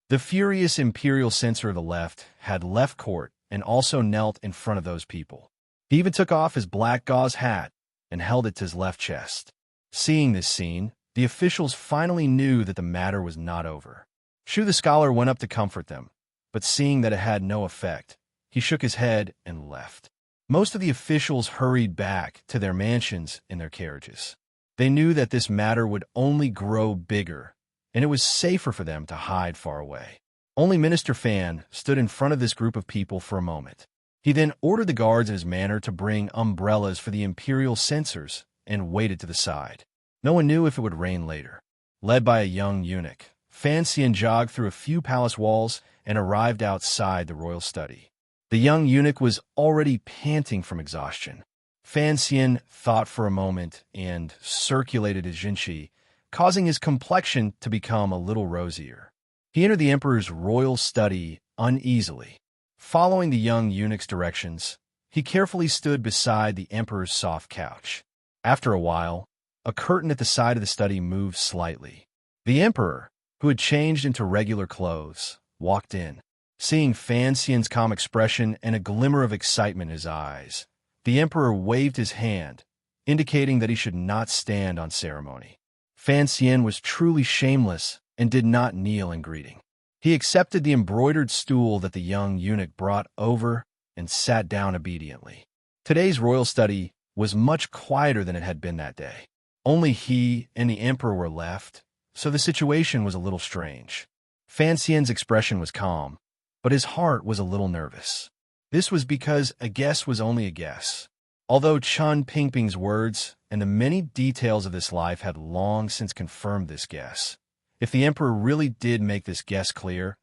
The furious imperial censor of the left had left court and also knelt in front of those people. He even took off his black gauze hat and held it to his left chest. Seeing this scene, the officials finally knew that the matter was not over. Shu the scholar went up to comfort them, but seeing that it had no effect, he shook his head and left. Most of the officials hurried back to their mansions in their carriages. They knew that this matter would only grow bigger, and it was safer for them to hide far away. Only Minister Fan stood in front of this group of people for a moment. He then ordered the guards in his manor to bring umbrellas for the imperial censors and waited to the side. No one knew if it would rain later. Led by a young eunuch, Fan Xian jogged through a few palace walls and arrived outside the royal study. The young eunuch was already panting from exhaustion. Fan Xian thought for a moment and circulated his jinqi, causing his complexion to become a little rosier. He entered the emperor's royal study uneasily. Following the young eunuch's directions, he carefully stood beside the emperor's soft couch. After a while, a curtain at the side of the study moved slightly. The emperor, who had changed into regular clothes, walked in. Seeing Fan Xian's calm expression and a glimmer of excitement in his eyes, the emperor waved his hand, indicating that he should not stand on ceremony. Fan Xian was truly shameless and did not kneel in greeting. He accepted the embroidered stool that the young eunuch brought over and sat down obediently. Today's royal study was much quieter than it had been that day. Only he and the emperor were left, so the situation was a little strange. Fan Xian's expression was calm, but his heart was a little nervous. This was because a guess was only a guess. Although Chun Pingping's words and the many details of this life had long since confirmed this guess, if the emperor really did make this guess clear,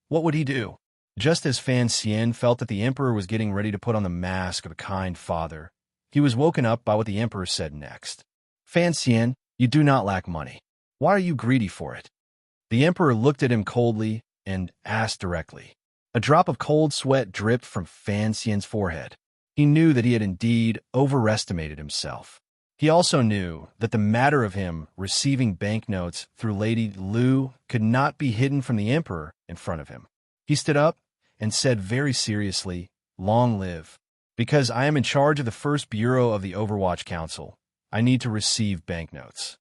what would he do? Just as Fan Xian felt that the emperor was getting ready to put on the mask of a kind father, he was woken up by what the emperor said next. Fan Xian, you do not lack money. Why are you greedy for it? The emperor looked at him coldly and asked directly. A drop of cold sweat dripped from Fan Xian's forehead. He knew that he had indeed overestimated himself. He also knew that the matter of him receiving banknotes through Lady Lu could not be hidden from the emperor in front of him. He stood up and said very seriously, "Long live. Because I am in charge of the first bureau of the Overwatch Council, I need to receive banknotes."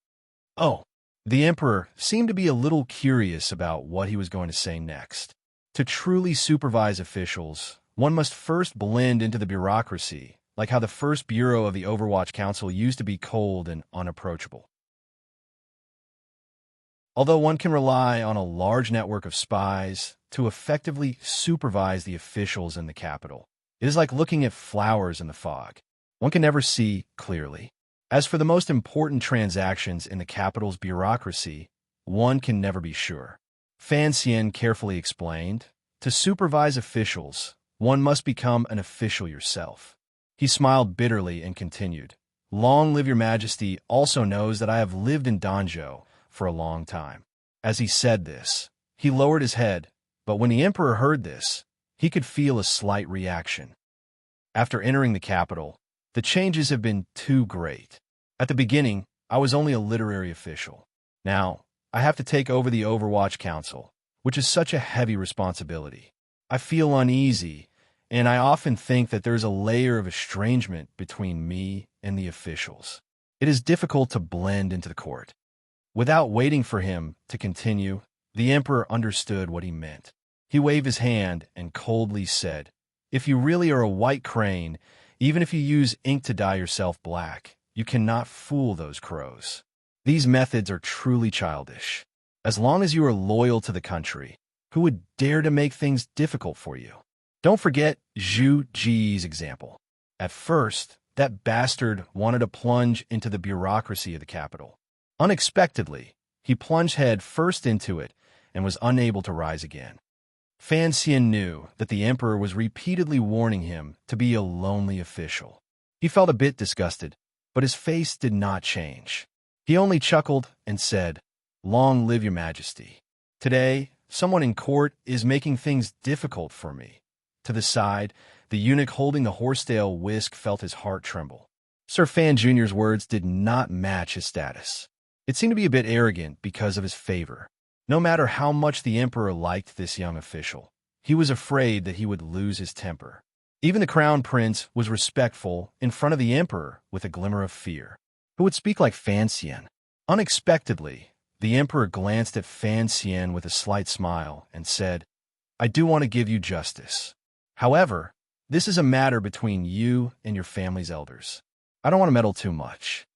Oh, the emperor seemed to be a little curious about what he was going to say next. To truly supervise officials, one must first blend into the bureaucracy, like how the first bureau of the Overwatch Council used to be cold and unapproachable. Although one can rely on a large network of spies to effectively supervise the officials in the capital, it is like looking at flowers in the fog. One can never see clearly. As for the most important transactions in the capital's bureaucracy, one can never be sure. Fan Xian carefully explained, to supervise officials, one must become an official yourself. He smiled bitterly and continued, "Long live your majesty also knows that I have lived in Danzhou for a long time." As he said this, he lowered his head, but when the emperor heard this, he could feel a slight reaction. After entering the capital, the changes have been too great. At the beginning, I was only a literary official. Now, I have to take over the Overwatch Council, which is such a heavy responsibility. I feel uneasy, and I often think that there's a layer of estrangement between me and the officials. It is difficult to blend into the court. Without waiting for him to continue, the emperor understood what he meant. He waved his hand and coldly said, "If you really are a white crane, even if you use ink to dye yourself black, you cannot fool those crows. These methods are truly childish. As long as you are loyal to the country, who would dare to make things difficult for you?" Don't forget Zhu Ji's example. At first, that bastard wanted to plunge into the bureaucracy of the capital. Unexpectedly, he plunged head first into it and was unable to rise again. Fan Xian knew that the emperor was repeatedly warning him to be a lonely official. He felt a bit disgusted, but his face did not change. He only chuckled and said, "Long live your majesty. Today, someone in court is making things difficult for me." To the side, the eunuch holding the horsetail whisk felt his heart tremble. Sir Fan Jr.'s words did not match his status. It seemed to be a bit arrogant because of his favor. No matter how much the emperor liked this young official, he was afraid that he would lose his temper. Even the crown prince was respectful in front of the emperor with a glimmer of fear. Who would speak like Fan Xian? Unexpectedly, the emperor glanced at Fan Xian with a slight smile and said, "I do want to give you justice. However, this is a matter between you and your family's elders. I don't want to meddle too much."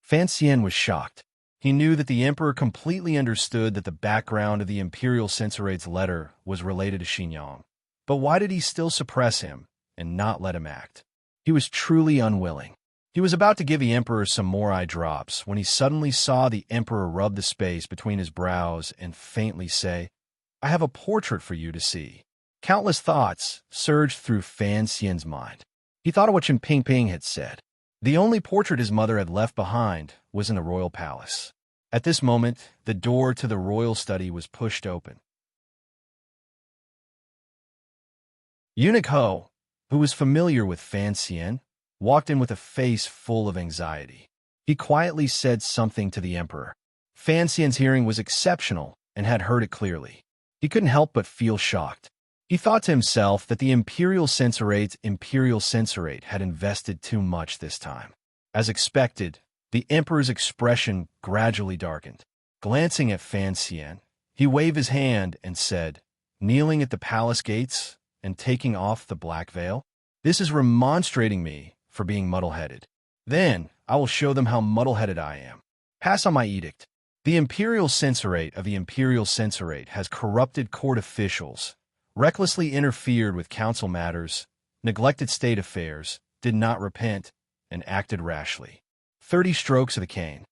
Fan Xian was shocked. He knew that the emperor completely understood that the background of the imperial censorate's letter was related to Xinjiang. But why did he still suppress him and not let him act? He was truly unwilling. He was about to give the emperor some more eye drops when he suddenly saw the emperor rub the space between his brows and faintly say, "I have a portrait for you to see." Countless thoughts surged through Fan Xian's mind. He thought of what Chen Pingping had said. The only portrait his mother had left behind was in the royal palace. At this moment, the door to the royal study was pushed open. Eunuch Ho, who was familiar with Fan Xian, walked in with a face full of anxiety. He quietly said something to the emperor. Fan Xian's hearing was exceptional and had heard it clearly. He couldn't help but feel shocked. He thought to himself that the imperial censorate had invested too much this time. As expected, the emperor's expression gradually darkened. Glancing at Fan Xian, he waved his hand and said, "Kneeling at the palace gates and taking off the black veil? This is remonstrating me for being muddle-headed. Then I will show them how muddle-headed I am. Pass on my edict. The imperial censorate has corrupted court officials, recklessly interfered with council matters, neglected state affairs, did not repent, and acted rashly. 30 strokes of the cane."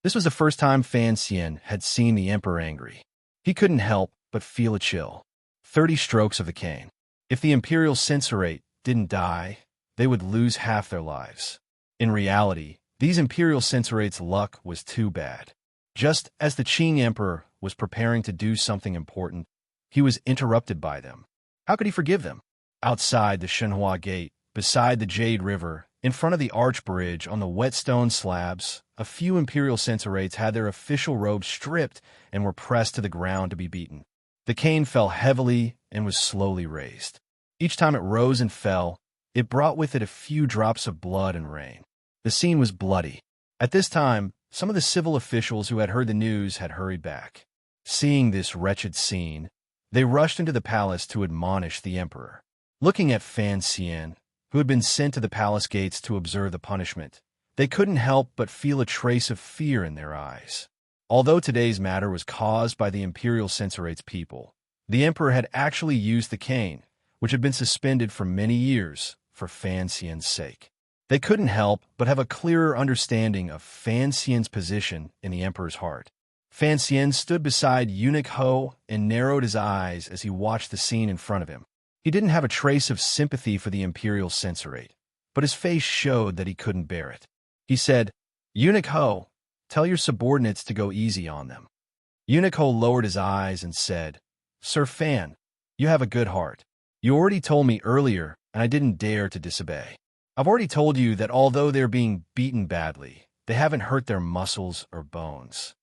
This was the first time Fan Xian had seen the emperor angry. He couldn't help but feel a chill. 30 strokes of the cane. If the imperial censorate didn't die, they would lose half their lives. In reality, these imperial censorate's luck was too bad. Just as the Qing emperor was preparing to do something important, he was interrupted by them. How could he forgive them? Outside the Shenhua Gate, beside the Jade River, in front of the arch bridge on the wet stone slabs, a few Imperial censorites had their official robes stripped and were pressed to the ground to be beaten. The cane fell heavily and was slowly raised. Each time it rose and fell, it brought with it a few drops of blood and rain. The scene was bloody. At this time, some of the civil officials who had heard the news had hurried back. Seeing this wretched scene, they rushed into the palace to admonish the emperor. Looking at Fan Xian, who had been sent to the palace gates to observe the punishment, they couldn't help but feel a trace of fear in their eyes. Although today's matter was caused by the Imperial Censorites people, the emperor had actually used the cane, which had been suspended for many years, for Fan Xian's sake. They couldn't help but have a clearer understanding of Fan Xian's position in the emperor's heart. Fan Xian stood beside Eunuch Ho and narrowed his eyes as he watched the scene in front of him. He didn't have a trace of sympathy for the Imperial Censorate, but his face showed that he couldn't bear it. He said, "Eunuch Ho, tell your subordinates to go easy on them." Eunuch Ho lowered his eyes and said, "Sir Fan, you have a good heart. You already told me earlier, and I didn't dare to disobey. I've already told you that although they're being beaten badly, they haven't hurt their muscles or bones."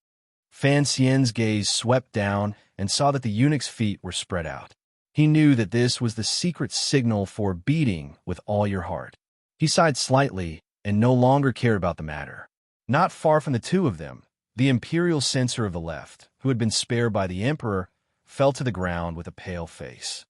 Fan Xian's gaze swept down and saw that the eunuch's feet were spread out. He knew that this was the secret signal for beating with all your heart. He sighed slightly and no longer cared about the matter. Not far from the two of them, the Imperial censor of the left, who had been spared by the emperor, fell to the ground with a pale face.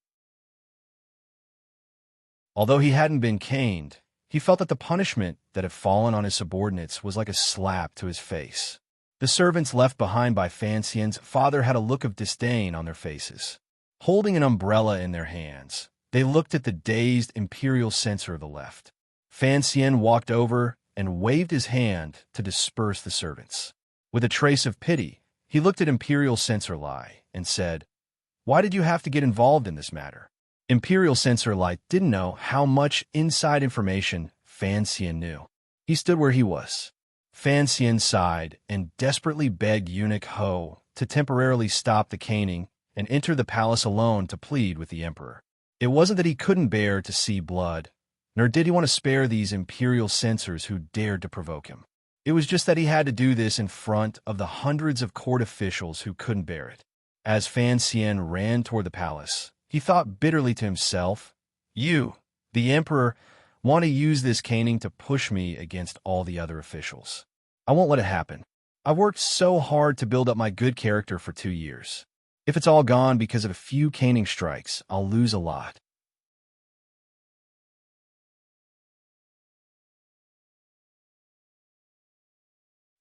Although he hadn't been caned, he felt that the punishment that had fallen on his subordinates was like a slap to his face. The servants left behind by Fan Xian's father had a look of disdain on their faces. Holding an umbrella in their hands, they looked at the dazed Imperial censor of the left. Fan Xian walked over and waved his hand to disperse the servants. With a trace of pity, he looked at Imperial Censor Lai and said, "Why did you have to get involved in this matter?" Imperial Censor Lai didn't know how much inside information Fan Xian knew. He stood where he was. Fan Xian sighed and desperately begged Eunuch Ho to temporarily stop the caning and enter the palace alone to plead with the emperor. It wasn't that he couldn't bear to see blood, nor did he want to spare these imperial censors who dared to provoke him. It was just that he had to do this in front of the hundreds of court officials who couldn't bear it. As Fan Xian ran toward the palace, he thought bitterly to himself, "You, the emperor, want to use this caning to push me against all the other officials. I won't let it happen. I've worked so hard to build up my good character for 2 years. If it's all gone because of a few caning strikes, I'll lose a lot."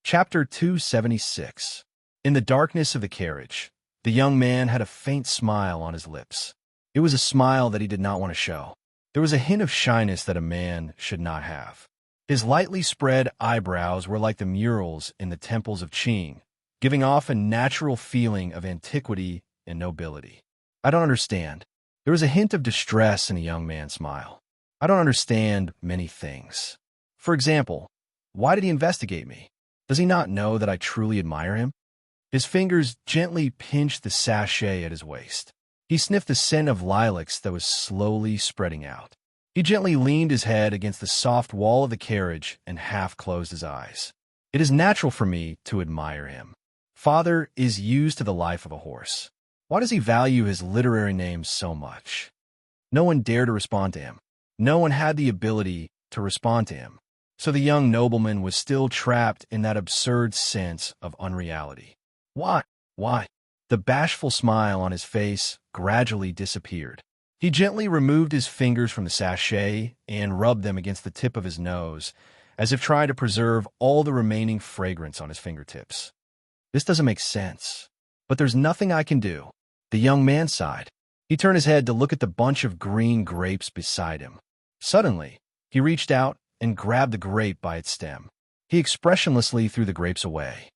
Chapter 276. In the darkness of the carriage, the young man had a faint smile on his lips. It was a smile that he did not want to show. There was a hint of shyness that a man should not have. His lightly spread eyebrows were like the murals in the temples of Qing, giving off a natural feeling of antiquity and nobility. "I don't understand." There was a hint of distress in the young man's smile. "I don't understand many things. For example, why did he investigate me? Does he not know that I truly admire him?" His fingers gently pinched the sachet at his waist. He sniffed the scent of lilacs that was slowly spreading out. He gently leaned his head against the soft wall of the carriage and half closed his eyes. "It is natural for me to admire him. Father is used to the life of a horse. Why does he value his literary name so much?" No one dared to respond to him. No one had the ability to respond to him. So the young nobleman was still trapped in that absurd sense of unreality. Why? The bashful smile on his face gradually disappeared. He gently removed his fingers from the sachet and rubbed them against the tip of his nose, as if trying to preserve all the remaining fragrance on his fingertips. "This doesn't make sense, but there's nothing I can do." The young man sighed. He turned his head to look at the bunch of green grapes beside him. Suddenly, he reached out and grabbed the grape by its stem. He expressionlessly threw the grapes away.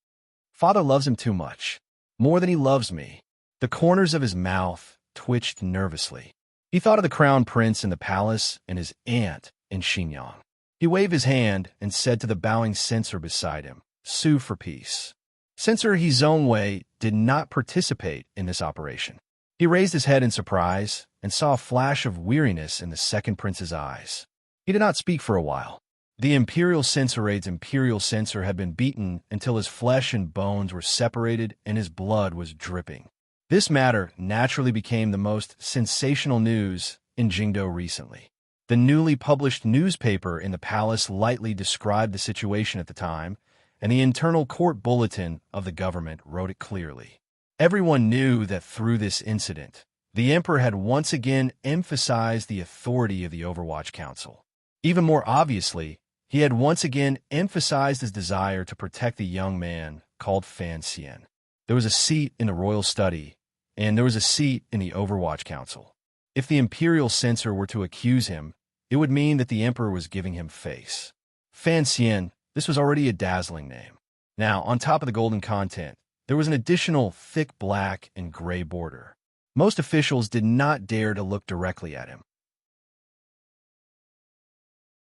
"Father loves him too much, more than he loves me." The corners of his mouth twitched nervously. He thought of the crown prince in the palace and his aunt in Xinyang. He waved his hand and said to the bowing censor beside him, "Sue for peace." Censor Hizongwei did not participate in this operation. He raised his head in surprise and saw a flash of weariness in the second prince's eyes. He did not speak for a while. The imperial censorade's imperial censor had been beaten until his flesh and bones were separated and his blood was dripping. This matter naturally became the most sensational news in Jingdo recently. The newly published newspaper in the palace lightly described the situation at the time, and the internal court bulletin of the government wrote it clearly. Everyone knew that through this incident, the emperor had once again emphasized the authority of the Overwatch Council. Even more obviously, he had once again emphasized his desire to protect the young man called Fan Xian. There was a seat in the royal study, and there was a seat in the Overwatch Council. If the imperial censor were to accuse him, it would mean that the emperor was giving him face. Fan Xian, this was already a dazzling name. Now, on top of the golden content, there was an additional thick black and gray border. Most officials did not dare to look directly at him.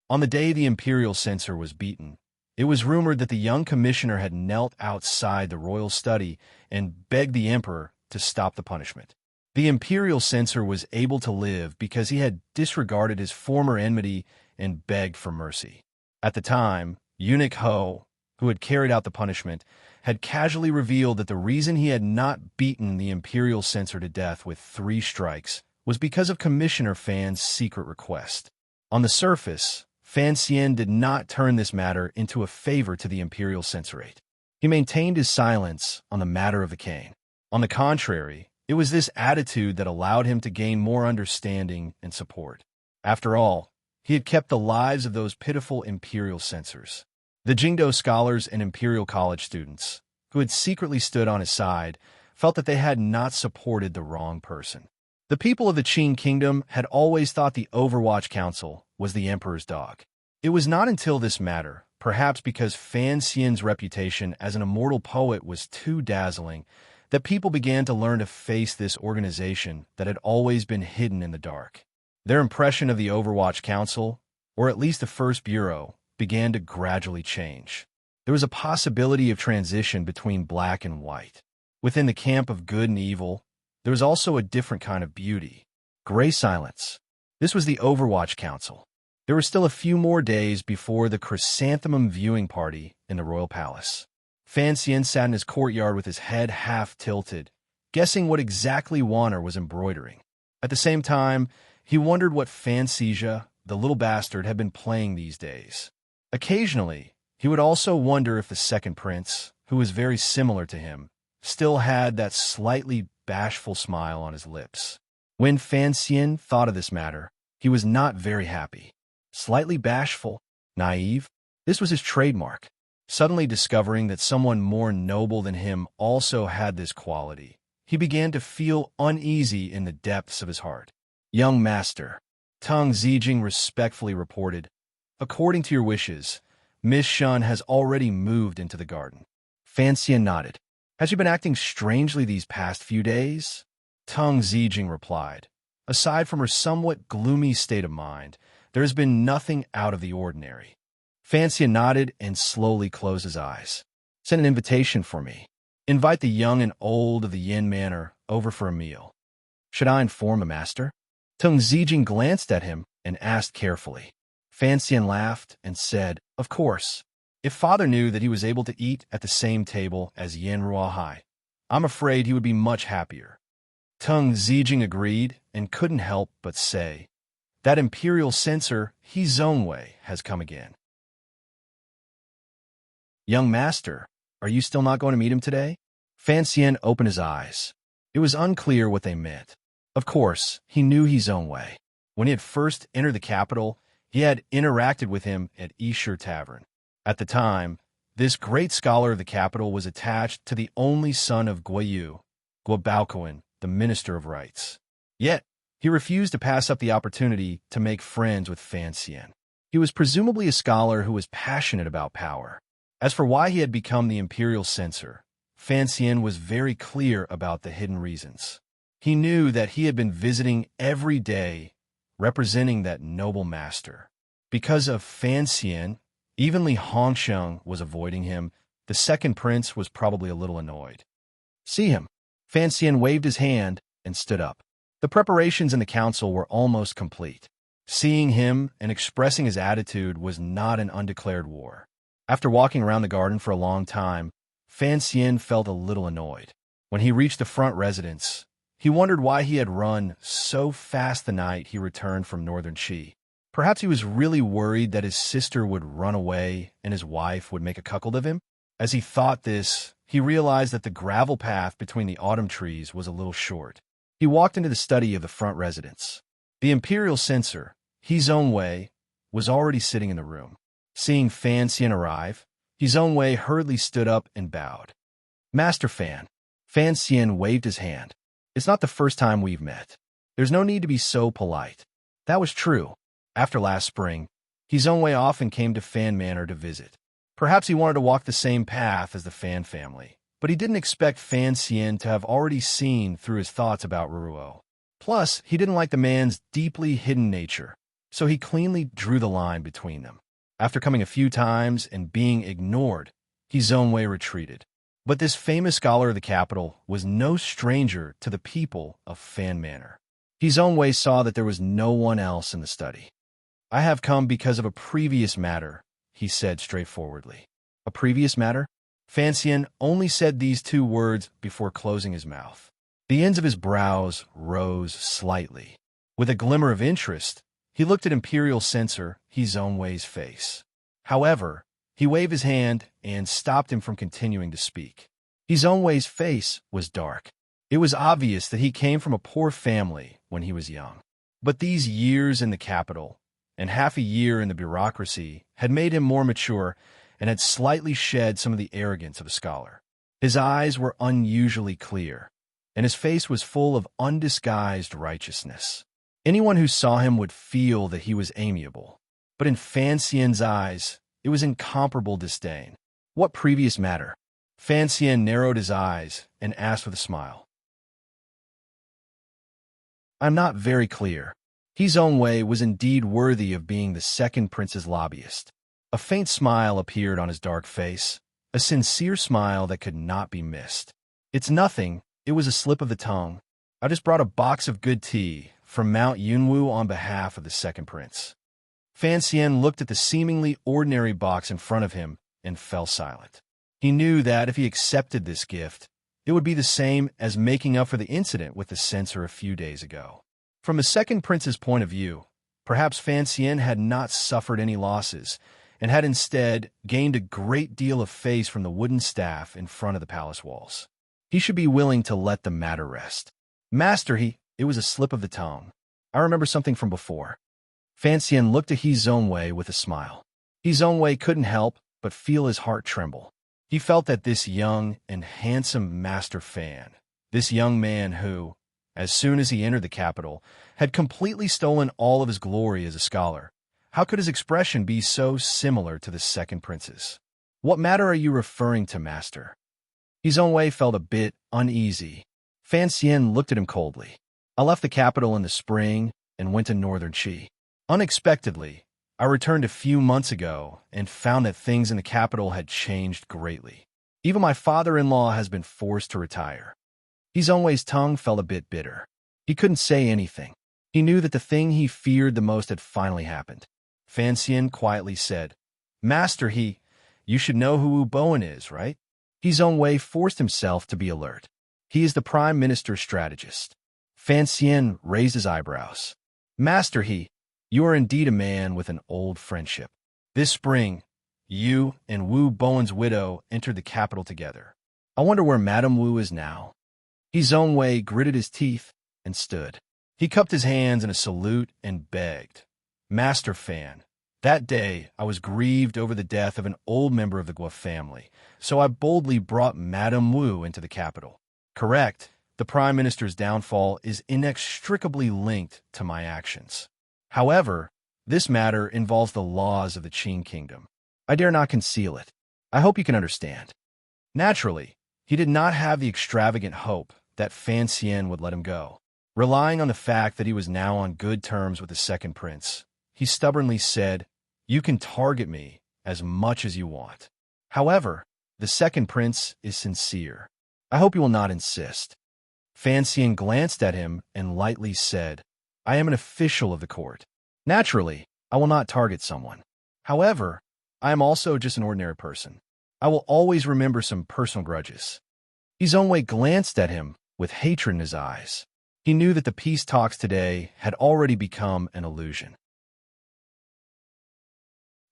On the day the imperial censor was beaten, it was rumored that the young commissioner had knelt outside the royal study and begged the emperor to stop the punishment. The imperial censor was able to live because he had disregarded his former enmity and begged for mercy. At the time, Eunuch Ho, who had carried out the punishment, had casually revealed that the reason he had not beaten the imperial censor to death with 3 strikes was because of Commissioner Fan's secret request. On the surface, Fan Xian did not turn this matter into a favor to the imperial censorate. He maintained his silence on the matter of the cane. On the contrary, it was this attitude that allowed him to gain more understanding and support. After all, he had kept the lives of those pitiful imperial censors. The Jingdo scholars and imperial college students, who had secretly stood on his side, felt that they had not supported the wrong person. The people of the Qin kingdom had always thought the Overwatch Council was the emperor's dog. It was not until this matter, perhaps because Fan Xian's reputation as an immortal poet was too dazzling, that people began to learn to face this organization that had always been hidden in the dark. Their impression of the Overwatch Council, or at least the First Bureau, began to gradually change. There was a possibility of transition between black and white. Within the camp of good and evil, there was also a different kind of beauty. Gray silence. This was the Overwatch Council. There were still a few more days before the chrysanthemum viewing party in the royal palace. Fan Xian sat in his courtyard with his head half tilted, guessing what exactly Wanner was embroidering. At the same time, he wondered what Fan Xija, the little bastard, had been playing these days. Occasionally, he would also wonder if the second prince, who was very similar to him, still had that slightly bashful smile on his lips. When Fan Xian thought of this matter, he was not very happy. Slightly bashful, naive, this was his trademark. Suddenly discovering that someone more noble than him also had this quality, he began to feel uneasy in the depths of his heart. Young master, Teng Zijing respectfully reported, according to your wishes, Miss Shun has already moved into the garden. Fan Xian nodded. Has she been acting strangely these past few days? Teng Zijing replied. Aside from her somewhat gloomy state of mind, there has been nothing out of the ordinary. Fan Xian nodded and slowly closed his eyes. Send an invitation for me. Invite the young and old of the Yin Manor over for a meal. Should I inform the master? Teng Zijing glanced at him and asked carefully. Fan Xian laughed and said, of course. If father knew that he was able to eat at the same table as Yan Ruahai, I'm afraid he would be much happier. Teng Zijing agreed and couldn't help but say, that imperial censor, Hizongwei, has come again. Young master, are you still not going to meet him today? Fan Xian opened his eyes. It was unclear what they meant. Of course, he knew Hizongwei. When he had first entered the capital, he had interacted with him at Yishir Tavern. At the time, this great scholar of the capital was attached to the only son of Guiyu, Guobaoquan, the Minister of Rights. Yet, he refused to pass up the opportunity to make friends with Fan Xian. He was presumably a scholar who was passionate about power. As for why he had become the imperial censor, Fan Xian was very clear about the hidden reasons. He knew that he had been visiting every day, representing that noble master. Because of Fan Xian, even Li Hongsheng was avoiding him, The second prince was probably a little annoyed. See him. Fan Xian waved his hand and stood up. The preparations in the council were almost complete. Seeing him and expressing his attitude was not an undeclared war. After walking around the garden for a long time, Fan Xian felt a little annoyed. When he reached the front residence, he wondered why he had run so fast the night he returned from Northern Qi. Perhaps he was really worried that his sister would run away and his wife would make a cuckold of him. As he thought this, he realized that the gravel path between the autumn trees was a little short. He walked into the study of the front residence. The imperial censor, He Zhongwei, was already sitting in the room. Seeing Fan Xian arrive, He Zhongwei hurriedly stood up and bowed. Master Fan. Fan Xian waved his hand. It's not the first time we've met. There's no need to be so polite. That was true. After last spring, He Zhongwei often came to Fan Manor to visit. Perhaps he wanted to walk the same path as the Fan family, but he didn't expect Fan Xian to have already seen through his thoughts about Ruruo. Plus, he didn't like the man's deeply hidden nature, so he cleanly drew the line between them. After coming a few times and being ignored, He Zhongwei retreated. But this famous scholar of the capital was no stranger to the people of Fan Manor. He Zhongwei saw that there was no one else in the study. I have come because of a previous matter, he said straightforwardly. A previous matter? Fan Xian only said these two words before closing his mouth. The ends of his brows rose slightly. With a glimmer of interest, he looked at Imperial Censor He Zhongwei's face. However, he waved his hand and stopped him from continuing to speak. He Zhongwei's face was dark. It was obvious that he came from a poor family when he was young. But these years in the capital and half a year in the bureaucracy had made him more mature and had slightly shed some of the arrogance of a scholar. His eyes were unusually clear, and his face was full of undisguised righteousness. Anyone who saw him would feel that he was amiable. But in Fan Xian's eyes, it was incomparable disdain. What previous matter? Fan Xian narrowed his eyes and asked with a smile. I'm not very clear. He Zhongwei was indeed worthy of being the second prince's lobbyist. A faint smile appeared on his dark face, a sincere smile that could not be missed. It's nothing, it was a slip of the tongue. I just brought a box of good tea from Mount Yunwu on behalf of the second prince. Fan Xian looked at the seemingly ordinary box in front of him and fell silent. He knew that if he accepted this gift, it would be the same as making up for the incident with the censor a few days ago. From the second prince's point of view, perhaps Fan Xian had not suffered any losses and had instead gained a great deal of face from the wooden staff in front of the palace walls. He should be willing to let the matter rest. Master, it was a slip of the tongue. I remember something from before. Fan Xian looked at He Zhongwei with a smile. He Zhongwei couldn't help but feel his heart tremble. He felt that this young and handsome Master Fan, this young man who, as soon as he entered the capital, had completely stolen all of his glory as a scholar, how could his expression be so similar to the second prince's? What matter are you referring to, Master? He Zhongwei felt a bit uneasy. Fan Xian looked at him coldly. I left the capital in the spring and went to Northern Qi. Unexpectedly, I returned a few months ago and found that things in the capital had changed greatly. Even my father-in-law has been forced to retire. He Zhongwei's tongue felt a bit bitter. He couldn't say anything. He knew that the thing he feared the most had finally happened. Fan Xian quietly said, Master, you should know who Wu Bowen is, right? He Zhongwei forced himself to be alert. He is the Prime Minister's strategist. Fan Xian raised his eyebrows. Master, you are indeed a man with an old friendship. This spring, you and Wu Bowen's widow entered the capital together. I wonder where Madame Wu is now. He Zhongwei gritted his teeth and stood. He cupped his hands in a salute and begged, Master Fan, that day I was grieved over the death of an old member of the Guo family, so I boldly brought Madame Wu into the capital. Correct, the Prime Minister's downfall is inextricably linked to my actions. However, this matter involves the laws of the Qin Kingdom. I dare not conceal it. I hope you can understand. Naturally, he did not have the extravagant hope that Fan Xian would let him go. Relying on the fact that he was now on good terms with the second prince, he stubbornly said, You can target me as much as you want. However, The second prince is sincere. I hope you will not insist. Fan Xian glanced at him and lightly said, I am an official of the court. Naturally, I will not target someone. However, I am also just an ordinary person. I will always remember some personal grudges. Izongwei glanced at him with hatred in his eyes. He knew that the peace talks today had already become an illusion.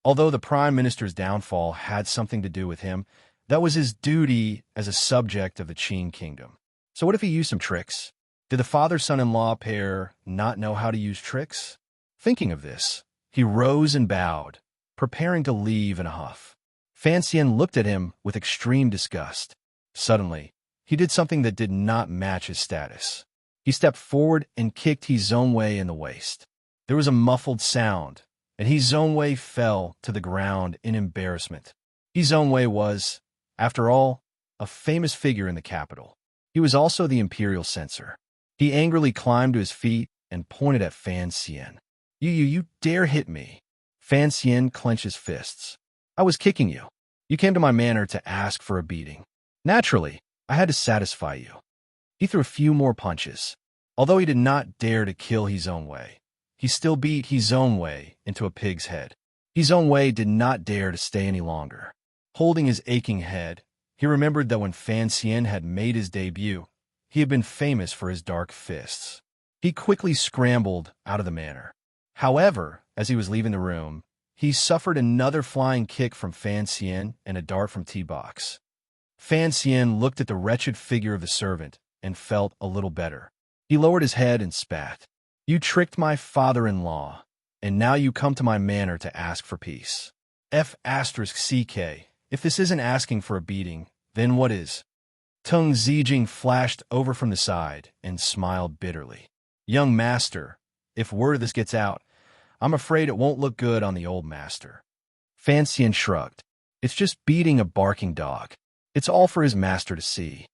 Although the prime minister's downfall had something to do with him, that was his duty as a subject of the Qin kingdom. So what if he used some tricks? Did the father-son-in-law pair not know how to use tricks? Thinking of this, he rose and bowed, preparing to leave in a huff. Fan Xian looked at him with extreme disgust. Suddenly, he did something that did not match his status. He stepped forward and kicked Izongwei in the waist. There was a muffled sound, and Izongwei fell to the ground in embarrassment. Izongwei was, after all, a famous figure in the capital. He was also the imperial censor. He angrily climbed to his feet and pointed at Fan Xian. You dare hit me. Fan Xian clenched his fists. I was kicking you. You came to my manor to ask for a beating. Naturally, I had to satisfy you. He threw a few more punches. Although he did not dare to kill Izongwei, he still beat Izongwei into a pig's head. Izongwei did not dare to stay any longer. Holding his aching head, he remembered that when Fan Xian had made his debut, he had been famous for his dark fists. He quickly scrambled out of the manor. However, as he was leaving the room, he suffered another flying kick from Fan Xian and a dart from T-Box. Fan Xian looked at the wretched figure of the servant and felt a little better. He lowered his head and spat. You tricked my father-in-law, and now you come to my manor to ask for peace. F***CK. If this isn't asking for a beating, then what is? Tung Zijing flashed over from the side and smiled bitterly. Young master, if word of this gets out, I'm afraid it won't look good on the old master. Fan Xian shrugged. It's just beating a barking dog. It's all for his master to see.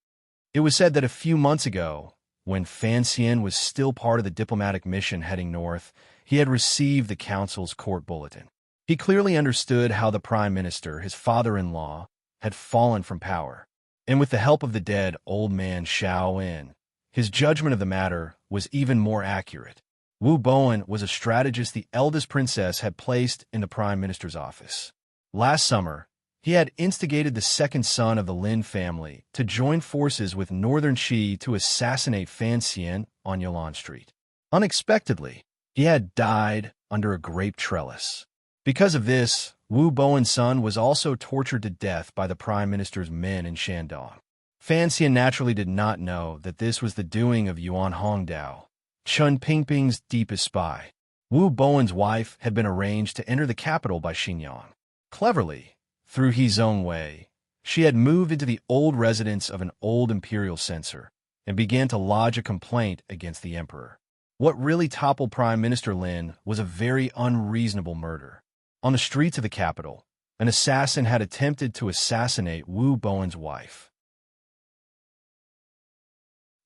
It was said that a few months ago, when Fan Xian was still part of the diplomatic mission heading north, he had received the council's court bulletin. He clearly understood how the prime minister, his father-in-law, had fallen from power, and with the help of the dead old man Xiao En, his judgment of the matter was even more accurate. Wu Bowen was a strategist the eldest princess had placed in the prime minister's office. Last summer, he had instigated the second son of the Lin family to join forces with Northern Qi to assassinate Fan Xian on Yalan Street. Unexpectedly, he had died under a grape trellis. Because of this, Wu Bowen's son was also tortured to death by the prime minister's men in Shandong. Fan Xian naturally did not know that this was the doing of Yuan Hongdao, Chun Pingping's deepest spy. Wu Bowen's wife had been arranged to enter the capital by Xinyang. Cleverly, through Izongwei, she had moved into the old residence of an old imperial censor and began to lodge a complaint against the emperor. What really toppled Prime Minister Lin was a very unreasonable murder. On the streets of the capital, an assassin had attempted to assassinate Wu Bowen's wife.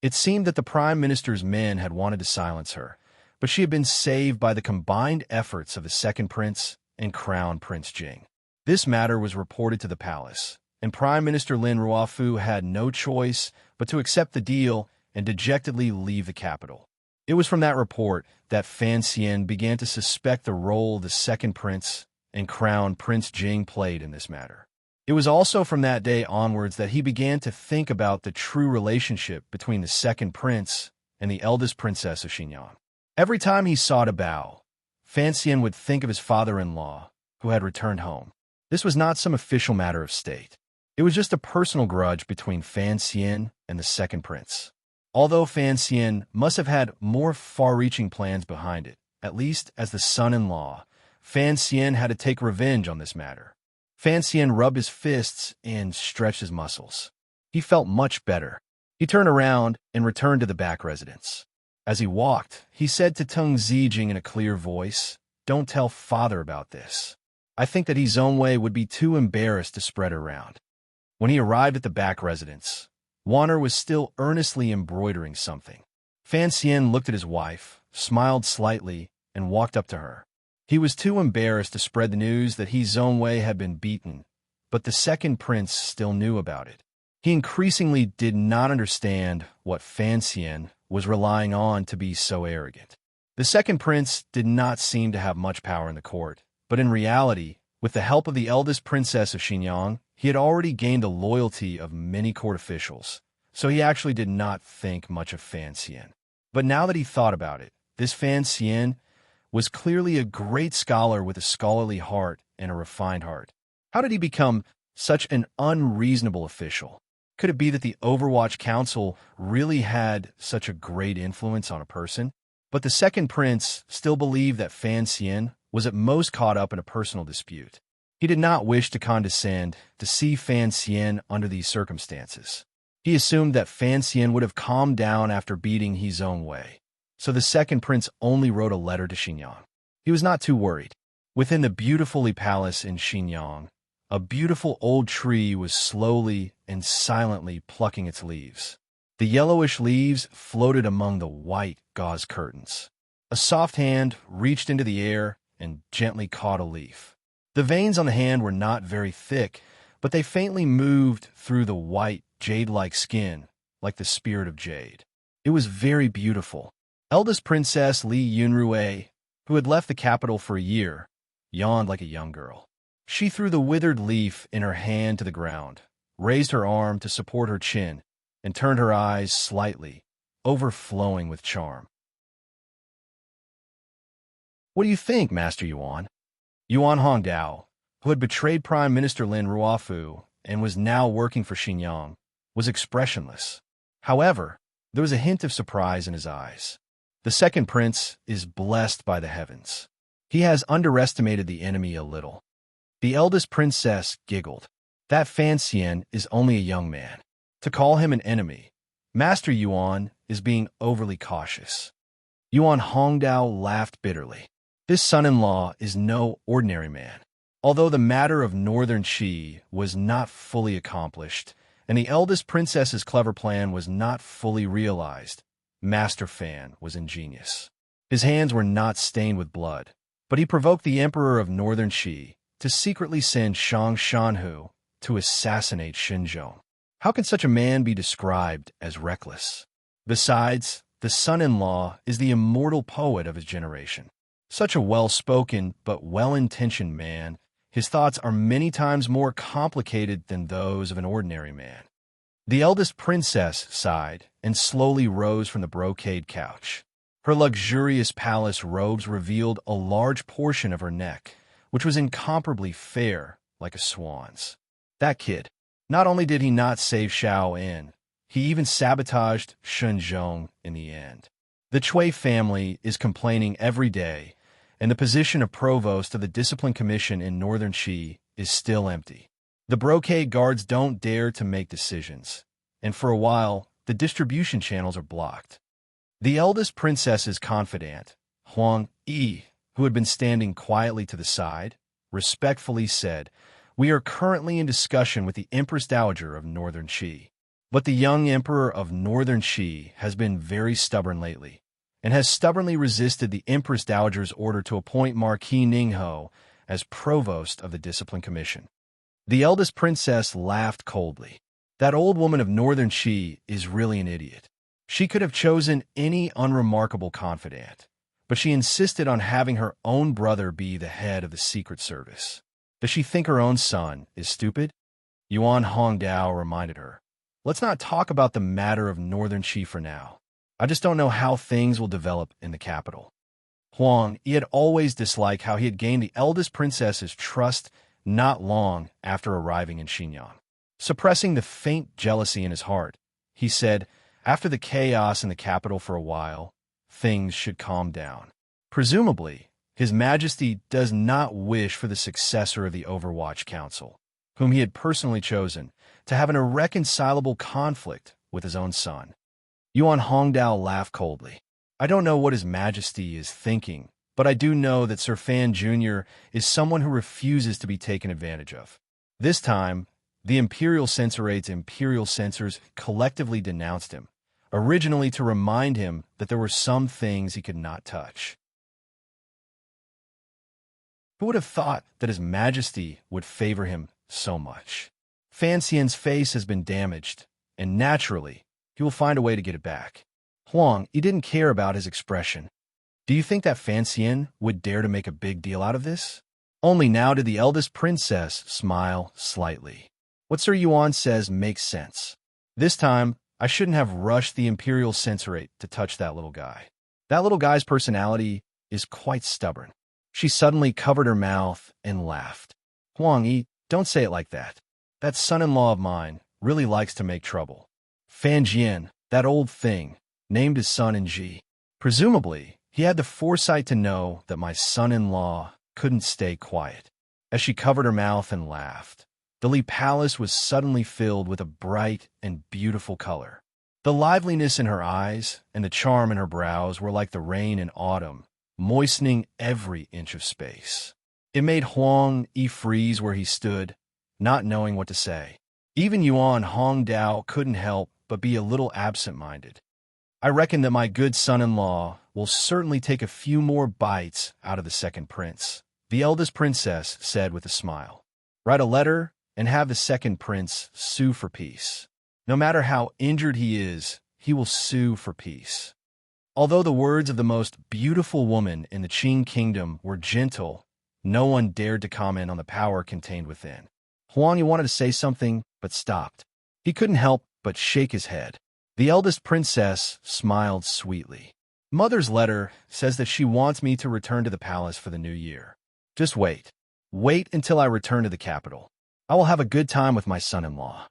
It seemed that the prime minister's men had wanted to silence her, but she had been saved by the combined efforts of the second prince and crown Prince Jing. This matter was reported to the palace, and Prime Minister Lin Ruofu had no choice but to accept the deal and dejectedly leave the capital. It was from that report that Fan Xian began to suspect the role the second prince and crown Prince Jing played in this matter. It was also from that day onwards that he began to think about the true relationship between the second prince and the eldest princess of Xinyang. Every time he sought a bow, Fan Xian would think of his father-in-law, who had returned home. This was not some official matter of state. It was just a personal grudge between Fan Xian and the second prince. Although Fan Xian must have had more far-reaching plans behind it, at least as the son-in-law, Fan Xian had to take revenge on this matter. Fan Xian rubbed his fists and stretched his muscles. He felt much better. He turned around and returned to the back residence. As he walked, he said to Tung Zijing in a clear voice, "Don't tell father about this. I think that Izongwei would be too embarrassed to spread it around." When he arrived at the back residence, Wanner was still earnestly embroidering something. Fan Xian looked at his wife, smiled slightly, and walked up to her. He was too embarrassed to spread the news that Izongwei had been beaten, but the second prince still knew about it. He increasingly did not understand what Fan Xian was relying on to be so arrogant. The second prince did not seem to have much power in the court, but in reality, with the help of the eldest princess of Xinyang, he had already gained the loyalty of many court officials, so he actually did not think much of Fan Xian. But now that he thought about it, this Fan Xian was clearly a great scholar with a scholarly heart and a refined heart. How did he become such an unreasonable official? Could it be that the Overwatch Council really had such a great influence on a person? But the second prince still believed that Fan Xian was at most caught up in a personal dispute. He did not wish to condescend to see Fan Xian under these circumstances. He assumed that Fan Xian would have calmed down after beating his own way. So the second prince only wrote a letter to Xinyang. He was not too worried. Within the beautiful Li Palace in Xinyang, a beautiful old tree was slowly and silently plucking its leaves. The yellowish leaves floated among the white gauze curtains. A soft hand reached into the air and gently caught a leaf. The veins on the hand were not very thick, but they faintly moved through the white, jade-like skin, like the spirit of jade. It was very beautiful. Eldest Princess Li Yunrui, who had left the capital for a year, yawned like a young girl. She threw the withered leaf in her hand to the ground, raised her arm to support her chin, and turned her eyes slightly, overflowing with charm. "What do you think, Master Yuan?" Yuan Hongdao, who had betrayed Prime Minister Lin Ruofu and was now working for Xinyang, was expressionless. However, there was a hint of surprise in his eyes. The second prince is blessed by the heavens. He has underestimated the enemy a little. The eldest princess giggled. That Fan Xian is only a young man. To call him an enemy, Master Yuan is being overly cautious. Yuan Hongdao laughed bitterly. This son-in-law is no ordinary man. Although the matter of Northern Qi was not fully accomplished, and the eldest princess's clever plan was not fully realized, Master Fan was ingenious. His hands were not stained with blood, but he provoked the emperor of Northern Qi to secretly send Shang Shanhu to assassinate Shenzhong. How can such a man be described as reckless? Besides, the son-in-law is the immortal poet of his generation. Such a well-spoken but well-intentioned man, his thoughts are many times more complicated than those of an ordinary man. The eldest princess sighed and slowly rose from the brocade couch. Her luxurious palace robes revealed a large portion of her neck, which was incomparably fair like a swan's. That kid. Not only did he not save Xiao En, he even sabotaged Shenzhong in the end. The Cui family is complaining every day, and the position of provost of the Discipline Commission in Northern Qi is still empty. The brocade guards don't dare to make decisions, and for a while, the distribution channels are blocked. The eldest princess's confidant, Huang Yi, who had been standing quietly to the side, respectfully said, "We are currently in discussion with the Empress Dowager of Northern Qi. But the young emperor of Northern Qi has been very stubborn lately, and has stubbornly resisted the Empress Dowager's order to appoint Marquis Ningho as provost of the Discipline Commission." The eldest princess laughed coldly. That old woman of Northern Qi is really an idiot. She could have chosen any unremarkable confidant, but she insisted on having her own brother be the head of the Secret Service. Does she think her own son is stupid? Yuan Hongdao reminded her. Let's not talk about the matter of Northern Qi for now. I just don't know how things will develop in the capital. Huang, he had always disliked how he had gained the eldest princess's trust not long after arriving in Xinyang. Suppressing the faint jealousy in his heart, he said, after the chaos in the capital for a while, things should calm down. Presumably, His Majesty does not wish for the successor of the Overwatch Council, whom he had personally chosen, to have an irreconcilable conflict with his own son. Yuan Hongdao laughed coldly. I don't know what His Majesty is thinking, but I do know that Sir Fan Jr. is someone who refuses to be taken advantage of. This time, the Imperial Censorate's Imperial Censors collectively denounced him, originally to remind him that there were some things he could not touch. Who would have thought that His Majesty would favor him so much. Fan Xian's face has been damaged, and naturally, he will find a way to get it back. Huang, he didn't care about his expression. Do you think that Fan Xian would dare to make a big deal out of this? Only now did the eldest princess smile slightly. What Sir Yuan says makes sense. This time, I shouldn't have rushed the Imperial Censorate to touch that little guy. That little guy's personality is quite stubborn. She suddenly covered her mouth and laughed. Huang Yi, don't say it like that. That son-in-law of mine really likes to make trouble. Fan Jian, that old thing, named his son in Ji. Presumably, he had the foresight to know that my son-in-law couldn't stay quiet. As she covered her mouth and laughed, the Li Palace was suddenly filled with a bright and beautiful color. The liveliness in her eyes and the charm in her brows were like the rain in autumn, moistening every inch of space. It made Huang Yi freeze where he stood, not knowing what to say. Even Yuan Hongdao couldn't help but be a little absent-minded. I reckon that my good son-in-law will certainly take a few more bites out of the second prince, the eldest princess said with a smile. Write a letter and have the second prince sue for peace. No matter how injured he is, he will sue for peace. Although the words of the most beautiful woman in the Qing kingdom were gentle, no one dared to comment on the power contained within. Huang Yi wanted to say something, but stopped. He couldn't help but shake his head. The eldest princess smiled sweetly. Mother's letter says that she wants me to return to the palace for the new year. Just wait. Wait until I return to the capital. I will have a good time with my son-in-law.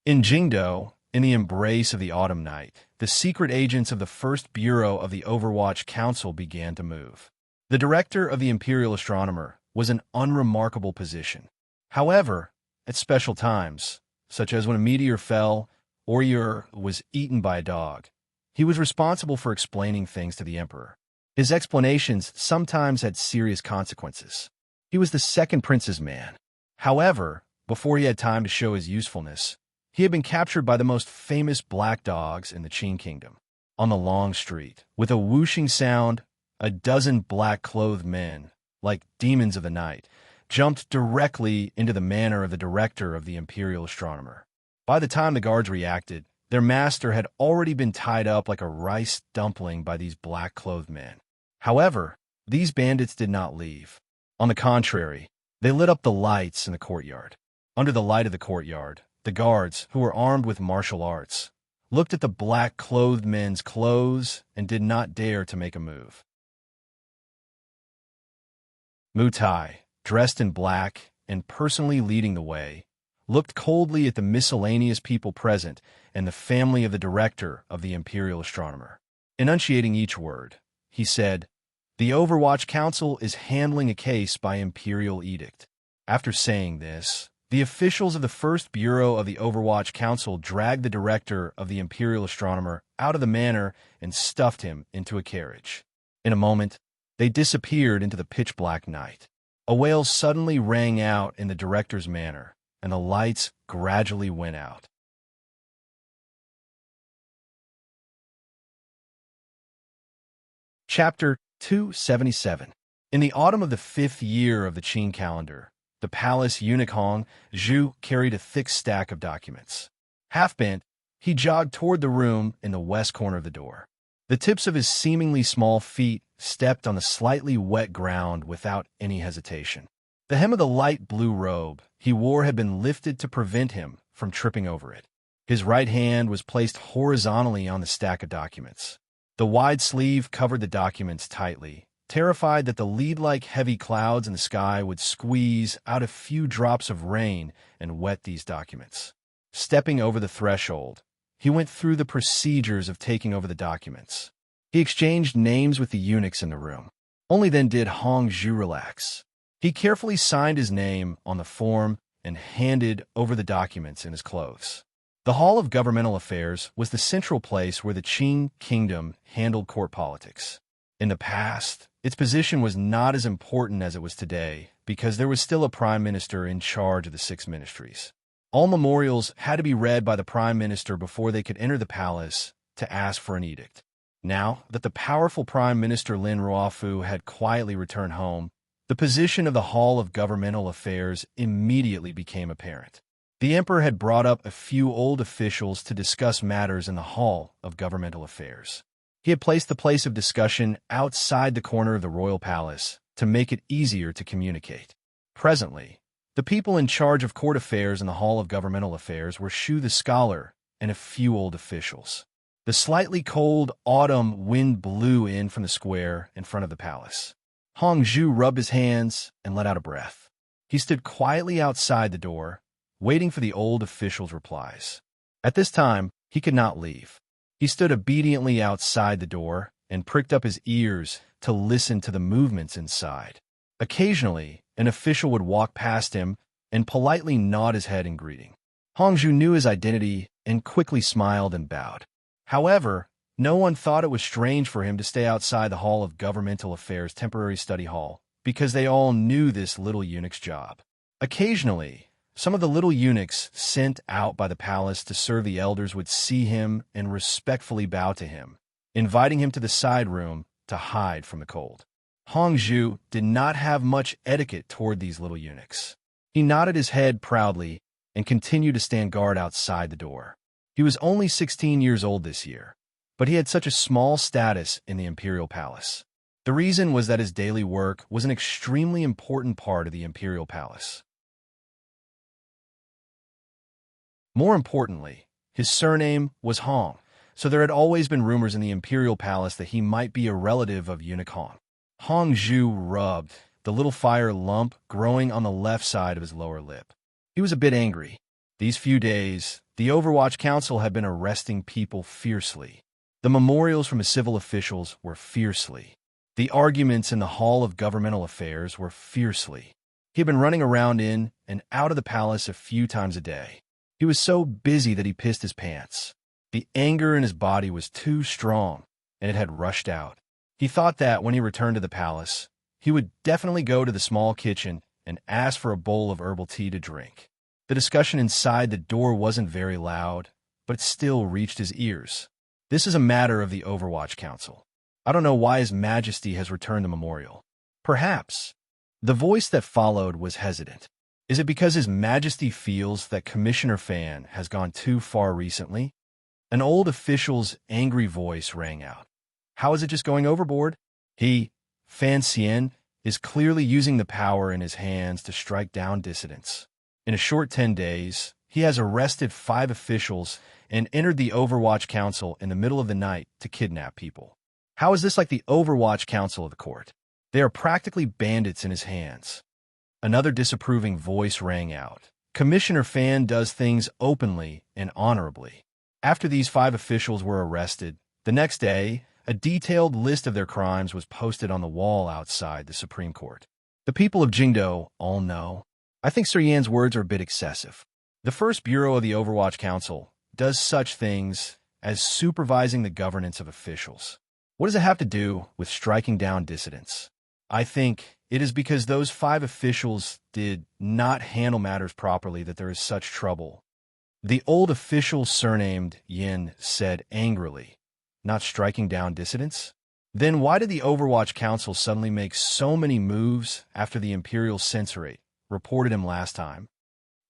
In Jingdo, in the embrace of the autumn night, the secret agents of the First Bureau of the Overwatch Council began to move. The director of the Imperial Astronomer was an unremarkable position. However, at special times, such as when a meteor fell or was eaten by a dog, he was responsible for explaining things to the emperor. His explanations sometimes had serious consequences. He was the second prince's man. However, before he had time to show his usefulness, he had been captured by the most famous black dogs in the Qing kingdom. On the long street, with a whooshing sound, a dozen black-clothed men, like demons of the night, jumped directly into the manor of the director of the Imperial Astronomer. By the time the guards reacted, their master had already been tied up like a rice dumpling by these black-clothed men. However, these bandits did not leave. On the contrary, they lit up the lights in the courtyard. Under the light of the courtyard, the guards, who were armed with martial arts, looked at the black-clothed men's clothes and did not dare to make a move. Mu Tai, dressed in black and personally leading the way, looked coldly at the miscellaneous people present and the family of the director of the Imperial Astronomer. Enunciating each word, he said, "The Overwatch Council is handling a case by imperial edict." After saying this, the officials of the First Bureau of the Overwatch Council dragged the director of the Imperial Astronomer out of the manor and stuffed him into a carriage. In a moment, they disappeared into the pitch-black night. A wail suddenly rang out in the director's manor, and the lights gradually went out. Chapter 277. In the autumn of the 5th year of the Qing calendar, the palace eunuch Hong Zhu carried a thick stack of documents. Half-bent, he jogged toward the room in the west corner of the door. The tips of his seemingly small feet stepped on the slightly wet ground without any hesitation. The hem of the light blue robe he wore had been lifted to prevent him from tripping over it. His right hand was placed horizontally on the stack of documents. The wide sleeve covered the documents tightly, terrified that the lead-like heavy clouds in the sky would squeeze out a few drops of rain and wet these documents. Stepping over the threshold, he went through the procedures of taking over the documents. He exchanged names with the eunuchs in the room. Only then did Hong Zhu relax. He carefully signed his name on the form and handed over the documents in his clothes. The Hall of Governmental Affairs was the central place where the Qing kingdom handled court politics. In the past, its position was not as important as it was today because there was still a prime minister in charge of the 6 ministries. All memorials had to be read by the prime minister before they could enter the palace to ask for an edict. Now that the powerful prime minister Lin Ruofu had quietly returned home, The position of the Hall of Governmental Affairs immediately became apparent. The emperor had brought up a few old officials to discuss matters in the Hall of Governmental Affairs. He had placed the place of discussion outside the corner of the royal palace to make it easier to communicate. Presently, the people in charge of court affairs in the Hall of Governmental Affairs were Shu the scholar and a few old officials. The slightly cold autumn wind blew in from the square in front of the palace. Hong Zhu rubbed his hands and let out a breath. He stood quietly outside the door, waiting for the old official's replies. At this time, he could not leave. He stood obediently outside the door and pricked up his ears to listen to the movements inside. Occasionally, an official would walk past him and politely nod his head in greeting. Hong Zhu knew his identity and quickly smiled and bowed. However, no one thought it was strange for him to stay outside the Hall of Governmental Affairs temporary study hall, because they all knew this little eunuch's job. Occasionally, some of the little eunuchs sent out by the palace to serve the elders would see him and respectfully bow to him, inviting him to the side room to hide from the cold. Hong Zhu did not have much etiquette toward these little eunuchs. He nodded his head proudly and continued to stand guard outside the door. He was only 16 years old this year, but he had such a small status in the imperial palace. The reason was that his daily work was an extremely important part of the imperial palace. More importantly, his surname was Hong, so there had always been rumors in the imperial palace that he might be a relative of eunuch Hong. Hong Zhu rubbed the little fire lump growing on the left side of his lower lip. He was a bit angry. These few days, the Overwatch Council had been arresting people fiercely. The memorials from his civil officials were fiercely. The arguments in the Hall of Governmental Affairs were fiercely. He had been running around in and out of the palace a few times a day. He was so busy that he pissed his pants. The anger in his body was too strong, and it had rushed out. He thought that when he returned to the palace, he would definitely go to the small kitchen and ask for a bowl of herbal tea to drink. The discussion inside the door wasn't very loud, but it still reached his ears. This is a matter of the Overwatch Council. I don't know why His Majesty has returned the memorial. Perhaps. The voice that followed was hesitant. Is it because His Majesty feels that Commissioner Fan has gone too far recently? An old official's angry voice rang out. How is it just going overboard? Fan Xian, is clearly using the power in his hands to strike down dissidents. In a short 10 days, he has arrested 5 officials and entered the Overwatch Council in the middle of the night to kidnap people. How is this like the Overwatch Council of the court? They are practically bandits in his hands. Another disapproving voice rang out. Commissioner Fan does things openly and honorably. After these 5 officials were arrested, the next day, a detailed list of their crimes was posted on the wall outside the Supreme Court. The people of Jingdo all know. I think Sir Yan's words are a bit excessive. The First Bureau of the Overwatch Council does such things as supervising the governance of officials. What does it have to do with striking down dissidents? I think it is because those 5 officials did not handle matters properly that there is such trouble. The old official surnamed Yin said angrily, not striking down dissidents? Then why did the Overwatch Council suddenly make so many moves after the Imperial Censorate reported him last time?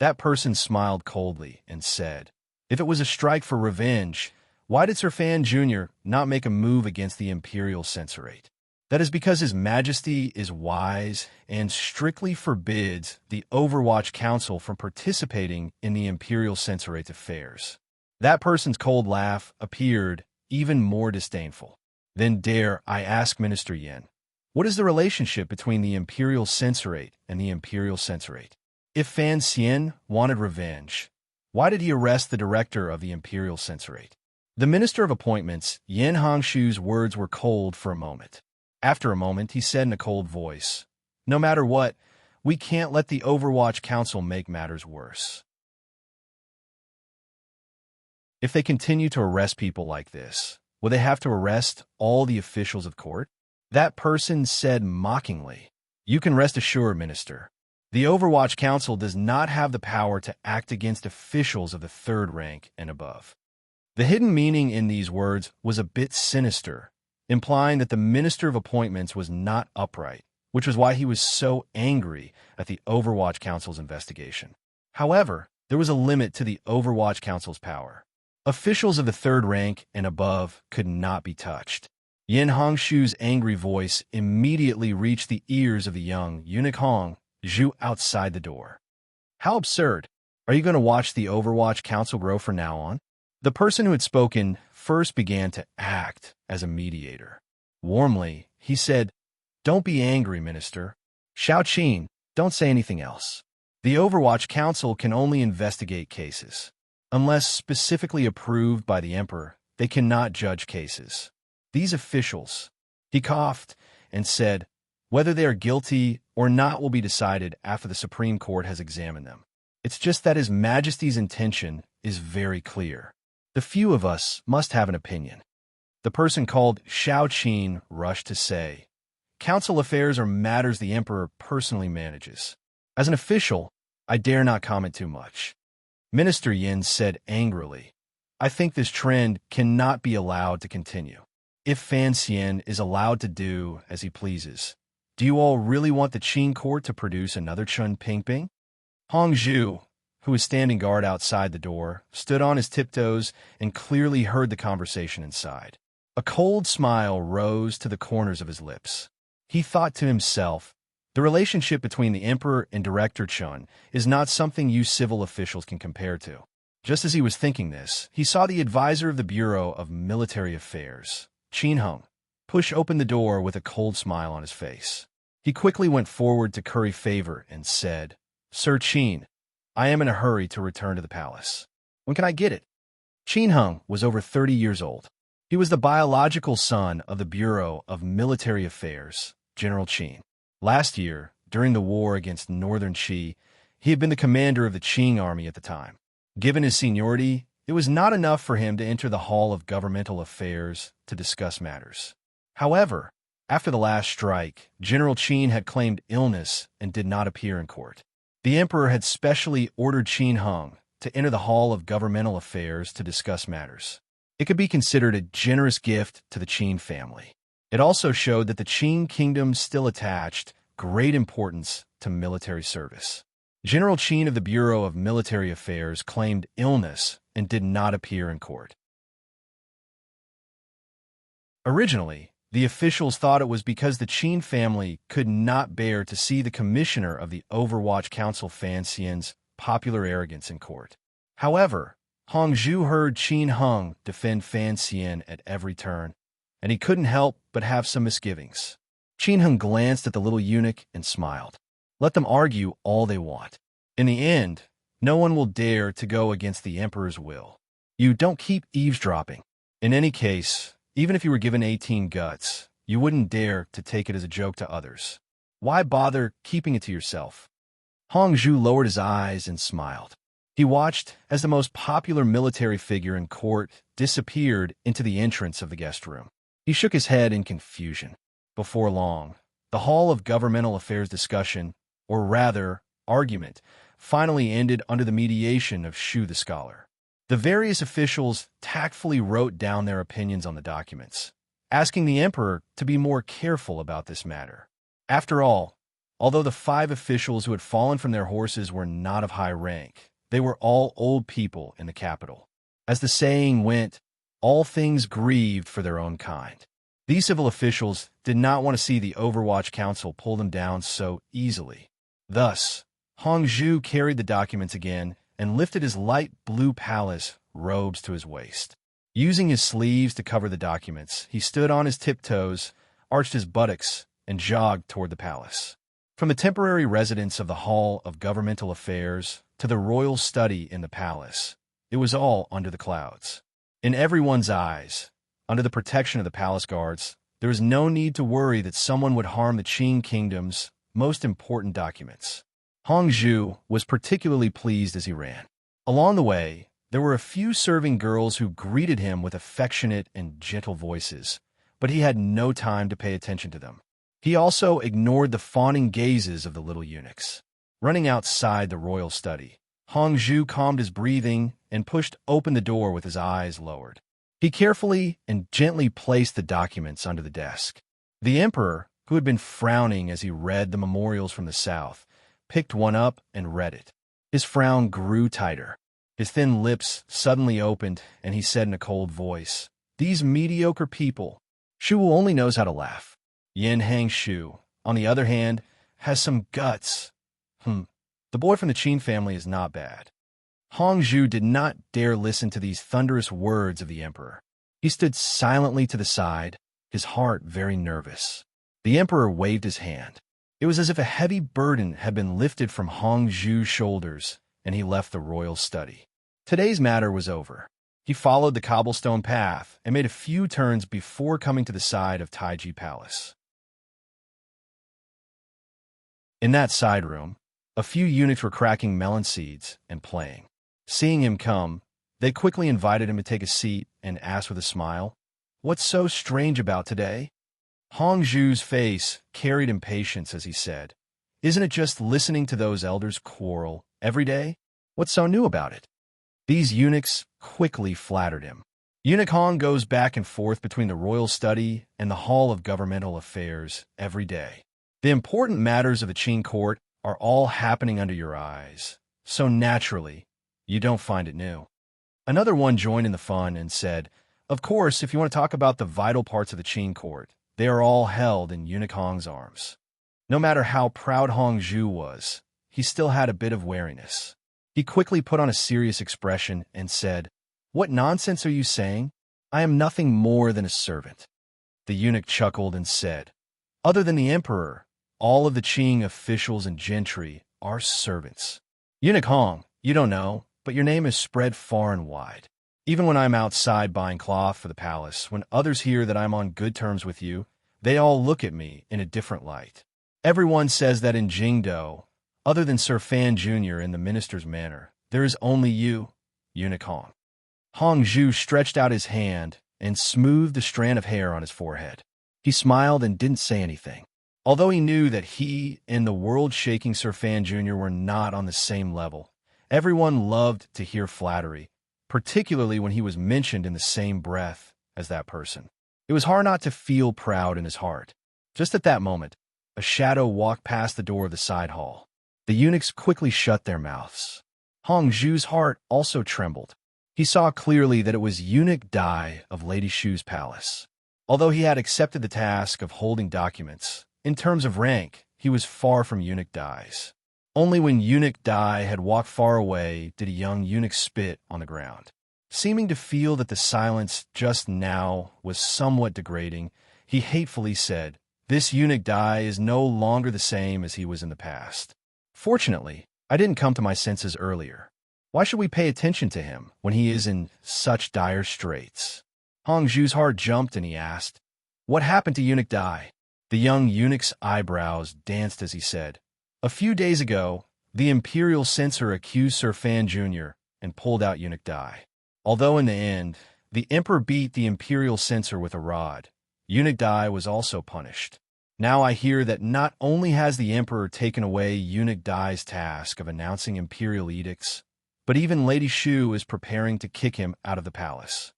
That person smiled coldly and said, if it was a strike for revenge, why did Sir Fan Jr. not make a move against the Imperial Censorate? That is because His Majesty is wise and strictly forbids the Overwatch Council from participating in the Imperial Censorate's affairs. That person's cold laugh appeared even more disdainful. Then dare I ask Minister Yin, what is the relationship between the Imperial Censorate and the Imperial Censorate? If Fan Xian wanted revenge, why did he arrest the director of the Imperial Censorate? The Minister of Appointments, Yin Hongshu's words were cold for a moment. After a moment, he said in a cold voice, no matter what, we can't let the Overwatch Council make matters worse. If they continue to arrest people like this, will they have to arrest all the officials of court? That person said mockingly, you can rest assured, Minister. The Overwatch Council does not have the power to act against officials of the 3rd rank and above. The hidden meaning in these words was a bit sinister, implying that the Minister of Appointments was not upright, which was why he was so angry at the Overwatch Council's investigation. However, there was a limit to the Overwatch Council's power. Officials of the third rank and above could not be touched. Yin Hongshu's angry voice immediately reached the ears of the young eunuch Hong Zhu outside the door. How absurd! Are you going to watch the Overwatch Council grow from now on? The person who had spoken first began to act as a mediator. Warmly, he said, "Don't be angry, Minister. Xiao Qin, don't say anything else. The Overwatch Council can only investigate cases. Unless specifically approved by the Emperor, they cannot judge cases. These officials," he coughed and said, "whether they are guilty or not will be decided after the Supreme Court has examined them. It's just that His Majesty's intention is very clear. The few of us must have an opinion." The person called Xiao Qin rushed to say, "Council affairs are matters the Emperor personally manages. As an official, I dare not comment too much." Minister Yin said angrily, "I think this trend cannot be allowed to continue. If Fan Xian is allowed to do as he pleases, do you all really want the Qin court to produce another Chun Pingping?" Hong Zhu, who was standing guard outside the door, stood on his tiptoes and clearly heard the conversation inside. A cold smile rose to the corners of his lips. He thought to himself, the relationship between the Emperor and Director Chun is not something you civil officials can compare to. Just as he was thinking this, he saw the advisor of the Bureau of Military Affairs, Qin Hung, push open the door with a cold smile on his face. He quickly went forward to curry favor and said, "Sir Qin, I am in a hurry to return to the palace. When can I get it?" Qin Hung was over 30 years old. He was the biological son of the Bureau of Military Affairs, General Qin. Last year, during the war against Northern Qi, he had been the commander of the Qing army at the time. Given his seniority, it was not enough for him to enter the Hall of Governmental Affairs to discuss matters. However, after the last strike, General Qin had claimed illness and did not appear in court. The Emperor had specially ordered Qin Hung to enter the Hall of Governmental Affairs to discuss matters. It could be considered a generous gift to the Qin family. It also showed that the Qin kingdom still attached great importance to military service. General Qin of the Bureau of Military Affairs claimed illness and did not appear in court. Originally, the officials thought it was because the Qin family could not bear to see the commissioner of the Overwatch Council Fan Xian's popular arrogance in court. However, Hong Zhu heard Qin Hung defend Fan Xian at every turn, and he couldn't help but have some misgivings. Qin Hung glanced at the little eunuch and smiled. Let them argue all they want. In the end, no one will dare to go against the Emperor's will. You don't keep eavesdropping. In any case, even if you were given 18 guts, you wouldn't dare to take it as a joke to others. Why bother keeping it to yourself? Hong Zhu lowered his eyes and smiled. He watched as the most popular military figure in court disappeared into the entrance of the guest room. He shook his head in confusion. Before long, the Hall of Governmental Affairs discussion, or rather, argument, finally ended under the mediation of Shu the scholar. The various officials tactfully wrote down their opinions on the documents, asking the Emperor to be more careful about this matter. After all, although the 5 officials who had fallen from their horses were not of high rank, they were all old people in the capital. As the saying went, all things grieved for their own kind. These civil officials did not want to see the Overwatch Council pull them down so easily. Thus, Hong Zhu carried the documents again and lifted his light blue palace robes to his waist. Using his sleeves to cover the documents, he stood on his tiptoes, arched his buttocks, and jogged toward the palace. From the temporary residence of the Hall of Governmental Affairs to the royal study in the palace, it was all under the clouds. In everyone's eyes, under the protection of the palace guards, there was no need to worry that someone would harm the Qin kingdom's most important documents. Hong Zhu was particularly pleased as he ran. Along the way, there were a few serving girls who greeted him with affectionate and gentle voices, but he had no time to pay attention to them. He also ignored the fawning gazes of the little eunuchs. Running outside the royal study, Hong Zhu calmed his breathing and pushed open the door with his eyes lowered. He carefully and gently placed the documents under the desk. The Emperor, who had been frowning as he read the memorials from the south, picked one up and read it. His frown grew tighter. His thin lips suddenly opened, and he said in a cold voice, "These mediocre people. Shu only knows how to laugh. Yin Hang Shu, on the other hand, has some guts. The boy from the Qin family is not bad." Hong Zhu did not dare listen to these thunderous words of the emperor. He stood silently to the side, his heart very nervous. The emperor waved his hand. It was as if a heavy burden had been lifted from Hong Zhu's shoulders, and he left the royal study. Today's matter was over. He followed the cobblestone path and made a few turns before coming to the side of Taiji Palace. In that side room, a few eunuchs were cracking melon seeds and playing. Seeing him come, they quickly invited him to take a seat and asked with a smile, "What's so strange about today?" Hong Zhu's face carried impatience as he said, "Isn't it just listening to those elders quarrel every day? What's so new about it?" These eunuchs quickly flattered him. Eunuch Hong goes back and forth between the royal study and the hall of governmental affairs every day. The important matters of the Qin court are all happening under your eyes, so naturally, you don't find it new. Another one joined in the fun and said, "Of course, if you want to talk about the vital parts of the Qin court, they are all held in Eunuch Hong's arms." No matter how proud Hong Zhu was, he still had a bit of wariness. He quickly put on a serious expression and said, "What nonsense are you saying? I am nothing more than a servant." The eunuch chuckled and said, "Other than the emperor, all of the Qing officials and gentry are servants. Eunuch Hong, you don't know, but your name is spread far and wide. Even when I'm outside buying cloth for the palace, when others hear that I'm on good terms with you, they all look at me in a different light. Everyone says that in Jingdo, other than Sir Fan Jr. in the minister's manor, there is only you, Eunuch Hong." Hong Zhu stretched out his hand and smoothed a strand of hair on his forehead. He smiled and didn't say anything. Although he knew that he and the world-shaking Sir Fan Jr. were not on the same level, everyone loved to hear flattery, particularly when he was mentioned in the same breath as that person. It was hard not to feel proud in his heart. Just at that moment, a shadow walked past the door of the side hall. The eunuchs quickly shut their mouths. Hong Zhu's heart also trembled. He saw clearly that it was Eunuch Dai of Lady Shu's palace. Although he had accepted the task of holding documents, in terms of rank, he was far from Eunuch Dai's. Only when Eunuch Dai had walked far away did a young eunuch spit on the ground. Seeming to feel that the silence just now was somewhat degrading, he hatefully said, "This Eunuch Dai is no longer the same as he was in the past. Fortunately, I didn't come to my senses earlier. Why should we pay attention to him when he is in such dire straits?" Hong Zhu's heart jumped and he asked, "What happened to Eunuch Dai?" The young eunuch's eyebrows danced as he said, "A few days ago, the imperial censor accused Sir Fan Jr. and pulled out Eunuch Dai. Although in the end, the emperor beat the imperial censor with a rod, Eunuch Dai was also punished. Now I hear that not only has the emperor taken away Eunuch Dai's task of announcing imperial edicts, but even Lady Shu is preparing to kick him out of the palace."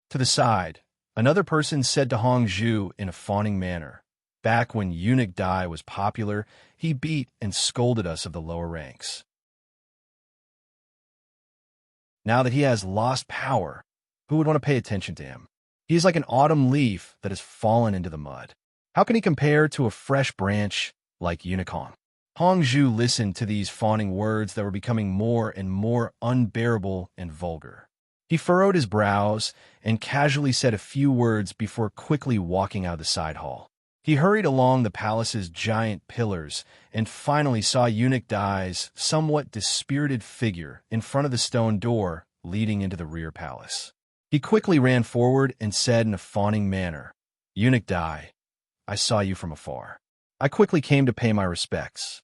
To the side, another person said to Hong Zhu in a fawning manner, "Back when Eunuch Dai was popular, he beat and scolded us of the lower ranks. Now that he has lost power, who would want to pay attention to him? He is like an autumn leaf that has fallen into the mud. How can he compare to a fresh branch like Eunuch Hong?" Hong Zhu listened to these fawning words that were becoming more and more unbearable and vulgar. He furrowed his brows and casually said a few words before quickly walking out of the side hall. He hurried along the palace's giant pillars and finally saw Eunuch Dai's somewhat dispirited figure in front of the stone door leading into the rear palace. He quickly ran forward and said in a fawning manner, "Eunuch Dai, I saw you from afar. I quickly came to pay my respects."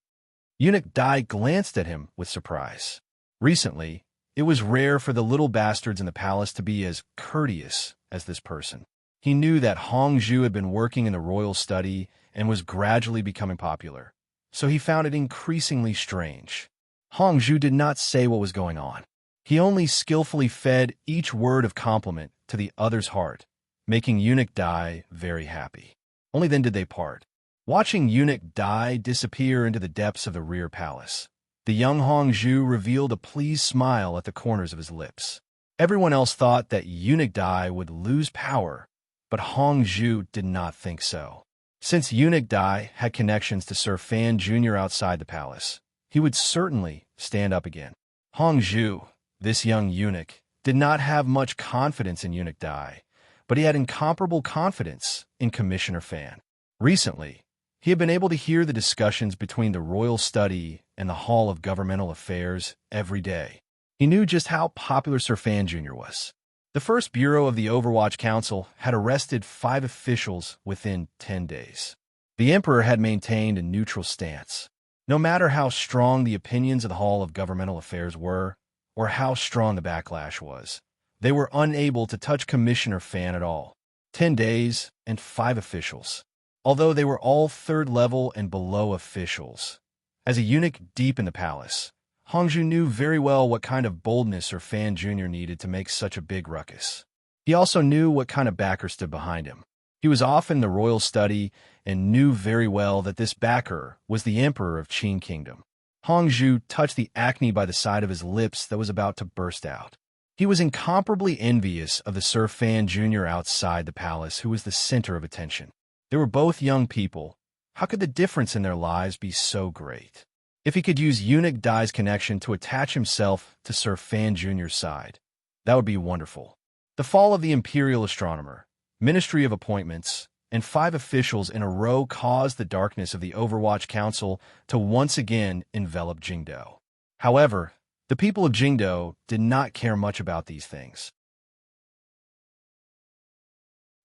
Eunuch Dai glanced at him with surprise. Recently, it was rare for the little bastards in the palace to be as courteous as this person. He knew that Hong Zhu had been working in the royal study and was gradually becoming popular, so he found it increasingly strange. Hong Zhu did not say what was going on. He only skillfully fed each word of compliment to the other's heart, making Eunuch Dai very happy. Only then did they part. Watching eunuch Dai disappear into the depths of the rear palace, the young Hongzhu revealed a pleased smile at the corners of his lips. Everyone else thought that eunuch Dai would lose power, but Hongzhu did not think so. Since eunuch Dai had connections to Sir Fan Jr. outside the palace, he would certainly stand up again. Hongzhu, this young eunuch, did not have much confidence in eunuch Dai, but he had incomparable confidence in Commissioner Fan. Recently, he had been able to hear the discussions between the royal study and the Hall of Governmental Affairs every day. He knew just how popular Sir Fan Jr. was. The first bureau of the Overwatch Council had arrested 5 officials within 10 days. The Emperor had maintained a neutral stance. No matter how strong the opinions of the Hall of Governmental Affairs were, or how strong the backlash was, they were unable to touch Commissioner Fan at all. 10 days and 5 officials. Although they were all 3rd level and below officials. As a eunuch deep in the palace, Hongzhu knew very well what kind of boldness Sir Fan Jr. needed to make such a big ruckus. He also knew what kind of backer stood behind him. He was often in the royal study and knew very well that this backer was the Emperor of Qin Kingdom. Hongzhu touched the acne by the side of his lips that was about to burst out. He was incomparably envious of the Sir Fan Jr. outside the palace, who was the center of attention. They were both young people. How could the difference in their lives be so great? If he could use eunuch Dai's connection to attach himself to Sir Fan Jr.'s side, that would be wonderful. The fall of the Imperial Astronomer, Ministry of Appointments, and 5 officials in a row caused the darkness of the Overwatch Council to once again envelop Jingdo. However, the people of Jingdo did not care much about these things.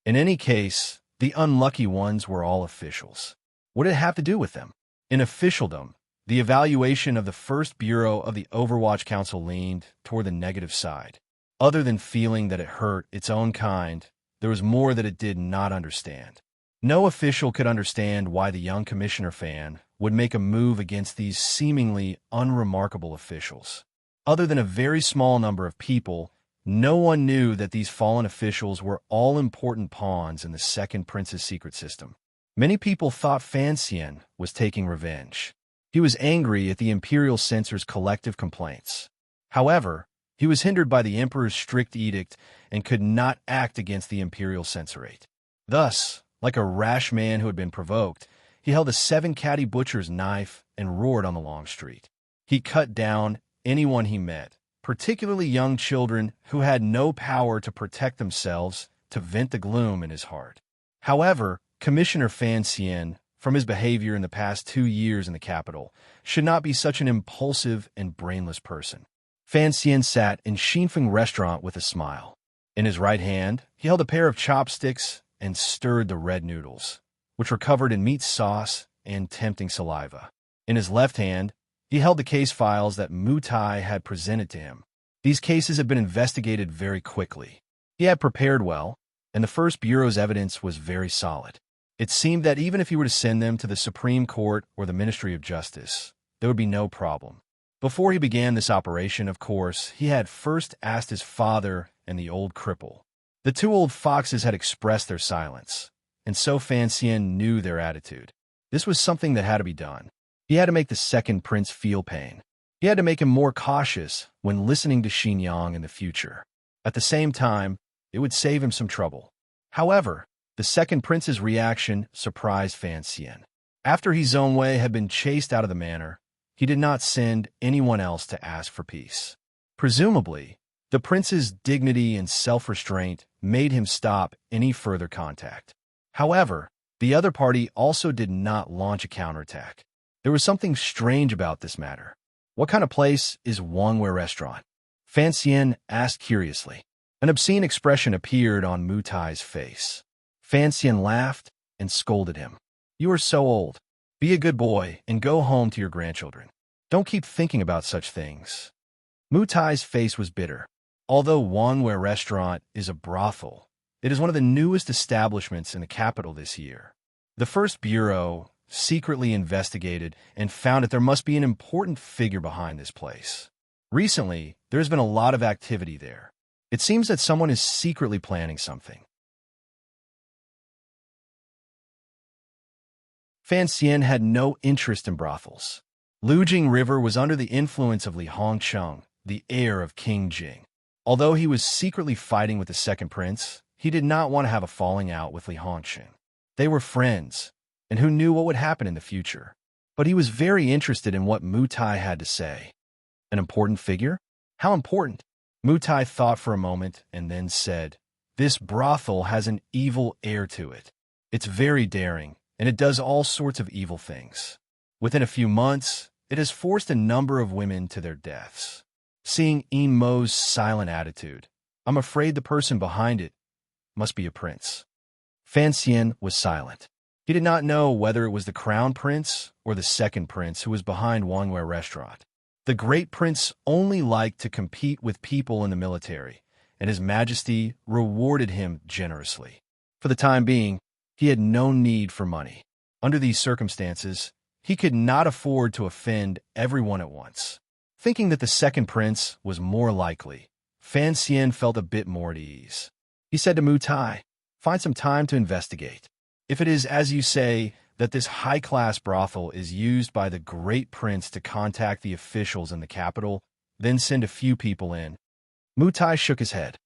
In any case, the unlucky ones were all officials. What did it have to do with them? In officialdom, the evaluation of the first bureau of the Overwatch Council leaned toward the negative side. Other than feeling that it hurt its own kind, there was more that it did not understand. No official could understand why the young Commissioner Fan would make a move against these seemingly unremarkable officials. Other than a very small number of people, no one knew that these fallen officials were all important pawns in the second prince's secret system. Many people thought Fan Xian was taking revenge. He was angry at the imperial censor's collective complaints. However, he was hindered by the emperor's strict edict and could not act against the imperial censorate. Thus, like a rash man who had been provoked, he held a 7-caddy butcher's knife and roared on the long street. He cut down anyone he met, particularly young children who had no power to protect themselves, to vent the gloom in his heart. However, Commissioner Fan Xian, from his behavior in the past 2 years in the capital, should not be such an impulsive and brainless person. Fan Xian sat in Xinfeng restaurant with a smile. In his right hand, he held a pair of chopsticks and stirred the red noodles, which were covered in meat sauce and tempting saliva. In his left hand, he held the case files that Mutai had presented to him. These cases had been investigated very quickly. He had prepared well, and the first bureau's evidence was very solid. It seemed that even if he were to send them to the Supreme Court or the Ministry of Justice, there would be no problem. Before he began this operation, of course, he had first asked his father and the old cripple. The 2 old foxes had expressed their silence, and so Fan Xian knew their attitude. This was something that had to be done. He had to make the second prince feel pain. He had to make him more cautious when listening to Xinyang in the future. At the same time, it would save him some trouble. However, the second prince's reaction surprised Fan Xian. After He Zhongwei had been chased out of the manor, he did not send anyone else to ask for peace. Presumably, the prince's dignity and self-restraint made him stop any further contact. However, the other party also did not launch a counterattack. There was something strange about this matter. What kind of place is Wangwei Restaurant? Fan Xian asked curiously. An obscene expression appeared on Mutai's face. Fan Xian laughed and scolded him. You are so old. Be a good boy and go home to your grandchildren. Don't keep thinking about such things. Mutai's face was bitter. Although Wangwei Restaurant is a brothel, it is one of the newest establishments in the capital this year. The first bureau secretly investigated and found that there must be an important figure behind this place. Recently, there has been a lot of activity there. It seems that someone is secretly planning something. Fan Xian had no interest in brothels. Lujing River was under the influence of Li Hongcheng, the heir of King Jing. Although he was secretly fighting with the second prince, he did not want to have a falling out with Li Hongcheng. They were friends, and who knew what would happen in the future. But he was very interested in what Mu Tai had to say. An important figure? How important? Mu Tai thought for a moment and then said, "This brothel has an evil air to it. It's very daring, and it does all sorts of evil things. Within a few months, it has forced a number of women to their deaths." Seeing Mo's silent attitude, I'm afraid the person behind it must be a prince. Fan Xian was silent. He did not know whether it was the crown prince or the second prince who was behind Wangwei restaurant. The great prince only liked to compete with people in the military, and His Majesty rewarded him generously. For the time being, he had no need for money. Under these circumstances, he could not afford to offend everyone at once. Thinking that the second prince was more likely, Fan Xian felt a bit more at ease. He said to Mu Tai, "Find some time to investigate. If it is, as you say, that this high-class brothel is used by the great prince to contact the officials in the capital, then send a few people in." Mu Tai shook his head.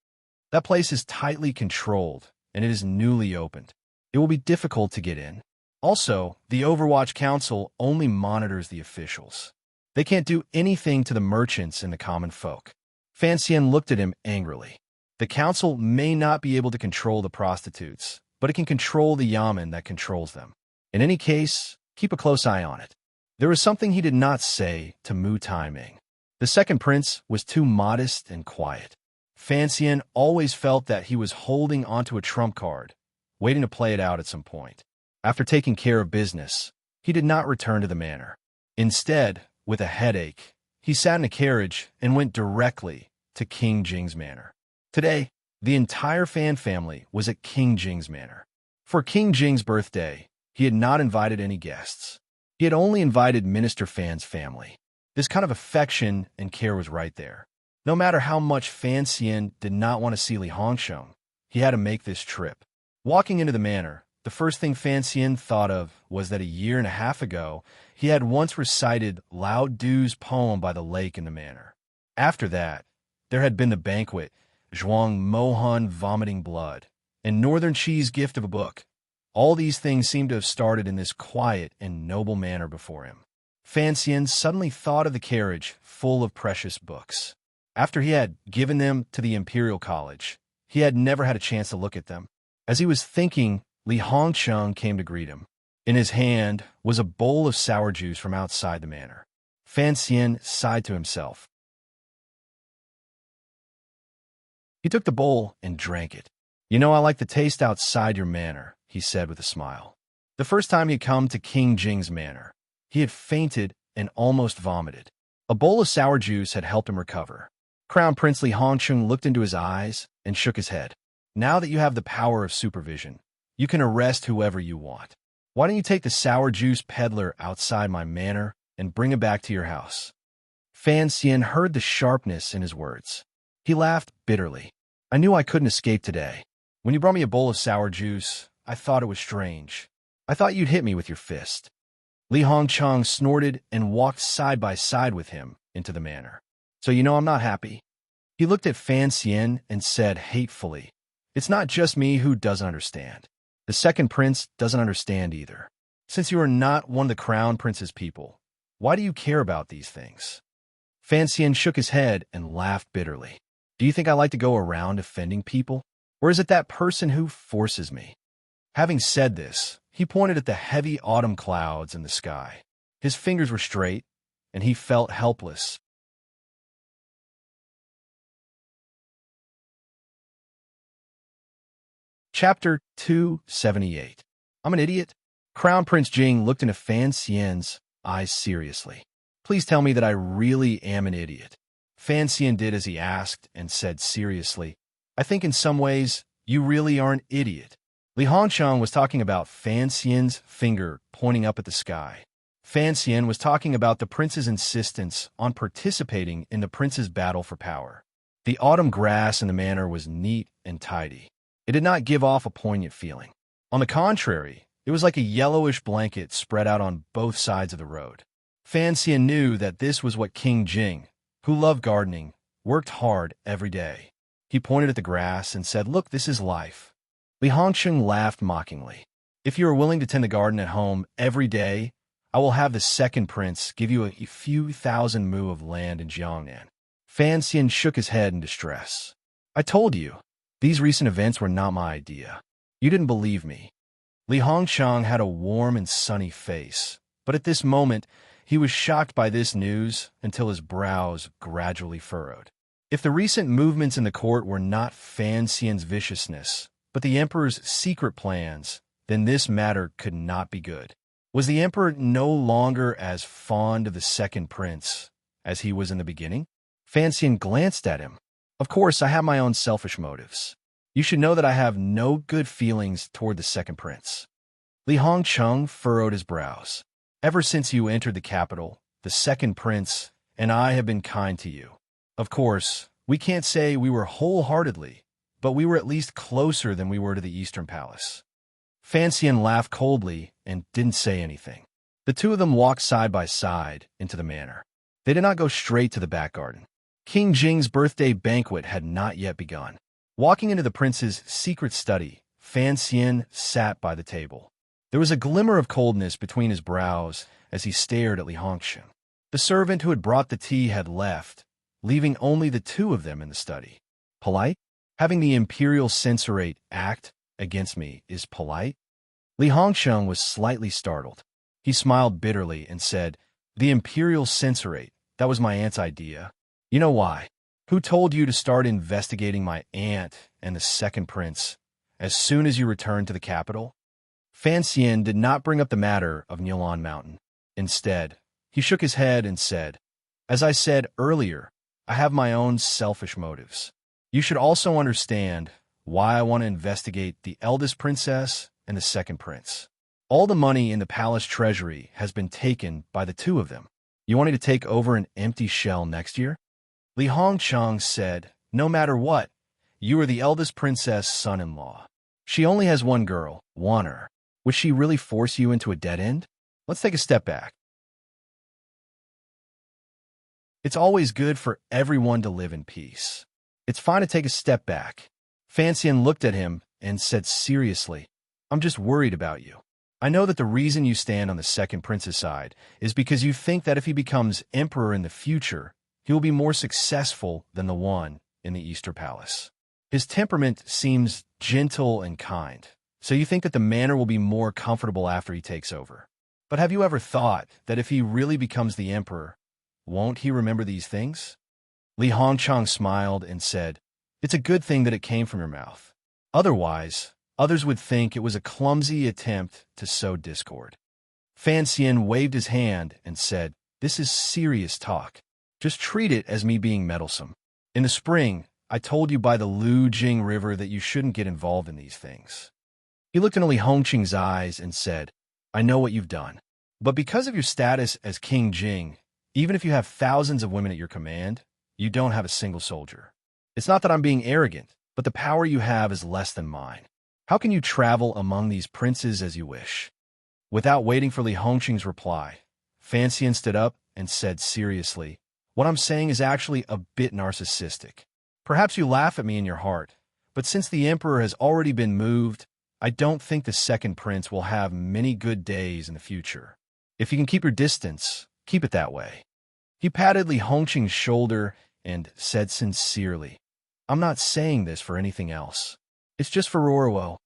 "That place is tightly controlled, and it is newly opened. It will be difficult to get in. Also, the Overwatch Council only monitors the officials. They can't do anything to the merchants and the common folk." Fan Xian looked at him angrily. The council may not be able to control the prostitutes, but it can control the yamen that controls them. In any case, keep a close eye on it. There was something he did not say to Mu Tai Ming. The second prince was too modest and quiet. Fan Xian always felt that he was holding onto a trump card, waiting to play it out at some point. After taking care of business, he did not return to the manor. Instead, with a headache, he sat in a carriage and went directly to King Jing's manor. Today, the entire Fan family was at King Jing's manor. For King Jing's birthday, he had not invited any guests. He had only invited Minister Fan's family. This kind of affection and care was right there. No matter how much Fan Xian did not want to see Li Hongcheng, he had to make this trip. Walking into the manor, the first thing Fan Xian thought of was that a year and a half ago, he had once recited Lao Du's poem by the lake in the manor. After that, there had been the banquet, Zhuang Mohan vomiting blood, and Northern Chi's gift of a book. All these things seemed to have started in this quiet and noble manner before him. Fan Xian suddenly thought of the carriage full of precious books. After he had given them to the Imperial College, he had never had a chance to look at them. As he was thinking, Li Hongcheng came to greet him. In his hand was a bowl of sour juice from outside the manor. Fan Xian sighed to himself. He took the bowl and drank it. "You know, I like the taste outside your manor," he said with a smile. The first time he had come to King Jing's manor, he had fainted and almost vomited. A bowl of sour juice had helped him recover. Crown Prince Li Hongcheng looked into his eyes and shook his head. "Now that you have the power of supervision, you can arrest whoever you want. Why don't you take the sour juice peddler outside my manor and bring him back to your house?" Fan Xian heard the sharpness in his words. He laughed bitterly. "I knew I couldn't escape today. When you brought me a bowl of sour juice, I thought it was strange. I thought you'd hit me with your fist." Li Hongcheng snorted and walked side by side with him into the manor. "So you know I'm not happy?" He looked at Fan Xian and said hatefully, "It's not just me who doesn't understand. The second prince doesn't understand either. Since you are not one of the crown prince's people, why do you care about these things?" Fan Xian shook his head and laughed bitterly. "Do you think I like to go around offending people? Or is it that person who forces me?" Having said this, he pointed at the heavy autumn clouds in the sky. His fingers were straight, and he felt helpless. Chapter 278. "I'm an idiot?" Crown Prince Jing looked into Fan Xian's eyes seriously. "Please tell me that I really am an idiot." Fan Xian did as he asked and said seriously, "I think in some ways, you really are an idiot." Li Hongcheng was talking about Fan Xian's finger pointing up at the sky. Fan Xian was talking about the prince's insistence on participating in the prince's battle for power. The autumn grass in the manor was neat and tidy. It did not give off a poignant feeling. On the contrary, It was like a yellowish blanket spread out on both sides of the road. Fan Xian knew that this was what King Jing, who loved gardening, worked hard every day. He pointed at the grass and said, "Look, this is life." Li Hongsheng laughed mockingly. "If you are willing to tend the garden at home every day, I will have the second prince give you a few thousand mu of land in Jiangnan." Fan Xian shook his head in distress. "I told you, these recent events were not my idea. You didn't believe me." Li Hongsheng had a warm and sunny face, but at this moment, he was shocked by this news until his brows gradually furrowed. If the recent movements in the court were not Fan Xian's viciousness, but the emperor's secret plans, then this matter could not be good. Was the emperor no longer as fond of the second prince as he was in the beginning? Fan Xian glanced at him. "Of course, I have my own selfish motives. You should know that I have no good feelings toward the second prince." Li Hongsheng furrowed his brows. "Ever since you entered the capital, the second prince and I have been kind to you. Of course, we can't say we were wholeheartedly, but we were at least closer than we were to the Eastern Palace." Fan Xian laughed coldly and didn't say anything. The two of them walked side by side into the manor. They did not go straight to the back garden. King Jing's birthday banquet had not yet begun. Walking into the prince's secret study, Fan Xian sat by the table. There was a glimmer of coldness between his brows as he stared at Li Hongsheng. The servant who had brought the tea had left, leaving only the two of them in the study. Polite? Having the imperial censorate act against me is polite? Li Hongsheng was slightly startled. He smiled bitterly and said, "The imperial censorate, that was my aunt's idea. You know why? Who told you to start investigating my aunt and the second prince as soon as you returned to the capital?" Fan Xian did not bring up the matter of Nilan Mountain. Instead, he shook his head and said, "As I said earlier, I have my own selfish motives. You should also understand why I want to investigate the eldest princess and the second prince. All the money in the palace treasury has been taken by the two of them. You want me to take over an empty shell next year?" Li Hongsheng said, "No matter what, you are the eldest princess' son-in-law. She only has one girl, Wanner. Would she really force you into a dead end? Let's take a step back. It's always good for everyone to live in peace. It's fine to take a step back." Fan Xian looked at him and said seriously, "I'm just worried about you. I know that the reason you stand on the second prince's side is because you think that if he becomes emperor in the future, he will be more successful than the one in the Eastern Palace. His temperament seems gentle and kind, so you think that the manor will be more comfortable after he takes over. But have you ever thought that if he really becomes the emperor, won't he remember these things?" Li Hongsheng smiled and said, "It's a good thing that it came from your mouth. Otherwise, others would think it was a clumsy attempt to sow discord." Fan Xian waved his hand and said, "This is serious talk. Just treat it as me being meddlesome. In the spring, I told you by the Lu Jing River that you shouldn't get involved in these things." He looked into Li Hongqing's eyes and said, "I know what you've done. But because of your status as King Jing, even if you have thousands of women at your command, you don't have a single soldier. It's not that I'm being arrogant, but the power you have is less than mine. How can you travel among these princes as you wish?" Without waiting for Li Hongqing's reply, Fan Xian stood up and said seriously, "What I'm saying is actually a bit narcissistic. Perhaps you laugh at me in your heart, but since the emperor has already been moved, I don't think the second prince will have many good days in the future. If you can keep your distance, keep it that way." He patted Li Hongqing's shoulder and said sincerely, "I'm not saying this for anything else. It's just for Rorwo."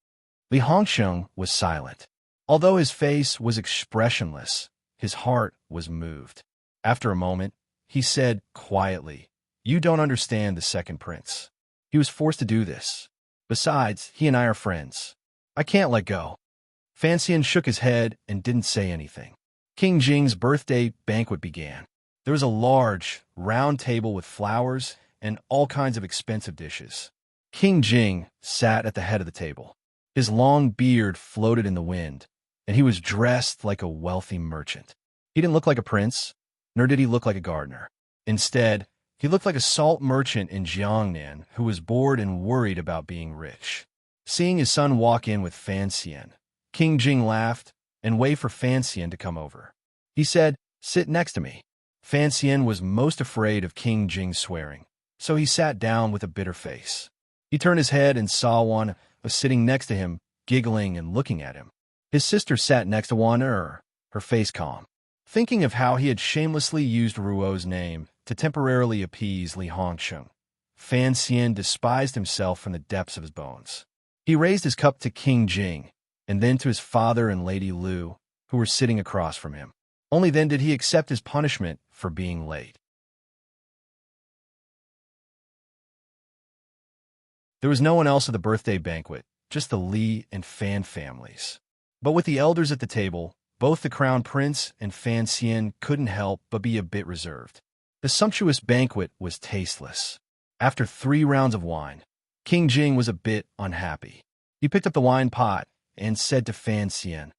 Li Hongsheng was silent. Although his face was expressionless, his heart was moved. After a moment, he said quietly, "You don't understand the second prince. He was forced to do this. Besides, he and I are friends. I can't let go." Fan Xian shook his head and didn't say anything. King Jing's birthday banquet began. There was a large, round table with flowers and all kinds of expensive dishes. King Jing sat at the head of the table. His long beard floated in the wind, and he was dressed like a wealthy merchant. He didn't look like a prince, nor did he look like a gardener. Instead, he looked like a salt merchant in Jiangnan who was bored and worried about being rich. Seeing his son walk in with Fan Xian, King Jing laughed and waved for Fan Xian to come over. He said, "Sit next to me." Fan Xian was most afraid of King Jing's swearing, so he sat down with a bitter face. He turned his head and saw Wan was sitting next to him, giggling and looking at him. His sister sat next to Wan, her face calm. Thinking of how he had shamelessly used Ruo's name to temporarily appease Li Hongsheng, Fan Xian despised himself from the depths of his bones. He raised his cup to King Jing, and then to his father and Lady Lu, who were sitting across from him. Only then did he accept his punishment for being late. There was no one else at the birthday banquet, just the Li and Fan families. But with the elders at the table, both the Crown Prince and Fan Xian couldn't help but be a bit reserved. The sumptuous banquet was tasteless. After 3 rounds of wine, King Jing was a bit unhappy. He picked up the wine pot and said to Fan Xian,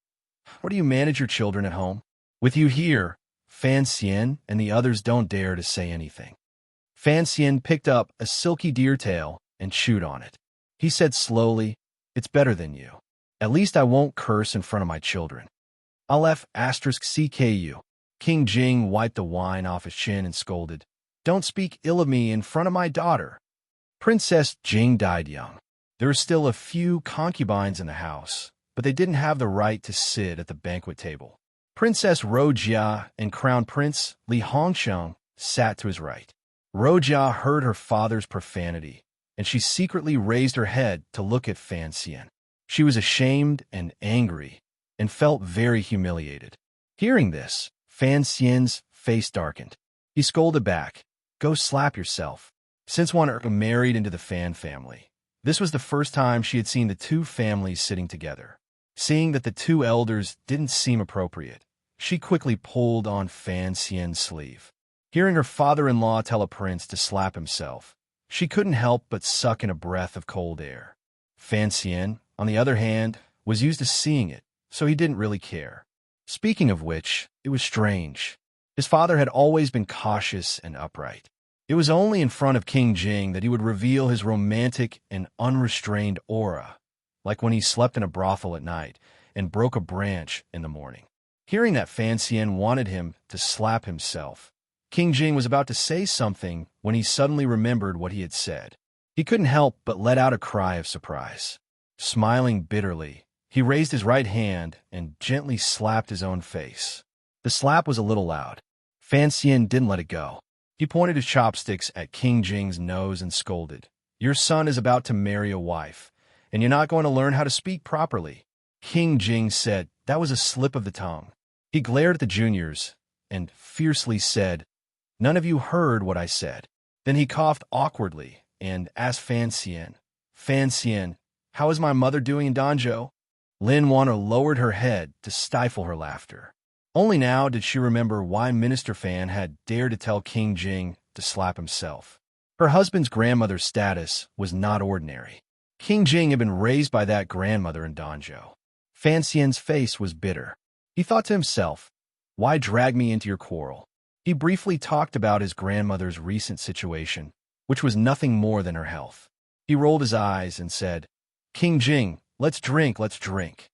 "How do you manage your children at home? With you here, Fan Xian and the others don't dare to say anything." Fan Xian picked up a silky deer tail and chewed on it. He said slowly, "It's better than you. At least I won't curse in front of my children." Aleph *CKU. King Jing wiped the wine off his chin and scolded, "Don't speak ill of me in front of my daughter." Princess Jing died young. There were still a few concubines in the house, but they didn't have the right to sit at the banquet table. Princess Rojia and Crown Prince Li Hongsheng sat to his right. Rojia heard her father's profanity, and she secretly raised her head to look at Fan Xian. She was ashamed and angry, and felt very humiliated. Hearing this, Fan Xian's face darkened. He scolded back, "Go slap yourself." Since Wan married into the Fan family, this was the first time she had seen the 2 families sitting together. Seeing that the 2 elders didn't seem appropriate, she quickly pulled on Fan Xian's sleeve. Hearing her father-in-law tell a prince to slap himself, she couldn't help but suck in a breath of cold air. Fan Xian, on the other hand, was used to seeing it, so he didn't really care. Speaking of which, it was strange. His father had always been cautious and upright. It was only in front of King Jing that he would reveal his romantic and unrestrained aura, like when he slept in a brothel at night and broke a branch in the morning. Hearing that Fan Xian wanted him to slap himself, King Jing was about to say something when he suddenly remembered what he had said. He couldn't help but let out a cry of surprise. Smiling bitterly, he raised his right hand and gently slapped his own face. The slap was a little loud. Fan Xian didn't let it go. He pointed his chopsticks at King Jing's nose and scolded, "Your son is about to marry a wife, and you're not going to learn how to speak properly." King Jing said that was a slip of the tongue. He glared at the juniors and fiercely said, "None of you heard what I said." Then he coughed awkwardly and asked Fan Xian, "Fan Xian, how is my mother doing in Danzhou?" Lin Wanner lowered her head to stifle her laughter. Only now did she remember why Minister Fan had dared to tell King Jing to slap himself. Her husband's grandmother's status was not ordinary. King Jing had been raised by that grandmother in Danzhou. Fan Xian's face was bitter. He thought to himself, "Why drag me into your quarrel?" He briefly talked about his grandmother's recent situation, which was nothing more than her health. He rolled his eyes and said, "King Jing, let's drink, let's drink."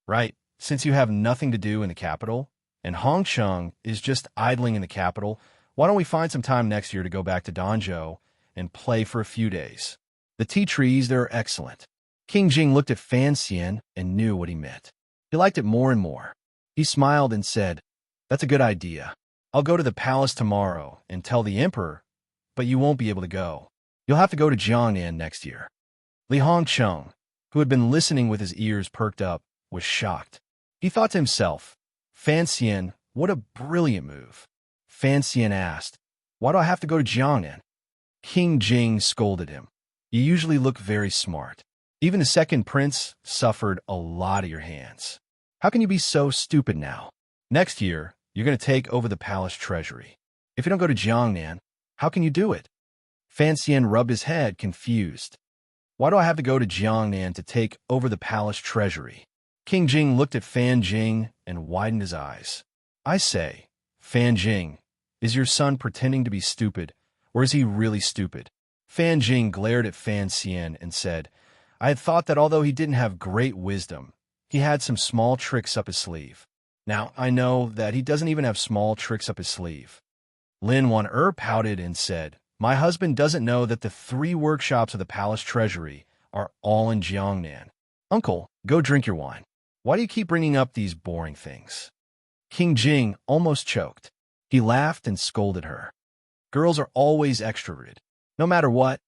"Right, since you have nothing to do in the capital, and Hongsheng is just idling in the capital, why don't we find some time next year to go back to Danzhou and play for a few days? The tea trees there are excellent." King Jing looked at Fan Xian and knew what he meant. He liked it more and more. He smiled and said, "That's a good idea. I'll go to the palace tomorrow and tell the emperor, but you won't be able to go. You'll have to go to Jiangnan next year." Li Hongsheng, who had been listening with his ears perked up, was shocked. He thought to himself, "Fan Xian, what a brilliant move." Fan Xian asked, "Why do I have to go to Jiangnan?" King Jing scolded him. "You usually look very smart. Even the second prince suffered a lot at your hands. How can you be so stupid now? Next year, you're going to take over the palace treasury. If you don't go to Jiangnan, how can you do it?" Fan Xian rubbed his head, confused. "Why do I have to go to Jiangnan to take over the palace treasury?" King Jing looked at Fan Jing and widened his eyes. "I say, Fan Jing, is your son pretending to be stupid, or is he really stupid?" Fan Jing glared at Fan Xian and said, I had thought that although he didn't have great wisdom, he had some small tricks up his sleeve. Now, I know that he doesn't even have small tricks up his sleeve. Lin Wan pouted and said, "My husband doesn't know that the 3 workshops of the palace treasury are all in Jiangnan. Uncle, go drink your wine. Why do you keep bringing up these boring things?" King Jing almost choked. He laughed and scolded her. "Girls are always extroverted. No matter what,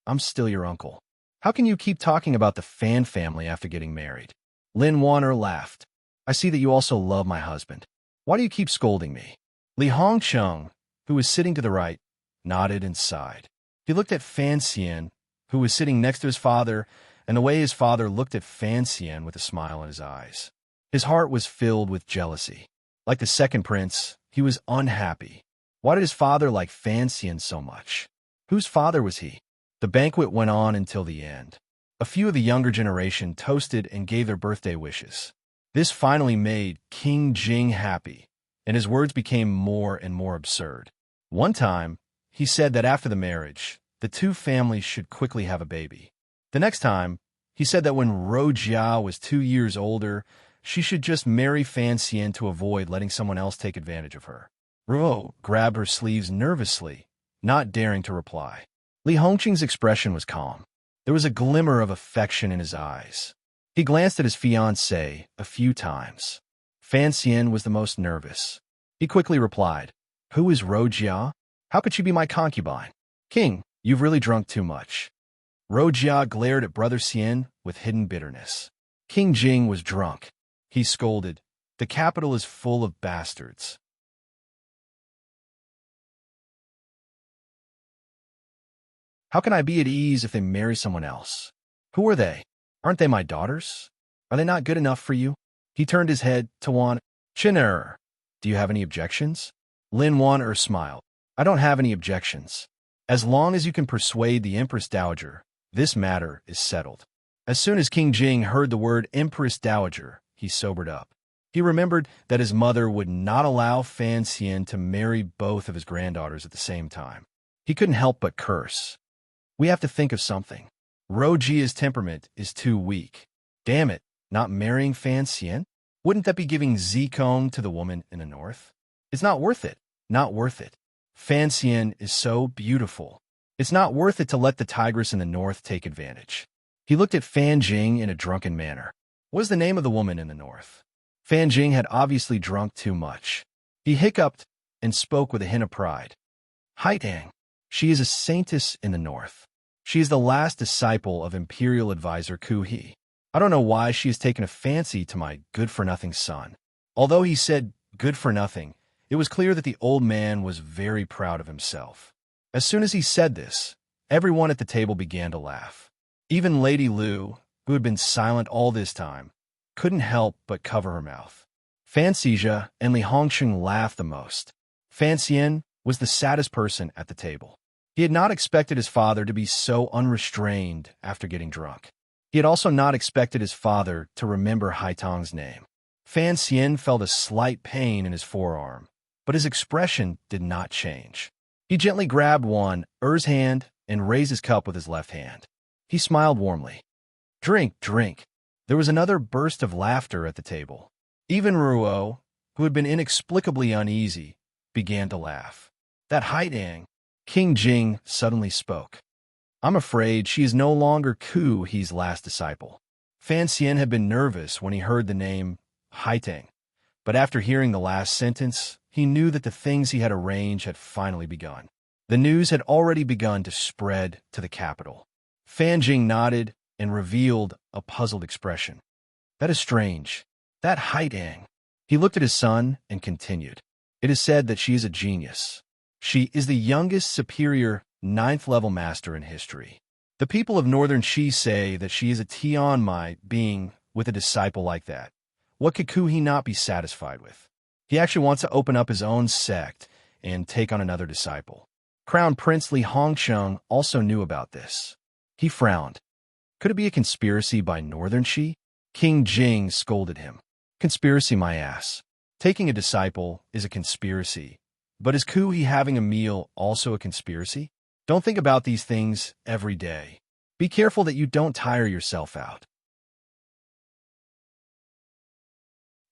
I'm still your uncle. How can you keep talking about the Fan family after getting married?" Lin Wan'er laughed. "I see that you also love my husband. Why do you keep scolding me?" Li Hongcheng, who was sitting to the right, nodded and sighed. He looked at Fan Xian, who was sitting next to his father, and the way his father looked at Fan Xian with a smile in his eyes. His heart was filled with jealousy. Like the second prince, he was unhappy. Why did his father like Fan Xian so much? Whose father was he? The banquet went on until the end. A few of the younger generation toasted and gave their birthday wishes. This finally made King Jing happy, and his words became more and more absurd. One time, he said that after the marriage, the 2 families should quickly have a baby. The next time, he said that when Rojia was 2 years older, she should just marry Fan Xian to avoid letting someone else take advantage of her. Ruo grabbed her sleeves nervously, not daring to reply. Li Hongqing's expression was calm. There was a glimmer of affection in his eyes. He glanced at his fiancée a few times. Fan Xian was the most nervous. He quickly replied, "Who is Rojia? How could she be my concubine?" "King, you've really drunk too much." Rojia glared at Brother Xian with hidden bitterness. King Jing was drunk. He scolded, "The capital is full of bastards. How can I be at ease if they marry someone else? Who are they? Aren't they my daughters? Are they not good enough for you?" He turned his head to Wan Chin'er. "Do you have any objections?" Lin Wan'er smiled. "I don't have any objections. As long as you can persuade the Empress Dowager, this matter is settled." As soon as King Jing heard the word Empress Dowager, he sobered up. He remembered that his mother would not allow Fan Xian to marry both of his granddaughters at the same time. He couldn't help but curse. We have to think of something. Rojia's temperament is too weak. Damn it, not marrying Fan Xian? Wouldn't that be giving Zikong to the woman in the north? It's not worth it. Not worth it. Fan Xian is so beautiful. It's not worth it to let the tigress in the north take advantage. He looked at Fan Jing in a drunken manner. What is the name of the woman in the north? Fan Jing had obviously drunk too much. He hiccuped and spoke with a hint of pride. Haitang. She is a saintess in the north. She is the last disciple of Imperial Advisor Ku He. I don't know why she has taken a fancy to my good-for-nothing son. Although he said good-for-nothing, it was clear that the old man was very proud of himself. As soon as he said this, everyone at the table began to laugh. Even Lady Lu, who had been silent all this time, couldn't help but cover her mouth. Fan Xizha and Li Hongqing laughed the most. Fan Xian was the saddest person at the table. He had not expected his father to be so unrestrained after getting drunk. He had also not expected his father to remember Haitang's name. Fan Xian felt a slight pain in his forearm, but his expression did not change. He gently grabbed Wan Er's hand and raised his cup with his left hand. He smiled warmly. "Drink, drink." There was another burst of laughter at the table. Even Ruo, who had been inexplicably uneasy, began to laugh. "That Haitang." King Jing suddenly spoke. "I'm afraid she is no longer Ku He's last disciple." Fan Xian had been nervous when he heard the name Haitang, but after hearing the last sentence, he knew that the things he had arranged had finally begun. The news had already begun to spread to the capital. Fan Jing nodded and revealed a puzzled expression. "That is strange. That Haitang." He looked at his son and continued. "It is said that she is a genius. She is the youngest superior 9th-level master in history. The people of Northern Qi say that she is a Tianmai being with a disciple like that. What could Ku He not be satisfied with? He actually wants to open up his own sect and take on another disciple." Crown Prince Li Hongcheng also knew about this. He frowned. Could it be a conspiracy by Northern Qi? King Jing scolded him. "Conspiracy, my ass. Taking a disciple is a conspiracy. But is Ku He having a meal also a conspiracy? Don't think about these things every day. Be careful that you don't tire yourself out.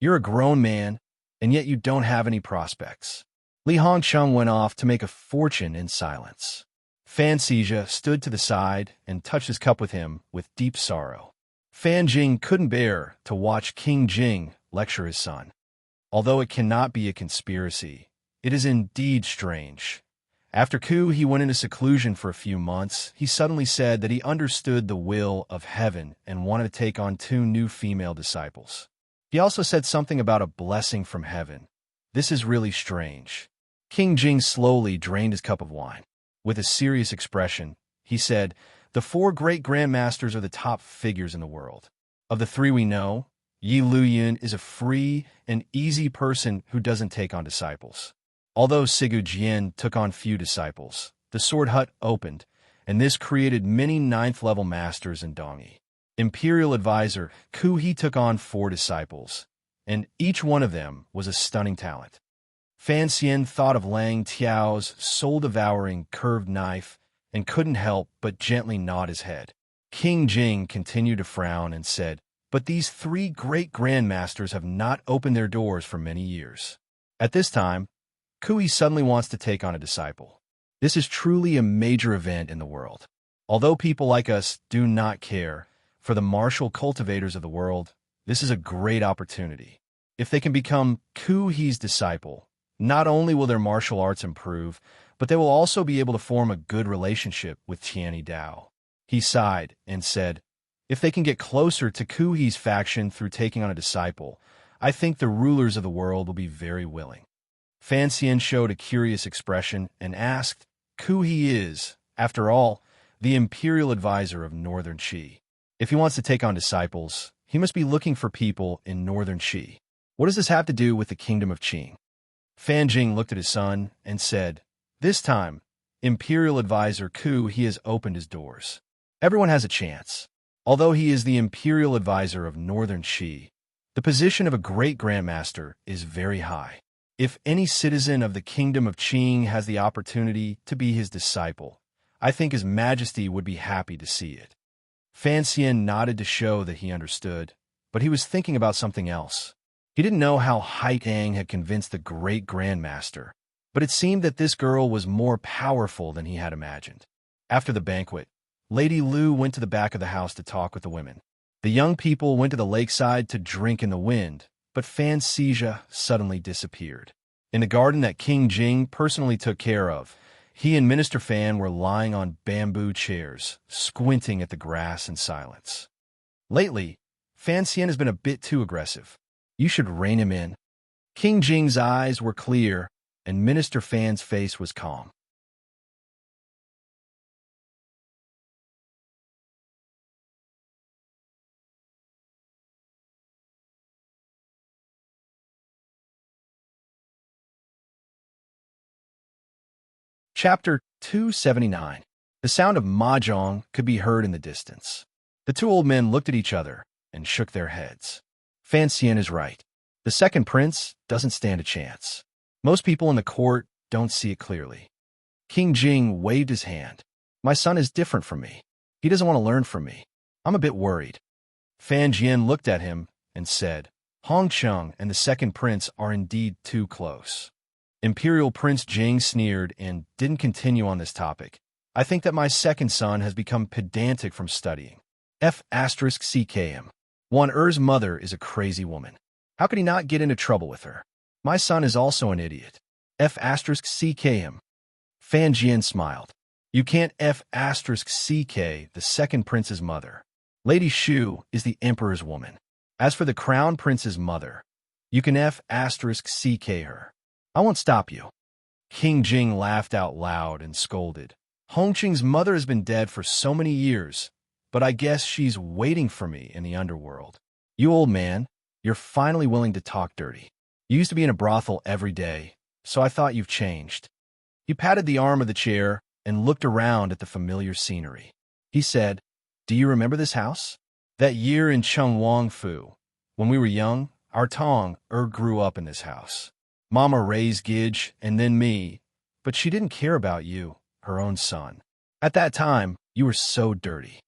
You're a grown man, and yet you don't have any prospects. Li Hongcheng went off to make a fortune in silence. Fan Xizha stood to the side and touched his cup with him with deep sorrow. Fan Jing couldn't bear to watch King Jing lecture his son. Although it cannot be a conspiracy, it is indeed strange. After Ku, he went into seclusion for a few months. He suddenly said that he understood the will of heaven and wanted to take on 2 new female disciples. He also said something about a blessing from heaven. This is really strange. King Jing slowly drained his cup of wine. With a serious expression, he said, "The 4 great grandmasters are the top figures in the world. Of the 3 we know, Yi Luyan is a free and easy person who doesn't take on disciples. Although Sigu Jian took on few disciples, the sword hut opened, and this created many 9th-level masters in Dongyi. Imperial advisor Ku He took on 4 disciples, and each one of them was a stunning talent." Fan Xian thought of Lang Tiao's soul-devouring curved knife and couldn't help but gently nod his head. King Jing continued to frown and said, "But these 3 great grandmasters have not opened their doors for many years. At this time, Kui suddenly wants to take on a disciple. This is truly a major event in the world. Although people like us do not care, for the martial cultivators of the world, this is a great opportunity. If they can become Ku He's disciple, not only will their martial arts improve, but they will also be able to form a good relationship with Tianyi Dao." He sighed and said, "If they can get closer to Ku He's faction through taking on a disciple, I think the rulers of the world will be very willing." Fan Xian showed a curious expression and asked, "Ku He is, after all, the imperial advisor of Northern Qi. If he wants to take on disciples, he must be looking for people in Northern Qi. What does this have to do with the kingdom of Qing?" Fan Jing looked at his son and said, "This time, imperial advisor Ku He has opened his doors. Everyone has a chance. Although he is the imperial advisor of Northern Qi, the position of a great grandmaster is very high. If any citizen of the kingdom of Qing has the opportunity to be his disciple, I think His Majesty would be happy to see it." Fan Xian nodded to show that he understood, but he was thinking about something else. He didn't know how Hai Tang had convinced the great grandmaster, but it seemed that this girl was more powerful than he had imagined. After the banquet, Lady Lu went to the back of the house to talk with the women. The young people went to the lakeside to drink in the wind, but Fan Xizha suddenly disappeared. In the garden that King Jing personally took care of, he and Minister Fan were lying on bamboo chairs, squinting at the grass in silence. Lately, Fan Xian has been a bit too aggressive. You should rein him in. King Jing's eyes were clear, and Minister Fan's face was calm. Chapter 279. The sound of mahjong could be heard in the distance. The 2 old men looked at each other and shook their heads. Fan Xian is right. The second prince doesn't stand a chance. Most people in the court don't see it clearly. King Jing waved his hand. "My son is different from me. He doesn't want to learn from me. I'm a bit worried." Fan Jian looked at him and said, "Hongcheng and the second prince are indeed too close." Imperial Prince Jing sneered and didn't continue on this topic. "I think that my second son has become pedantic from studying. F***CKM. Wan Er's mother is a crazy woman. How could he not get into trouble with her? My son is also an idiot. F***CKM. Fan Jian smiled. "You can't F***CK the second prince's mother. Lady Shu is the emperor's woman. As for the crown prince's mother, you can F***CK her. I won't stop you." King Jing laughed out loud and scolded. "Hongqing's mother has been dead for so many years, but I guess she's waiting for me in the underworld. You old man, you're finally willing to talk dirty. You used to be in a brothel every day, so I thought you've changed." He patted the arm of the chair and looked around at the familiar scenery. He said, "Do you remember this house? That year in Chengwangfu, when we were young, our Tong grew up in this house. Mama raised Gidge and then me, but she didn't care about you, her own son. At that time, you were so dirty.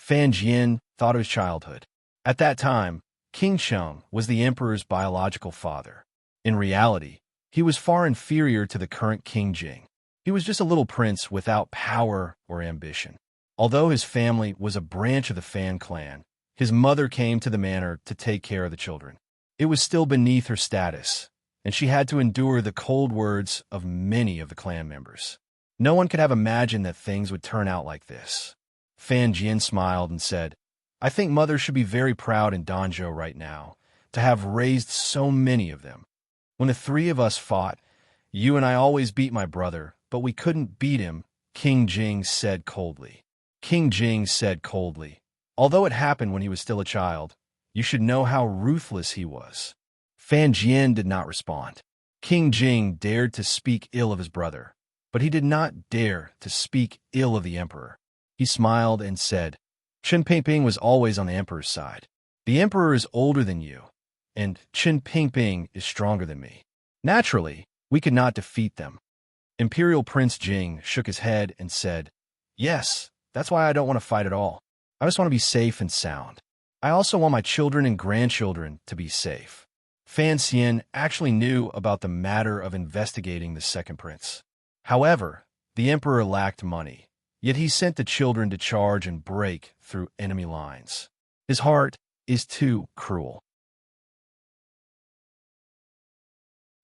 Fan Jian thought of his childhood. At that time, King Sheng was the emperor's biological father. In reality, he was far inferior to the current King Jing. He was just a little prince without power or ambition. Although his family was a branch of the Fan clan, his mother came to the manor to take care of the children. It was still beneath her status, and she had to endure the cold words of many of the clan members. No one could have imagined that things would turn out like this. Fan Jian smiled and said, "I think Mother should be very proud in Danzhou right now to have raised so many of them. When the three of us fought, you and I always beat my brother, but we couldn't beat him," King Jing said coldly. King Jing said coldly, "Although it happened when he was still a child, you should know how ruthless he was." Fan Jian did not respond. King Jing dared to speak ill of his brother, but he did not dare to speak ill of the emperor. He smiled and said, "Chen Pingping was always on the emperor's side. The emperor is older than you, and Chen Pingping is stronger than me. Naturally, we could not defeat them." Imperial Prince Jing shook his head and said, "Yes, that's why I don't want to fight at all. I just want to be safe and sound. I also want my children and grandchildren to be safe." Fan Xian actually knew about the matter of investigating the second prince. However, the emperor lacked money, yet he sent the children to charge and break through enemy lines. His heart is too cruel.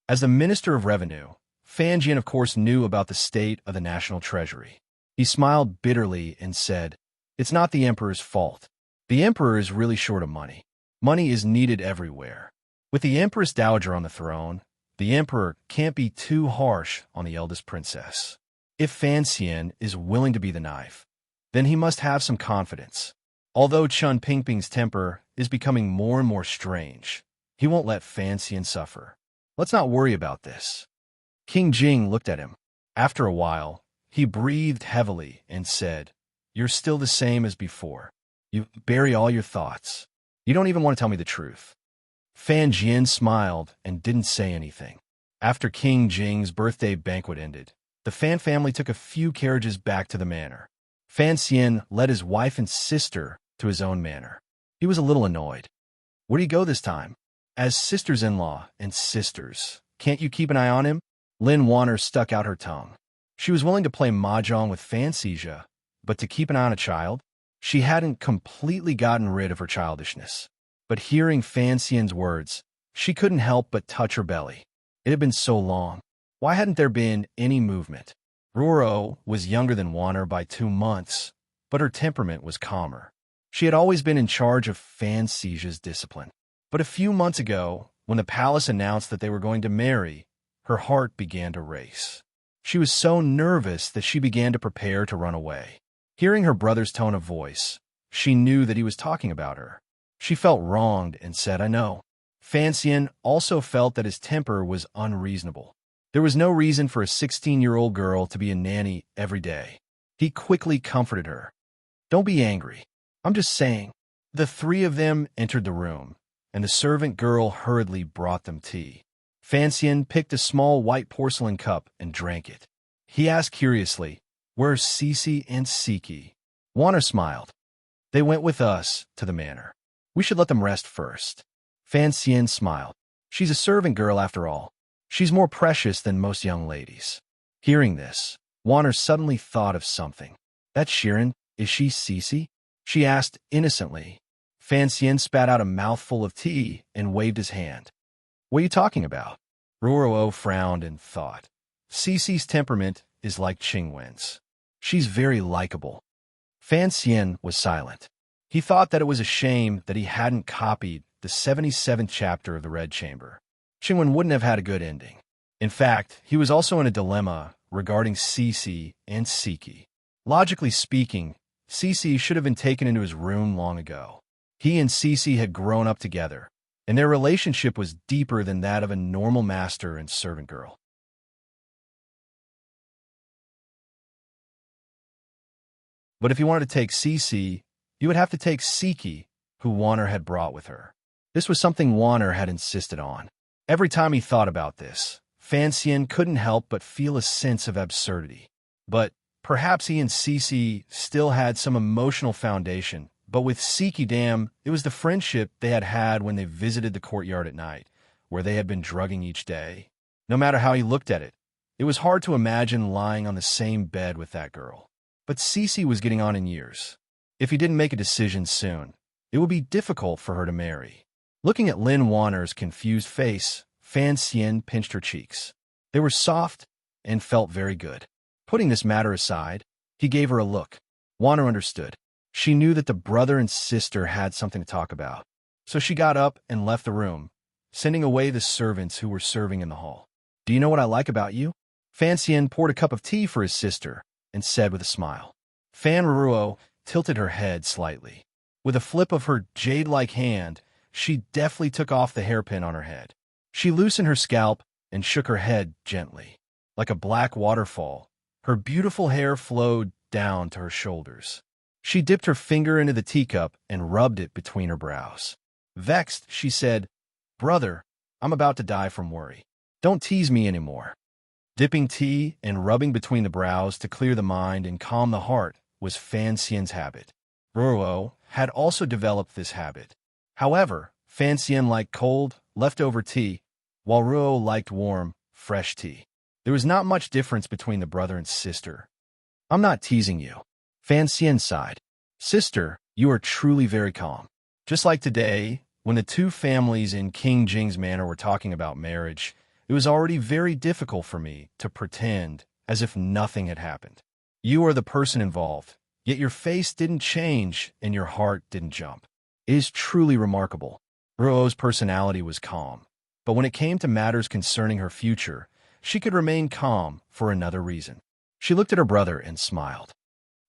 As the Minister of Revenue, Fan Jian of course knew about the state of the national treasury. He smiled bitterly and said, "It's not the emperor's fault. The emperor is really short of money. Money is needed everywhere. With the Empress Dowager on the throne, the emperor can't be too harsh on the eldest princess. If Fan Xian is willing to be the knife, then he must have some confidence. Although Chen Pingping's temper is becoming more and more strange, he won't let Fan Xian suffer. Let's not worry about this." King Jing looked at him. After a while, he breathed heavily and said, "You're still the same as before. You bury all your thoughts. You don't even want to tell me the truth." Fan Jian smiled and didn't say anything. After King Jing's birthday banquet ended, the Fan family took a few carriages back to the manor. Fan Xian led his wife and sister to his own manor. He was a little annoyed. "Where do you go this time? As sisters-in-law and sisters, can't you keep an eye on him?" Lin Wanner stuck out her tongue. She was willing to play mahjong with Fan Xizha, but to keep an eye on a child? She hadn't completely gotten rid of her childishness. But hearing Fan Xian's words, she couldn't help but touch her belly. It had been so long. Why hadn't there been any movement? Ruoro was younger than Wanner by 2 months, but her temperament was calmer. She had always been in charge of Fan Xizha's discipline. But a few months ago, when the palace announced that they were going to marry, her heart began to race. She was so nervous that she began to prepare to run away. Hearing her brother's tone of voice, she knew that he was talking about her. She felt wronged and said, "I know." Fan Xian also felt that his temper was unreasonable. There was no reason for a 16-year-old girl to be a nanny every day. He quickly comforted her. "Don't be angry. I'm just saying." The three of them entered the room, and the servant girl hurriedly brought them tea. Fan Xian picked a small white porcelain cup and drank it. He asked curiously, "Where's Cece and Siki?" Wanner smiled. "They went with us to the manor. We should let them rest first." Fan Xian smiled. "She's a servant girl after all. She's more precious than most young ladies." Hearing this, Wanner suddenly thought of something. "That Shirin, is she Cece?" she asked innocently. Fan Xian spat out a mouthful of tea and waved his hand. "What are you talking about?" Ruoro frowned and thought. "Cece's temperament is like Qingwen's. She's very likable." Fan Xian was silent. He thought that it was a shame that he hadn't copied the 77th chapter of the Red Chamber. Qingwen wouldn't have had a good ending. In fact, he was also in a dilemma regarding Cece and Siki. Logically speaking, Cece should have been taken into his room long ago. He and Cece had grown up together, and their relationship was deeper than that of a normal master and servant girl. But if you wanted to take Cece, you would have to take Siki, who Wanner had brought with her. This was something Wanner had insisted on. Every time he thought about this, Fan Xian couldn't help but feel a sense of absurdity. But Perhaps he and Cece still had some emotional foundation, but with Siki Dam, it was the friendship they had had when they visited the courtyard at night, where they had been drugging each day. No matter how he looked at it, it was hard to imagine lying on the same bed with that girl. But Cece was getting on in years. If he didn't make a decision soon, it would be difficult for her to marry. Looking at Lin Wanner's confused face, Fan Xian pinched her cheeks. They were soft and felt very good. Putting this matter aside, he gave her a look. Wanner understood. She knew that the brother and sister had something to talk about. So she got up and left the room, sending away the servants who were serving in the hall. Do you know what I like about you? Fan Xian poured a cup of tea for his sister and said with a smile. Fan Ruo tilted her head slightly. With a flip of her jade-like hand, she deftly took off the hairpin on her head. She loosened her scalp and shook her head gently. Like a black waterfall, her beautiful hair flowed down to her shoulders. She dipped her finger into the teacup and rubbed it between her brows. Vexed, she said, "Brother, I'm about to die from worry. Don't tease me anymore." Dipping tea and rubbing between the brows to clear the mind and calm the heart was Fan Xian's habit. Ruo had also developed this habit. However, Fan Xian liked cold, leftover tea, while Ruo liked warm, fresh tea. There was not much difference between the brother and sister. "I'm not teasing you." Fan Xian sighed. "Sister, you are truly very calm. Just like today, when the two families in King Jing's manor were talking about marriage, it was already very difficult for me to pretend as if nothing had happened. You are the person involved, yet your face didn't change and your heart didn't jump. It is truly remarkable." Ruo's personality was calm, but when it came to matters concerning her future, she could remain calm for another reason. She looked at her brother and smiled.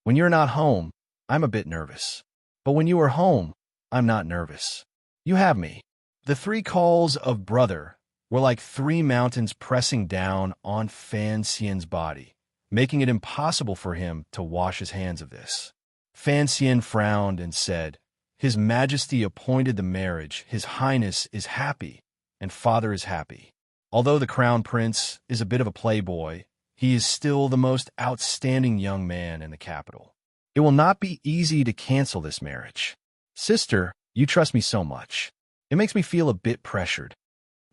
"When you're not home, I'm a bit nervous. But when you are home, I'm not nervous. You have me." The three calls of brother were like three mountains pressing down on Fan Xian's body, making it impossible for him to wash his hands of this. Fan Xian frowned and said, "His Majesty appointed the marriage. His Highness is happy, and Father is happy. Although the Crown Prince is a bit of a playboy, he is still the most outstanding young man in the capital. It will not be easy to cancel this marriage. Sister, you trust me so much. It makes me feel a bit pressured."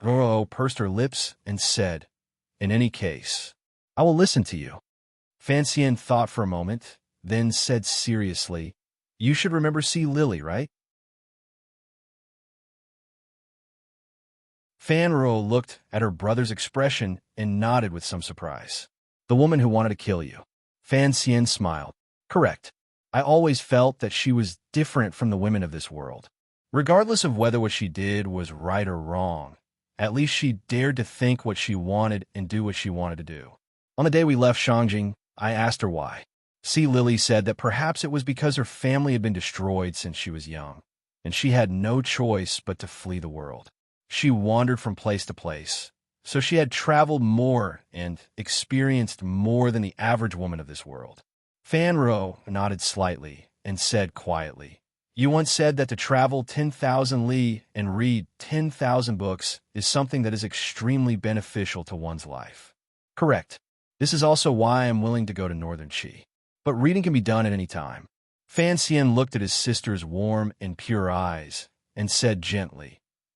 Ruo pursed her lips and said, "In any case, I will listen to you." Fan Xian thought for a moment, then said seriously, "You should remember Si Lily, right?" Fan Ruo looked at her brother's expression and nodded with some surprise. "The woman who wanted to kill you." Fan Xian smiled. "Correct. I always felt that she was different from the women of this world. Regardless of whether what she did was right or wrong, at least she dared to think what she wanted and do what she wanted to do. On the day we left Shangjing, I asked her why. Si Lily said that perhaps it was because her family had been destroyed since she was young, and she had no choice but to flee the world. She wandered from place to place, so she had traveled more and experienced more than the average woman of this world." Fan Ruo nodded slightly and said quietly, "You once said that to travel 10,000 li and read 10,000 books is something that is extremely beneficial to one's life." "Correct. This is also why I'm willing to go to Northern Qi. But reading can be done at any time." Fan Xian looked at his sister's warm and pure eyes and said gently,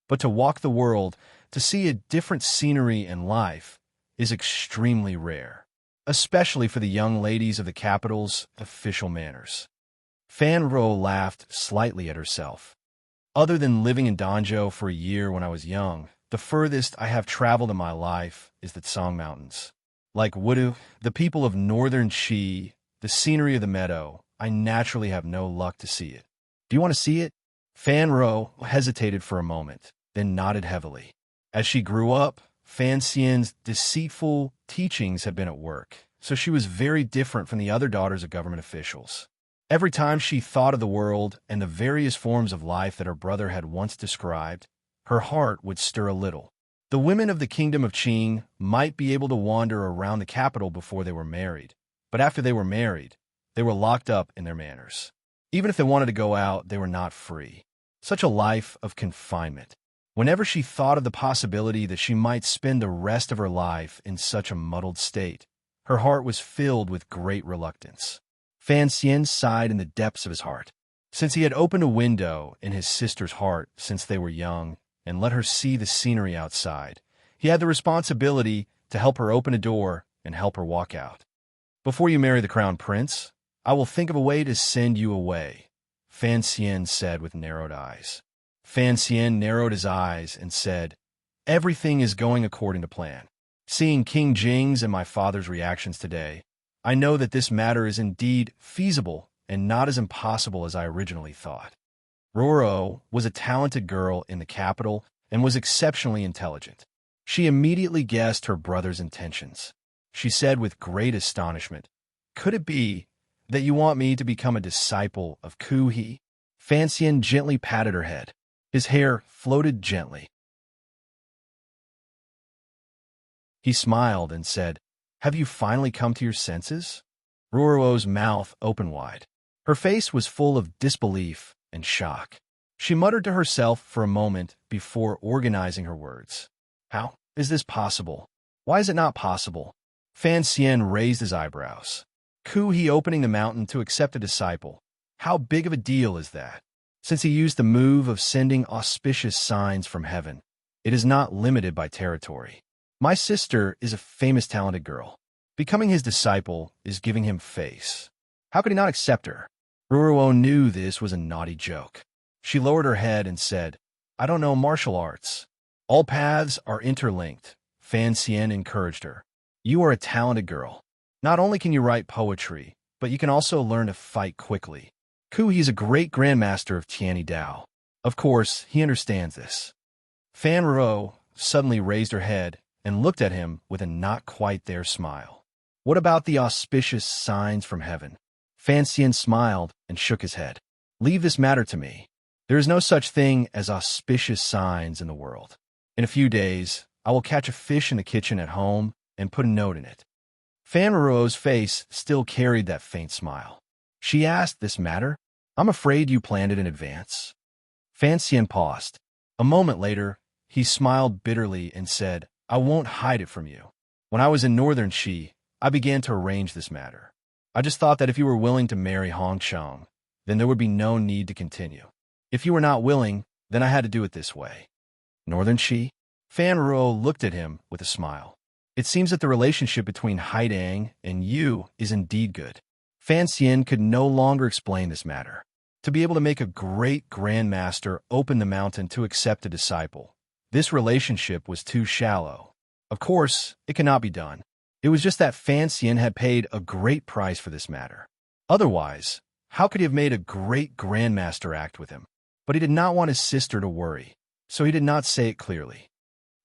"But to walk the world, to see a different scenery and life, is extremely rare, especially for the young ladies of the capital's official manners." Fan Ruo laughed slightly at herself. "Other than living in Danzhou for a year when I was young, the furthest I have traveled in my life is the Tsang Mountains. Like Wudu, the people of Northern Qi, the scenery of the meadow, I naturally have no luck to see it. Do you want to see it?" Fan Ruo hesitated for a moment, then nodded heavily. As she grew up, Fan Xian's deceitful teachings had been at work, so she was very different from the other daughters of government officials. Every time she thought of the world and the various forms of life that her brother had once described, her heart would stir a little. The women of the kingdom of Qing might be able to wander around the capital before they were married, but after they were married, they were locked up in their manors. Even if they wanted to go out, they were not free. Such a life of confinement. Whenever she thought of the possibility that she might spend the rest of her life in such a muddled state, Her heart was filled with great reluctance. Fan Xian sighed in the depths of his heart. Since he had opened a window in his sister's heart since they were young and let her see the scenery outside, he had the responsibility to help her open a door and help her walk out. Before you marry the crown prince, I will think of a way to send you away, Fan Xian said with narrowed eyes. Fan Xian narrowed his eyes and said, everything is going according to plan. Seeing King Jing's and my father's reactions today, I know that this matter is indeed feasible and not as impossible as I originally thought. Roro was a talented girl in the capital and was exceptionally intelligent. She immediately guessed her brother's intentions. She said with great astonishment, could it be that you want me to become a disciple of Ku He? Fan Xian gently patted her head. His hair floated gently. He smiled and said, have you finally come to your senses? Ruoro's mouth opened wide. Her face was full of disbelief and shock. She muttered to herself for a moment before organizing her words. How is this possible? Why is it not possible? Fan Xian raised his eyebrows. Ku He opening the mountain to accept a disciple. How big of a deal is that? Since he used the move of sending auspicious signs from heaven, it is not limited by territory. My sister is a famous talented girl. Becoming his disciple is giving him face. How could he not accept her? Ruoro knew this was a naughty joke. She lowered her head and said, I don't know martial arts. All paths are interlinked, Fan Xian encouraged her. You are a talented girl. Not only can you write poetry, but you can also learn to fight quickly. Ku He's a great grandmaster of Tianyi Dao. Of course, he understands this. Fan Ruo suddenly raised her head and looked at him with a not-quite-there smile. What about the auspicious signs from heaven? Fan Xian smiled and shook his head. Leave this matter to me. There is no such thing as auspicious signs in the world. In a few days, I will catch a fish in the kitchen at home and put a note in it. Fan Ruo's face still carried that faint smile. She asked this matter. I'm afraid you planned it in advance. Fan Xian paused. A moment later, he smiled bitterly and said, I won't hide it from you. When I was in Northern Qi, I began to arrange this matter. I just thought that if you were willing to marry Hong Chang, then there would be no need to continue. If you were not willing, then I had to do it this way. Northern Qi? Fan Ruo looked at him with a smile. It seems that the relationship between Haidang and you is indeed good. Fan Xian could no longer explain this matter. To be able to make a great grandmaster open the mountain to accept a disciple, this relationship was too shallow. Of course, it cannot be done. It was just that Fan Xian had paid a great price for this matter. Otherwise, how could he have made a great grandmaster act with him? But he did not want his sister to worry, so he did not say it clearly.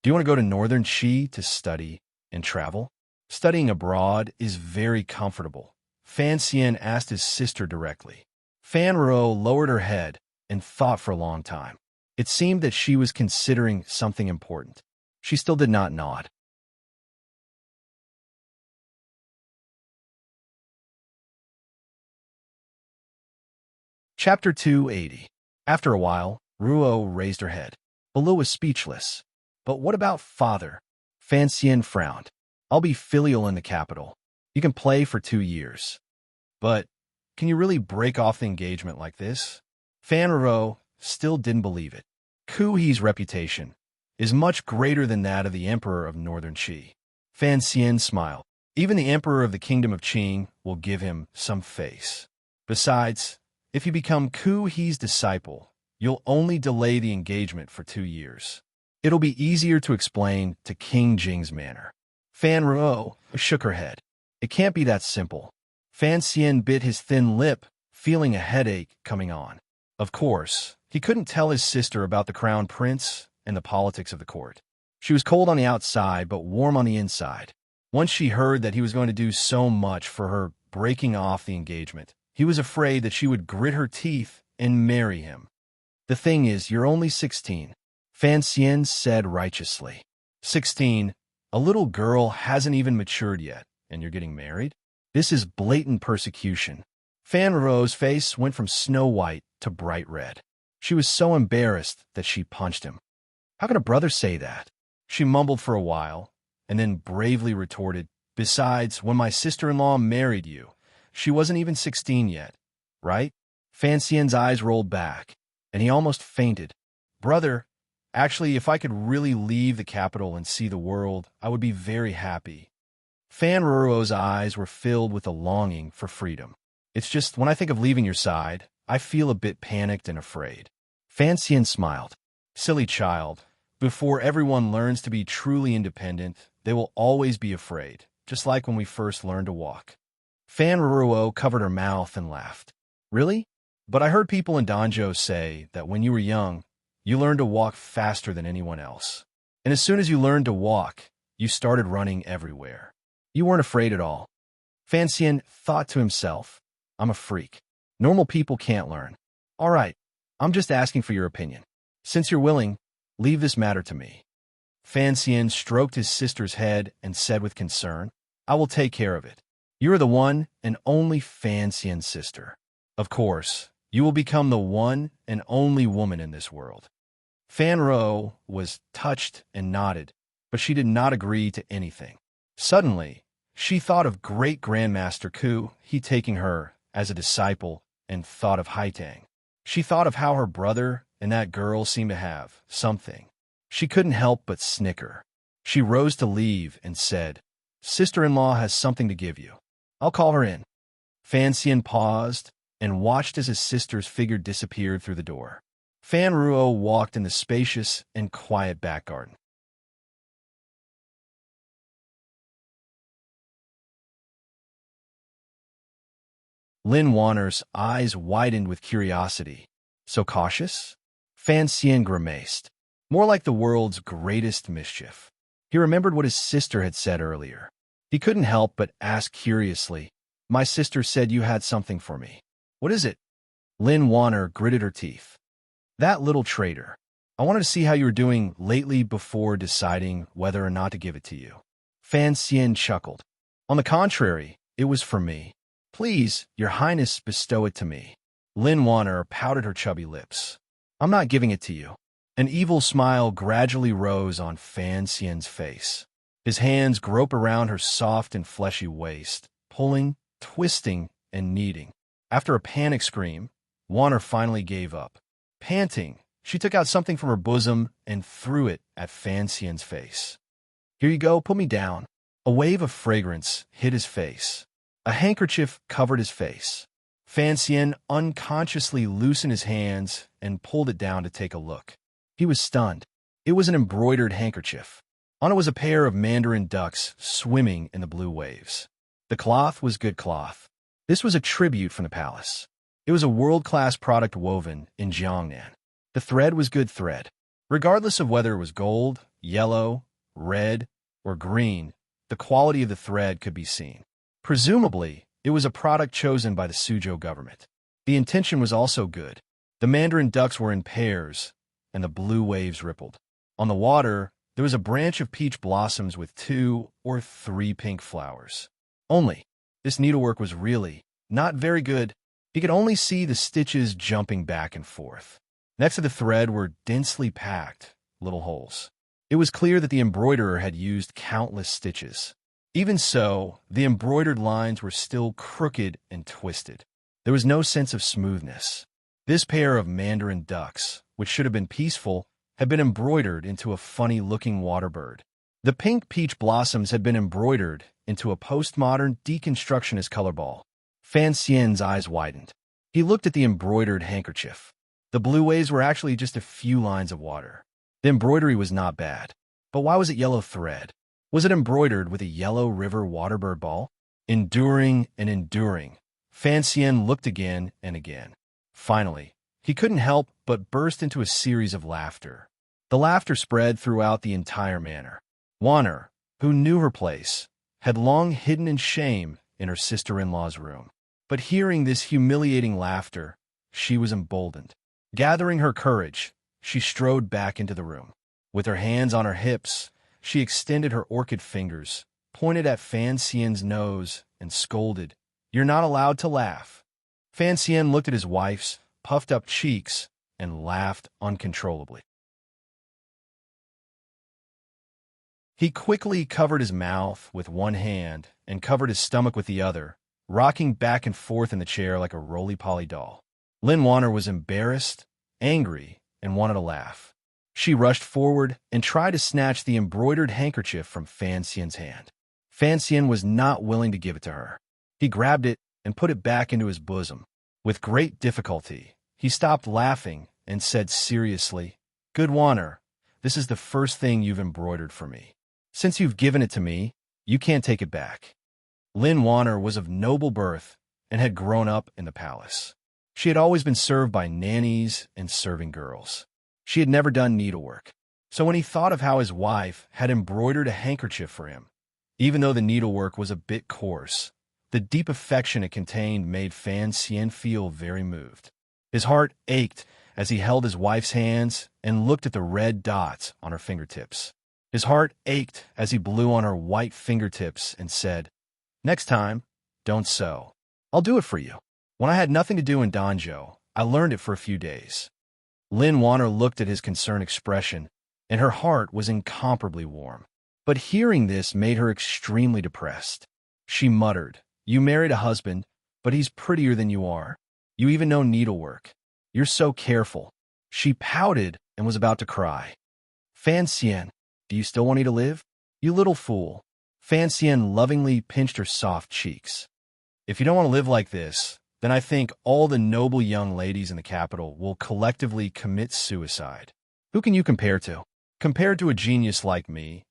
Do you want to go to Northern Qi to study and travel? Studying abroad is very comfortable. Fan Xian asked his sister directly. Fan Ruo lowered her head and thought for a long time. It seemed that she was considering something important. She still did not nod. Chapter 280. After a while, Ruo raised her head. Baloo was speechless. But what about father? Fan Xian frowned. I'll be filial in the capital. You can play for 2 years. But can you really break off the engagement like this? Fan Ruo still didn't believe it. Ku He's reputation is much greater than that of the Emperor of Northern Qi. Fan Xian smiled. Even the Emperor of the Kingdom of Qing will give him some face. Besides, if you become Ku He's disciple, you'll only delay the engagement for 2 years. It'll be easier to explain to King Jing's manner. Fan Ruo shook her head. It can't be that simple. Fan Xian bit his thin lip, feeling a headache coming on. Of course, he couldn't tell his sister about the crown prince and the politics of the court. She was cold on the outside, but warm on the inside. Once she heard that he was going to do so much for her breaking off the engagement, he was afraid that she would grit her teeth and marry him. The thing is, you're only 16, Fan Xian said righteously. 16? A little girl hasn't even matured yet, and you're getting married? This is blatant persecution. Fan Ruo's face went from snow white to bright red. She was so embarrassed that she punched him. How can a brother say that? She mumbled for a while, and then bravely retorted, Besides, when my sister-in-law married you, she wasn't even 16 yet, right? Fan Xian's eyes rolled back, and he almost fainted. Brother, actually, if I could really leave the capital and see the world, I would be very happy. Fan Ruo's eyes were filled with a longing for freedom. It's just, when I think of leaving your side, I feel a bit panicked and afraid. Fan Xian smiled. Silly child, before everyone learns to be truly independent, they will always be afraid, just like when we first learned to walk. Fan Ruo covered her mouth and laughed. Really? But I heard people in Danzhou say that when you were young, you learned to walk faster than anyone else. And as soon as you learned to walk, you started running everywhere. You weren't afraid at all. Fan Xian thought to himself, I'm a freak. Normal people can't learn. All right, I'm just asking for your opinion. Since you're willing, leave this matter to me. Fan Xian stroked his sister's head and said with concern, I will take care of it. You are the one and only Fan Xian's sister. Of course, you will become the one and only woman in this world. Fan Ro was touched and nodded, but she did not agree to anything. Suddenly, she thought of great Grandmaster Ku, he taking her as a disciple, and thought of Haitang. She thought of how her brother and that girl seemed to have something. She couldn't help but snicker. She rose to leave and said, Sister-in-law has something to give you. I'll call her in. Fan Xian paused and watched as his sister's figure disappeared through the door. Fan Ruo walked in the spacious and quiet back garden. Lin Wanner's eyes widened with curiosity. So cautious? Fan Xian grimaced. More like the world's greatest mischief. He remembered what his sister had said earlier. He couldn't help but ask curiously, My sister said you had something for me. What is it? Lin Wanner gritted her teeth. That little traitor. I wanted to see how you were doing lately before deciding whether or not to give it to you. Fan Xian chuckled. On the contrary, it was for me. Please, your highness, bestow it to me. Lin Wanner pouted her chubby lips. I'm not giving it to you. An evil smile gradually rose on Fan Xian's face. His hands groped around her soft and fleshy waist, pulling, twisting, and kneading. After a panic scream, Wanner finally gave up. Panting, she took out something from her bosom and threw it at Fan Xian's face. Here you go, put me down. A wave of fragrance hit his face. A handkerchief covered his face. Fan Xian unconsciously loosened his hands and pulled it down to take a look. He was stunned. It was an embroidered handkerchief. On it was a pair of mandarin ducks swimming in the blue waves. The cloth was good cloth. This was a tribute from the palace. It was a world-class product woven in Jiangnan. The thread was good thread. Regardless of whether it was gold, yellow, red, or green, the quality of the thread could be seen. Presumably, it was a product chosen by the Suzhou government. The intention was also good. The mandarin ducks were in pairs, and the blue waves rippled. On the water, there was a branch of peach blossoms with 2 or 3 pink flowers. Only, this needlework was really not very good. He could only see the stitches jumping back and forth. Next to the thread were densely packed little holes. It was clear that the embroiderer had used countless stitches. Even so, the embroidered lines were still crooked and twisted. There was no sense of smoothness. This pair of mandarin ducks, which should have been peaceful, had been embroidered into a funny-looking water bird. The pink peach blossoms had been embroidered into a postmodern deconstructionist color ball. Fan Xian's eyes widened. He looked at the embroidered handkerchief. The blue waves were actually just a few lines of water. The embroidery was not bad. But why was it yellow thread? Was it embroidered with a yellow river waterbird ball? Enduring and enduring. Fan Xian looked again and again. Finally, he couldn't help but burst into a series of laughter. The laughter spread throughout the entire manor. Wanner, who knew her place, had long hidden in shame in her sister-in-law's room. But hearing this humiliating laughter, she was emboldened. Gathering her courage, she strode back into the room. With her hands on her hips, she extended her orchid fingers, pointed at Fan Xian's nose, and scolded, "You're not allowed to laugh." Fan Xian looked at his wife's puffed-up cheeks and laughed uncontrollably. He quickly covered his mouth with one hand and covered his stomach with the other, rocking back and forth in the chair like a roly-poly doll. Lynn Warner was embarrassed, angry, and wanted to laugh. She rushed forward and tried to snatch the embroidered handkerchief from Fan Xian's hand. Fan Xian was not willing to give it to her. He grabbed it and put it back into his bosom. With great difficulty, he stopped laughing and said seriously, "Good Warner, this is the first thing you've embroidered for me. Since you've given it to me, you can't take it back." Lynn Warner was of noble birth and had grown up in the palace. She had always been served by nannies and serving girls. She had never done needlework. So when he thought of how his wife had embroidered a handkerchief for him, even though the needlework was a bit coarse, the deep affection it contained made Fan Xian feel very moved. His heart ached as he held his wife's hands and looked at the red dots on her fingertips. His heart ached as he blew on her white fingertips and said, "Next time, don't sew. I'll do it for you. When I had nothing to do in Danzhou, I learned it for a few days." Lynn Warner looked at his concerned expression, and her heart was incomparably warm. But hearing this made her extremely depressed. She muttered, "You married a husband, but he's prettier than you are. You even know needlework. You're so careful." She pouted and was about to cry. "Fan Xian, do you still want me to live? You little fool." Fan Xian lovingly pinched her soft cheeks. "If you don't want to live like this, then I think all the noble young ladies in the capital will collectively commit suicide. Who can you compare to? Compared to a genius like me,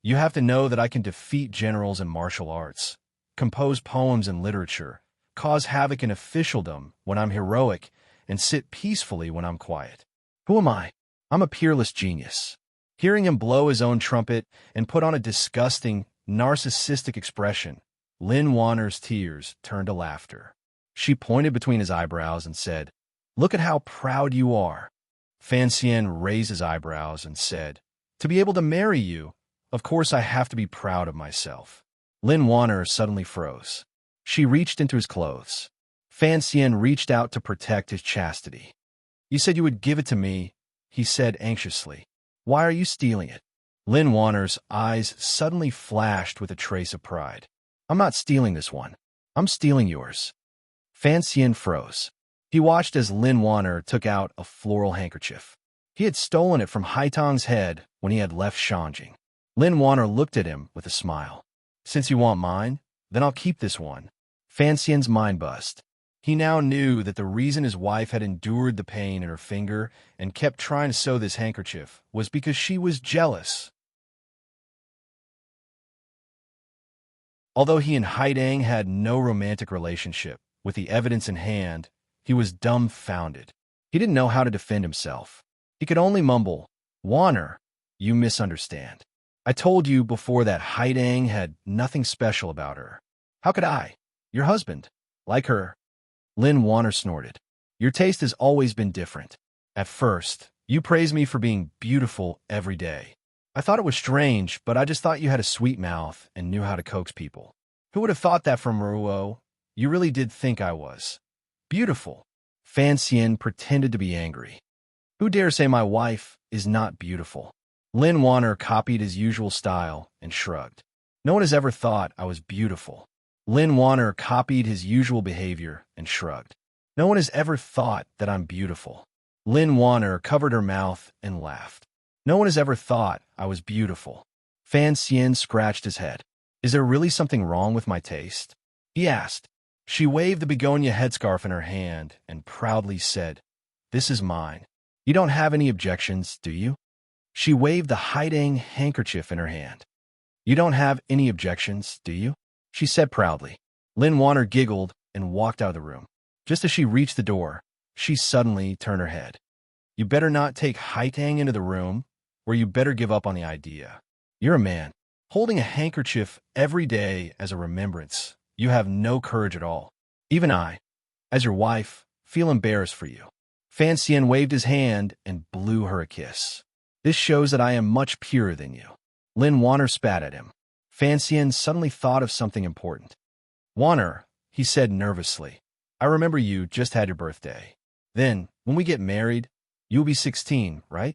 you have to know that I can defeat generals in martial arts, compose poems in literature, cause havoc in officialdom when I'm heroic, and sit peacefully when I'm quiet. Who am I? I'm a peerless genius." Hearing him blow his own trumpet and put on a disgusting, narcissistic expression, Lynn Warner's tears turned to laughter. She pointed between his eyebrows and said, "Look at how proud you are." Fan Xian raised his eyebrows and said, "To be able to marry you, of course I have to be proud of myself." Lynn Warner suddenly froze. She reached into his clothes. Fan Xian reached out to protect his chastity. "You said you would give it to me," he said anxiously. "Why are you stealing it?" Lynn Warner's eyes suddenly flashed with a trace of pride. "I'm not stealing this one. I'm stealing yours." Fan Xian froze. He watched as Lin Warner took out a floral handkerchief. He had stolen it from Haitang's head when he had left Shanjing. Lin Warner looked at him with a smile. "Since you want mine, then I'll keep this one." Fan Xian's mind buzzed. He now knew that the reason his wife had endured the pain in her finger and kept trying to sew this handkerchief was because she was jealous. Although he and Haidang had no romantic relationship, with the evidence in hand, he was dumbfounded. He didn't know how to defend himself. He could only mumble, "Warner, you misunderstand. I told you before that Haidang had nothing special about her. How could I, your husband, like her?" Lin Warner snorted. "Your taste has always been different. At first, you praised me for being beautiful every day. I thought it was strange, but I just thought you had a sweet mouth and knew how to coax people. Who would have thought that from Ruo? You really did think I was beautiful." Fan Xian pretended to be angry. "Who dare say my wife is not beautiful?" Lin Warner copied his usual style and shrugged. "No one has ever thought I was beautiful." Lin Warner copied his usual behavior and shrugged. "No one has ever thought that I'm beautiful." Lin Warner covered her mouth and laughed. "No one has ever thought I was beautiful." Fan Xian scratched his head. "Is there really something wrong with my taste?" he asked. She waved the begonia headscarf in her hand and proudly said, "This is mine. You don't have any objections, do you?" She waved the Haidang handkerchief in her hand. "You don't have any objections, do you?" she said proudly. Lin Warner giggled and walked out of the room. Just as she reached the door, she suddenly turned her head. "You better not take Haitang into the room, or you better give up on the idea. You're a man. Holding a handkerchief every day as a remembrance, you have no courage at all. Even I, as your wife, feel embarrassed for you." Fan Xian waved his hand and blew her a kiss. "This shows that I am much purer than you." Lin Warner spat at him. Fan Xian suddenly thought of something important. "Warner," he said nervously, "I remember you just had your birthday. Then, when we get married, you'll be 16, right?"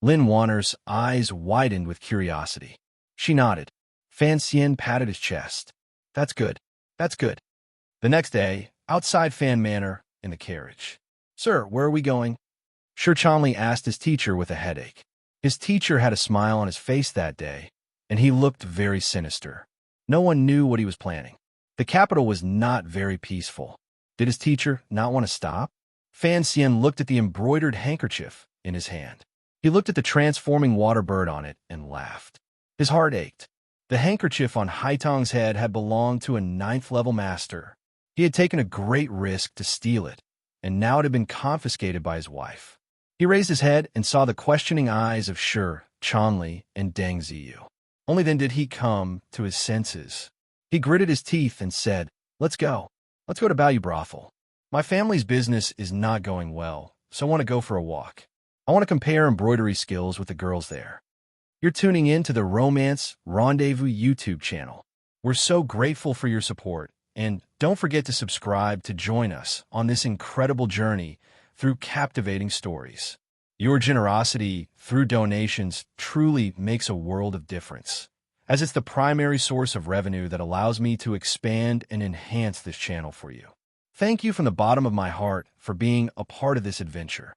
Lin Warner's eyes widened with curiosity. She nodded. Fan Xian patted his chest. That's good. That's good. The next day, outside Fan Manor, in the carriage. Sir, where are we going? Shi Chanli asked his teacher with a headache. His teacher had a smile on his face that day, and he looked very sinister. No one knew what he was planning. The capital was not very peaceful. Did his teacher not want to stop? Fan Xian looked at the embroidered handkerchief in his hand. He looked at the transforming water bird on it and laughed. His heart ached. The handkerchief on Haitong's head had belonged to a 9th-level master. He had taken a great risk to steal it, and now it had been confiscated by his wife. He raised his head and saw the questioning eyes of Shi Chanli and Deng Ziyu. Only then did he come to his senses. He gritted his teeth and said, Let's go. Let's go to Bayou Brothel. My family's business is not going well, so I want to go for a walk. I want to compare embroidery skills with the girls there. You're tuning in to the Romance Rendezvous YouTube channel. We're so grateful for your support, and don't forget to subscribe to join us on this incredible journey through captivating stories. Your generosity through donations truly makes a world of difference, as it's the primary source of revenue that allows me to expand and enhance this channel for you. Thank you from the bottom of my heart for being a part of this adventure.